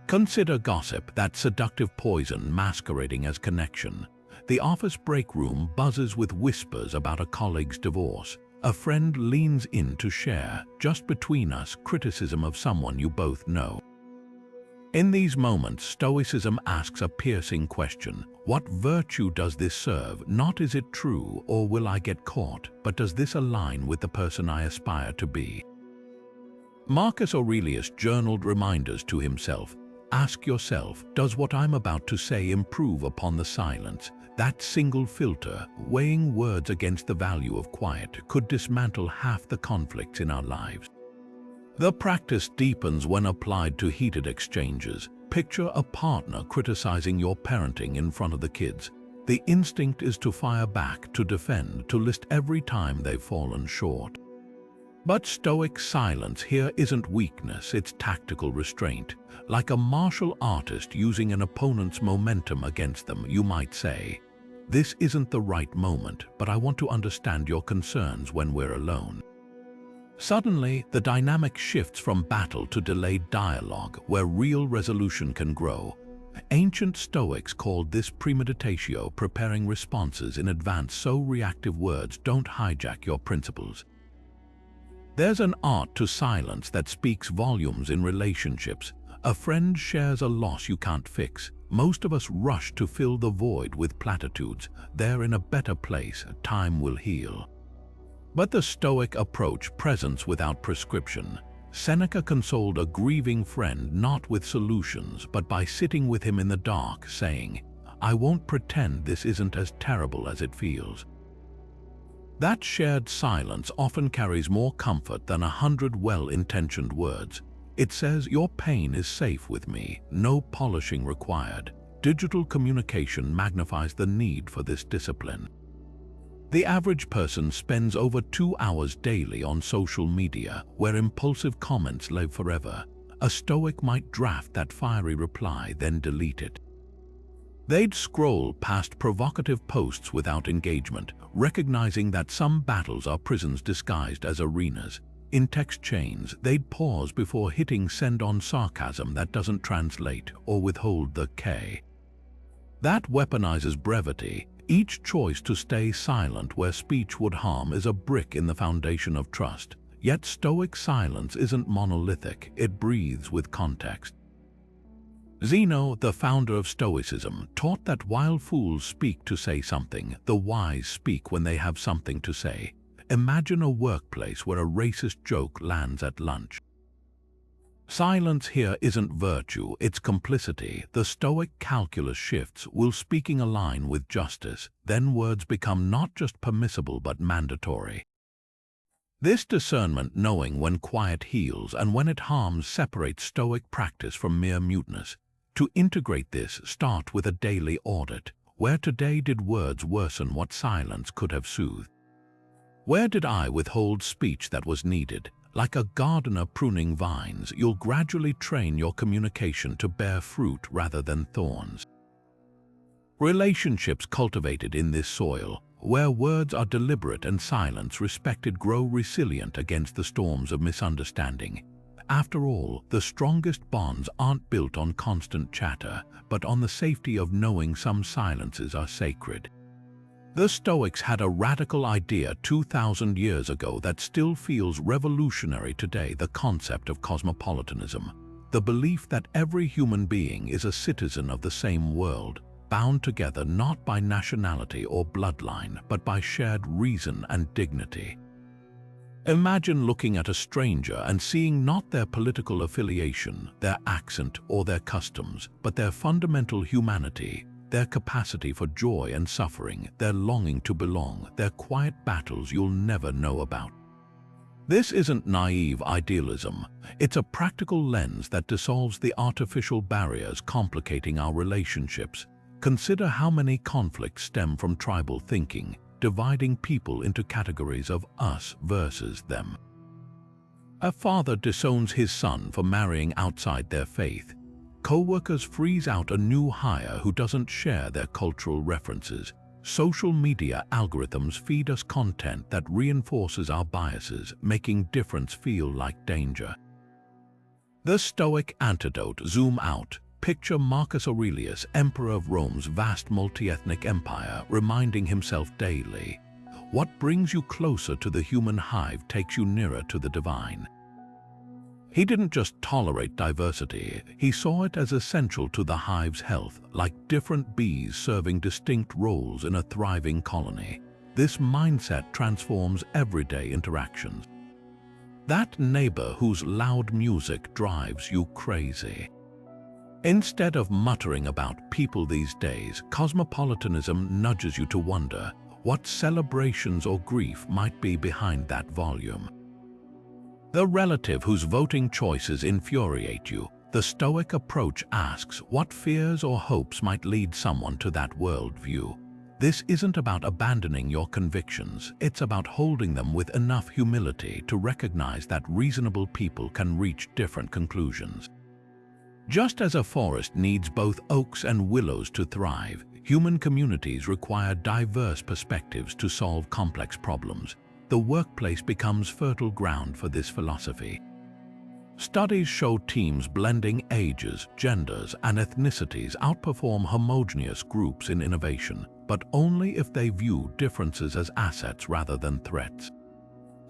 Consider gossip, that seductive poison masquerading as connection. The office break room buzzes with whispers about a colleague's divorce. A friend leans in to share, just between us, criticism of someone you both know. In these moments, Stoicism asks a piercing question. What virtue does this serve? Not is it true or will I get caught, but does this align with the person I aspire to be? Marcus Aurelius journaled reminders to himself. Ask yourself, does what I'm about to say improve upon the silence? That single filter, weighing words against the value of quiet, could dismantle half the conflicts in our lives. The practice deepens when applied to heated exchanges. Picture a partner criticizing your parenting in front of the kids. The instinct is to fire back, to defend, to list every time they've fallen short. But Stoic silence here isn't weakness, it's tactical restraint. Like a martial artist using an opponent's momentum against them, you might say, "This isn't the right moment, but I want to understand your concerns when we're alone." Suddenly, the dynamic shifts from battle to delayed dialogue, where real resolution can grow. Ancient Stoics called this premeditatio, preparing responses in advance so reactive words don't hijack your principles. There's an art to silence that speaks volumes in relationships. A friend shares a loss you can't fix. Most of us rush to fill the void with platitudes. They're in a better place, time will heal. But the Stoic approach, presence without prescription. Seneca consoled a grieving friend not with solutions, but by sitting with him in the dark, saying, "I won't pretend this isn't as terrible as it feels." That shared silence often carries more comfort than 100 well-intentioned words. It says, your pain is safe with me, no polishing required. Digital communication magnifies the need for this discipline. The average person spends over 2 hours daily on social media, where impulsive comments live forever. A Stoic might draft that fiery reply, then delete it. They'd scroll past provocative posts without engagement, recognizing that some battles are prisons disguised as arenas. In text chains, they'd pause before hitting send on sarcasm that doesn't translate or withhold the K. That weaponizes brevity. Each choice to stay silent where speech would harm is a brick in the foundation of trust. Yet Stoic silence isn't monolithic, it breathes with context. Zeno, the founder of Stoicism, taught that while fools speak to say something, the wise speak when they have something to say. Imagine a workplace where a racist joke lands at lunch. Silence here isn't virtue, it's complicity. The Stoic calculus shifts. Will speaking align with justice? Then words become not just permissible but mandatory. This discernment, knowing when quiet heals and when it harms, separates Stoic practice from mere muteness. To integrate this, start with a daily audit. Where today did words worsen what silence could have soothed? Where did I withhold speech that was needed? Like a gardener pruning vines, you'll gradually train your communication to bear fruit rather than thorns. Relationships cultivated in this soil, where words are deliberate and silence respected, grow resilient against the storms of misunderstanding. After all, the strongest bonds aren't built on constant chatter, but on the safety of knowing some silences are sacred. The Stoics had a radical idea 2,000 years ago that still feels revolutionary today: the concept of cosmopolitanism. The belief that every human being is a citizen of the same world, bound together not by nationality or bloodline, but by shared reason and dignity. Imagine looking at a stranger and seeing not their political affiliation, their accent, or their customs, but their fundamental humanity, their capacity for joy and suffering, their longing to belong, their quiet battles you'll never know about. This isn't naive idealism. It's a practical lens that dissolves the artificial barriers complicating our relationships. Consider how many conflicts stem from tribal thinking, dividing people into categories of us versus them. A father disowns his son for marrying outside their faith. Co-workers freeze out a new hire who doesn't share their cultural references. Social media algorithms feed us content that reinforces our biases, making difference feel like danger. The Stoic antidote: zoom out. Picture Marcus Aurelius, emperor of Rome's vast multi-ethnic empire, reminding himself daily, "What brings you closer to the human hive takes you nearer to the divine." He didn't just tolerate diversity, he saw it as essential to the hive's health, like different bees serving distinct roles in a thriving colony. This mindset transforms everyday interactions. That neighbor whose loud music drives you crazy. Instead of muttering about people these days, cosmopolitanism nudges you to wonder what celebrations or grief might be behind that volume. The relative whose voting choices infuriate you. The Stoic approach asks what fears or hopes might lead someone to that worldview. This isn't about abandoning your convictions, it's about holding them with enough humility to recognize that reasonable people can reach different conclusions. Just as a forest needs both oaks and willows to thrive, human communities require diverse perspectives to solve complex problems. The workplace becomes fertile ground for this philosophy. Studies show teams blending ages, genders, and ethnicities outperform homogeneous groups in innovation, but only if they view differences as assets rather than threats.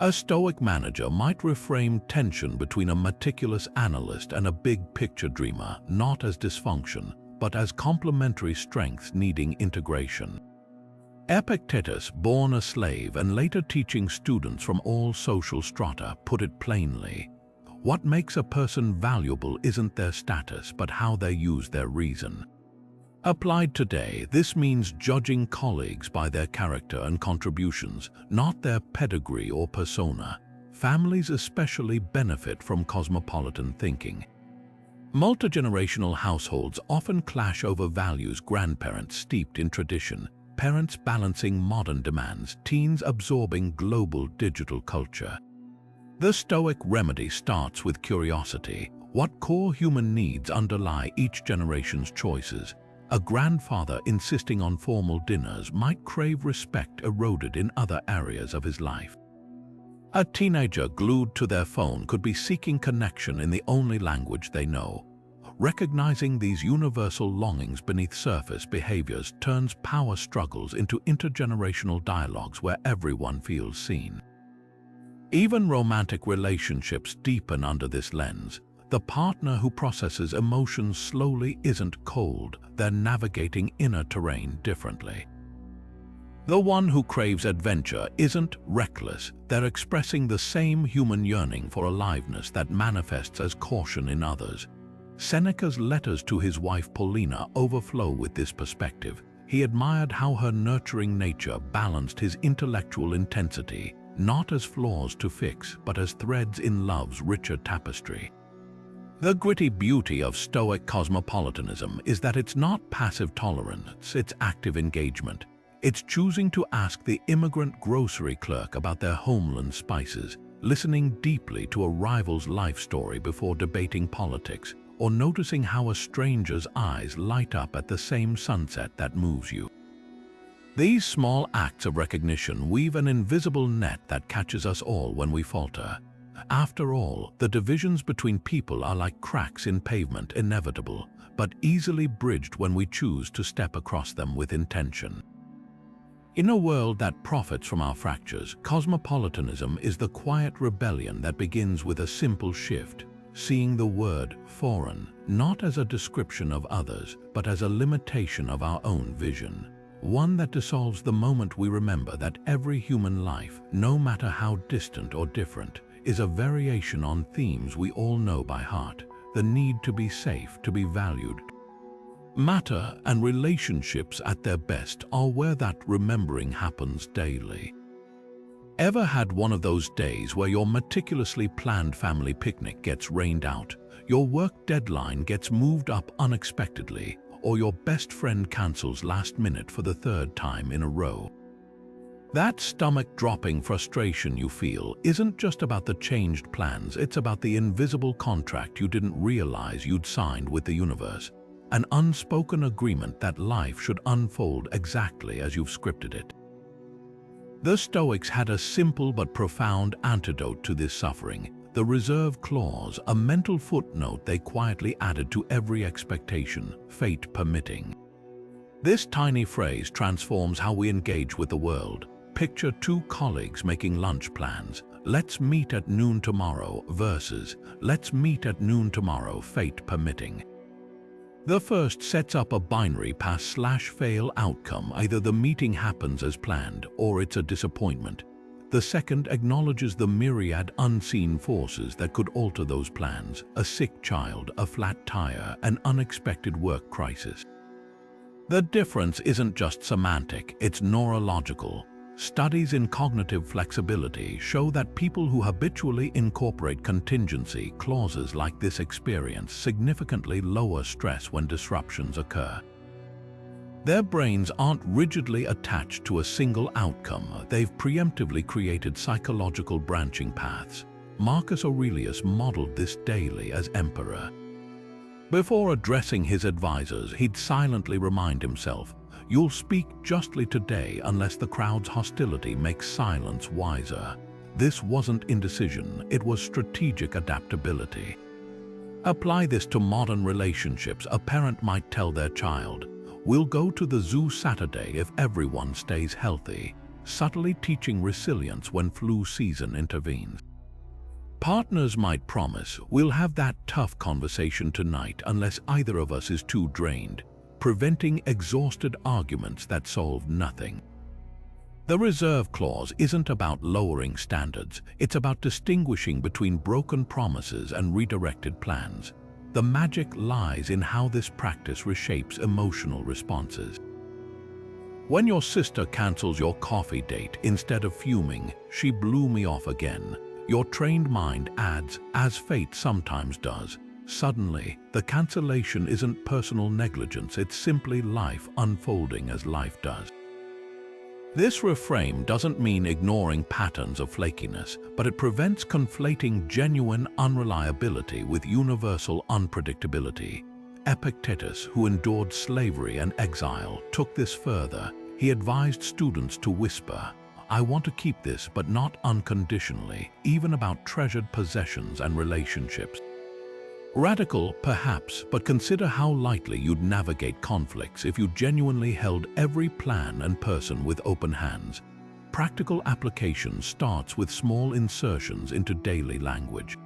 A Stoic manager might reframe tension between a meticulous analyst and a big-picture dreamer not as dysfunction, but as complementary strengths needing integration. Epictetus, born a slave and later teaching students from all social strata, put it plainly, "What makes a person valuable isn't their status, but how they use their reason." Applied today, this means judging colleagues by their character and contributions, not their pedigree or persona. Families especially benefit from cosmopolitan thinking. Multi-generational households often clash over values: grandparents steeped in tradition, parents balancing modern demands, teens absorbing global digital culture. The Stoic remedy starts with curiosity. What core human needs underlie each generation's choices? A grandfather insisting on formal dinners might crave respect eroded in other areas of his life. A teenager glued to their phone could be seeking connection in the only language they know. Recognizing these universal longings beneath surface behaviors turns power struggles into intergenerational dialogues where everyone feels seen. Even romantic relationships deepen under this lens. The partner who processes emotions slowly isn't cold, they're navigating inner terrain differently. The one who craves adventure isn't reckless, they're expressing the same human yearning for aliveness that manifests as caution in others. Seneca's letters to his wife Paulina overflow with this perspective. He admired how her nurturing nature balanced his intellectual intensity, not as flaws to fix, but as threads in love's richer tapestry. The gritty beauty of Stoic cosmopolitanism is that it's not passive tolerance, it's active engagement. It's choosing to ask the immigrant grocery clerk about their homeland spices, listening deeply to a rival's life story before debating politics, or noticing how a stranger's eyes light up at the same sunset that moves you. These small acts of recognition weave an invisible net that catches us all when we falter. After all, the divisions between people are like cracks in pavement, inevitable, but easily bridged when we choose to step across them with intention. In a world that profits from our fractures, cosmopolitanism is the quiet rebellion that begins with a simple shift, seeing the word foreign not as a description of others, but as a limitation of our own vision. One that dissolves the moment we remember that every human life, no matter how distant or different, is a variation on themes we all know by heart: the need to be safe, to be valued. Matter and relationships at their best are where that remembering happens daily. Ever had one of those days where your meticulously planned family picnic gets rained out, your work deadline gets moved up unexpectedly, or your best friend cancels last minute for the third time in a row? That stomach-dropping frustration you feel isn't just about the changed plans, it's about the invisible contract you didn't realize you'd signed with the universe. an unspoken agreement that life should unfold exactly as you've scripted it. The Stoics had a simple but profound antidote to this suffering: the reserve clause, a mental footnote they quietly added to every expectation, fate permitting. This tiny phrase transforms how we engage with the world. Picture two colleagues making lunch plans. Let's meet at noon tomorrow versus let's meet at noon tomorrow, fate permitting. The first sets up a binary pass/fail outcome. Either the meeting happens as planned or it's a disappointment. The second acknowledges the myriad unseen forces that could alter those plans: a sick child, a flat tire, an unexpected work crisis. The difference isn't just semantic, it's neurological. Studies in cognitive flexibility show that people who habitually incorporate contingency clauses like this experience significantly lower stress when disruptions occur. Their brains aren't rigidly attached to a single outcome. They've preemptively created psychological branching paths. Marcus Aurelius modeled this daily as emperor. Before addressing his advisors, he'd silently remind himself, "You'll speak justly today unless the crowd's hostility makes silence wiser." This wasn't indecision, it was strategic adaptability. Apply this to modern relationships. A parent might tell their child, "We'll go to the zoo Saturday if everyone stays healthy," subtly teaching resilience when flu season intervenes. Partners might promise, "We'll have that tough conversation tonight unless either of us is too drained," preventing exhausted arguments that solve nothing. The reserve clause isn't about lowering standards, it's about distinguishing between broken promises and redirected plans. The magic lies in how this practice reshapes emotional responses. When your sister cancels your coffee date, instead of fuming, "She blew me off again," your trained mind adds, "as fate sometimes does." Suddenly, the cancellation isn't personal negligence, it's simply life unfolding as life does. This reframe doesn't mean ignoring patterns of flakiness, but it prevents conflating genuine unreliability with universal unpredictability. Epictetus, who endured slavery and exile, took this further. He advised students to whisper, "I want to keep this, but not unconditionally," even about treasured possessions and relationships. Radical, perhaps, but consider how lightly you'd navigate conflicts if you genuinely held every plan and person with open hands. Practical application starts with small insertions into daily language.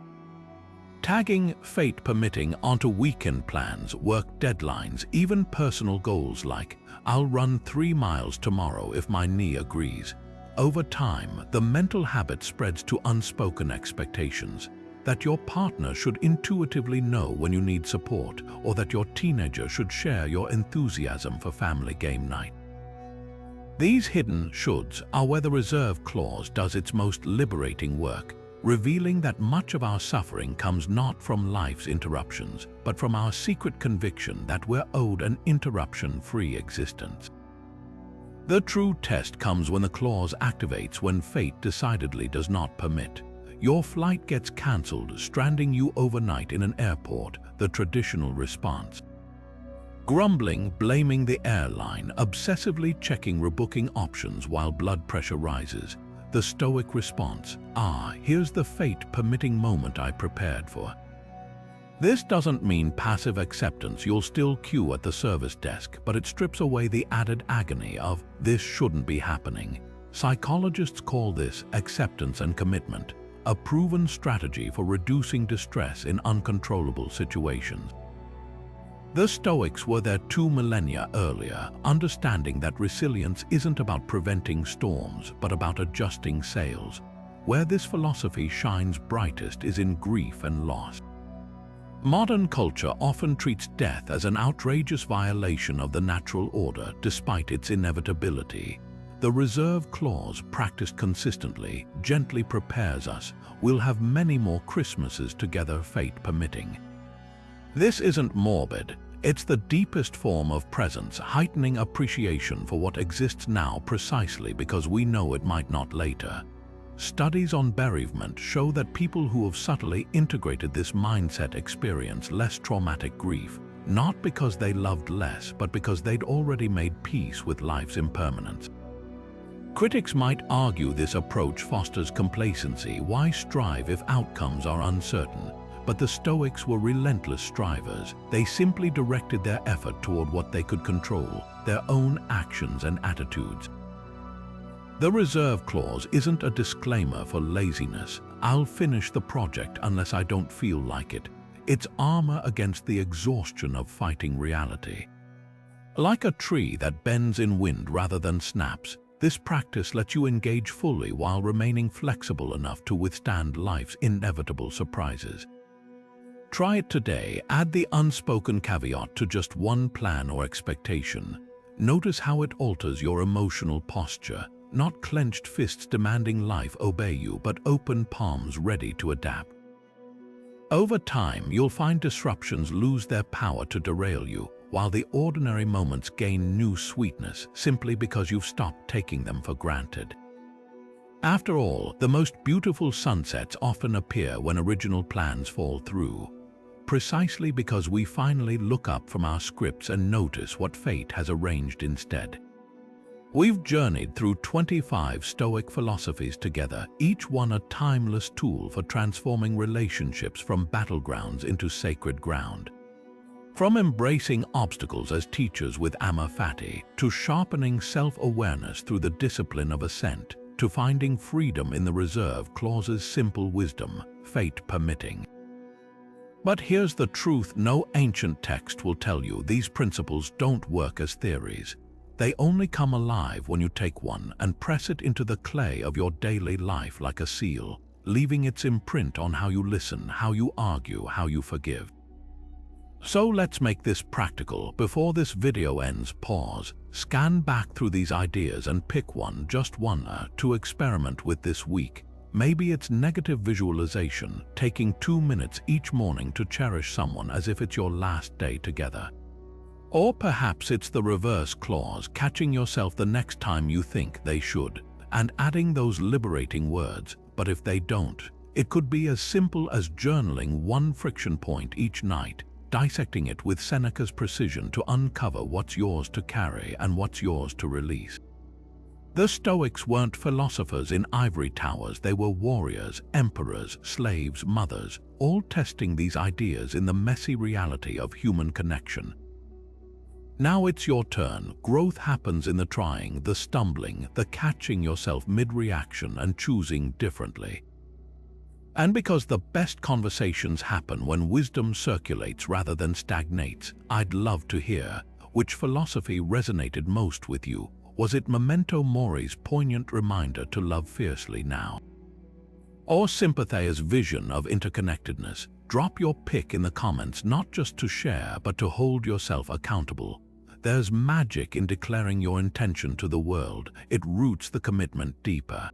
Tagging fate permitting onto weekend plans, work deadlines, even personal goals like, "I'll run 3 miles tomorrow if my knee agrees." Over time, the mental habit spreads to unspoken expectations. That your partner should intuitively know when you need support, or that your teenager should share your enthusiasm for family game night. These hidden shoulds are where the reserve clause does its most liberating work, revealing that much of our suffering comes not from life's interruptions, but from our secret conviction that we're owed an interruption-free existence. The true test comes when the clause activates when fate decidedly does not permit. Your flight gets cancelled, stranding you overnight in an airport, the traditional response. Grumbling, blaming the airline, obsessively checking rebooking options while blood pressure rises. The Stoic response, here's the fate-permitting moment I prepared for. This doesn't mean passive acceptance. You'll still queue at the service desk, but it strips away the added agony of, "This shouldn't be happening." Psychologists call this acceptance and commitment, a proven strategy for reducing distress in uncontrollable situations. The Stoics were there 2 millennia earlier, understanding that resilience isn't about preventing storms, but about adjusting sails. Where this philosophy shines brightest is in grief and loss. Modern culture often treats death as an outrageous violation of the natural order, despite its inevitability. The reserve clause, practiced consistently, gently prepares us. We'll have many more Christmases together, fate permitting. This isn't morbid. It's the deepest form of presence, heightening appreciation for what exists now precisely because we know it might not later. Studies on bereavement show that people who have subtly integrated this mindset experience less traumatic grief. not because they loved less, but because they'd already made peace with life's impermanence. Critics might argue this approach fosters complacency. Why strive if outcomes are uncertain? But the Stoics were relentless strivers. They simply directed their effort toward what they could control, their own actions and attitudes. The reserve clause isn't a disclaimer for laziness. I'll finish the project unless I don't feel like it. It's armor against the exhaustion of fighting reality. Like a tree that bends in wind rather than snaps, this practice lets you engage fully while remaining flexible enough to withstand life's inevitable surprises. Try it today. Add the unspoken caveat to just one plan or expectation. Notice how it alters your emotional posture. Not clenched fists demanding life obey you, but open palms ready to adapt. Over time, you'll find disruptions lose their power to derail you, while the ordinary moments gain new sweetness simply because you've stopped taking them for granted. After all, the most beautiful sunsets often appear when original plans fall through, precisely because we finally look up from our scripts and notice what fate has arranged instead. We've journeyed through 25 Stoic philosophies together, each one a timeless tool for transforming relationships from battlegrounds into sacred ground. From embracing obstacles as teachers with Amor Fati, to sharpening self-awareness through the discipline of ascent, to finding freedom in the reserve clause's simple wisdom, fate permitting. But here's the truth: no ancient text will tell you these principles don't work as theories. They only come alive when you take one and press it into the clay of your daily life like a seal, leaving its imprint on how you listen, how you argue, how you forgive. So let's make this practical. Before this video ends, pause, scan back through these ideas and pick one, just one, to experiment with this week. Maybe it's negative visualization, taking 2 minutes each morning to cherish someone as if it's your last day together. Or perhaps it's the reverse clause, catching yourself the next time you think they should, and adding those liberating words, but if they don't. It could be as simple as journaling one friction point each night, dissecting it with Seneca's precision to uncover what's yours to carry and what's yours to release. The Stoics weren't philosophers in ivory towers. They were warriors, emperors, slaves, mothers, all testing these ideas in the messy reality of human connection. Now it's your turn. Growth happens in the trying, the stumbling, the catching yourself mid-reaction and choosing differently. And because the best conversations happen when wisdom circulates rather than stagnates, I'd love to hear which philosophy resonated most with you. Was it Memento Mori's poignant reminder to love fiercely now? Or Sympathea's vision of interconnectedness? Drop your pick in the comments, not just to share, but to hold yourself accountable. There's magic in declaring your intention to the world. It roots the commitment deeper.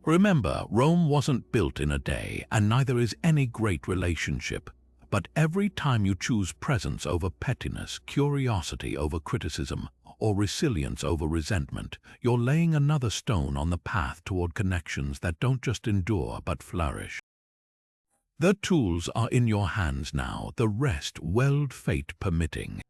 Remember, Rome wasn't built in a day, and neither is any great relationship. But every time you choose presence over pettiness, curiosity over criticism, or resilience over resentment, you're laying another stone on the path toward connections that don't just endure but flourish. The tools are in your hands now, the rest, fate permitting.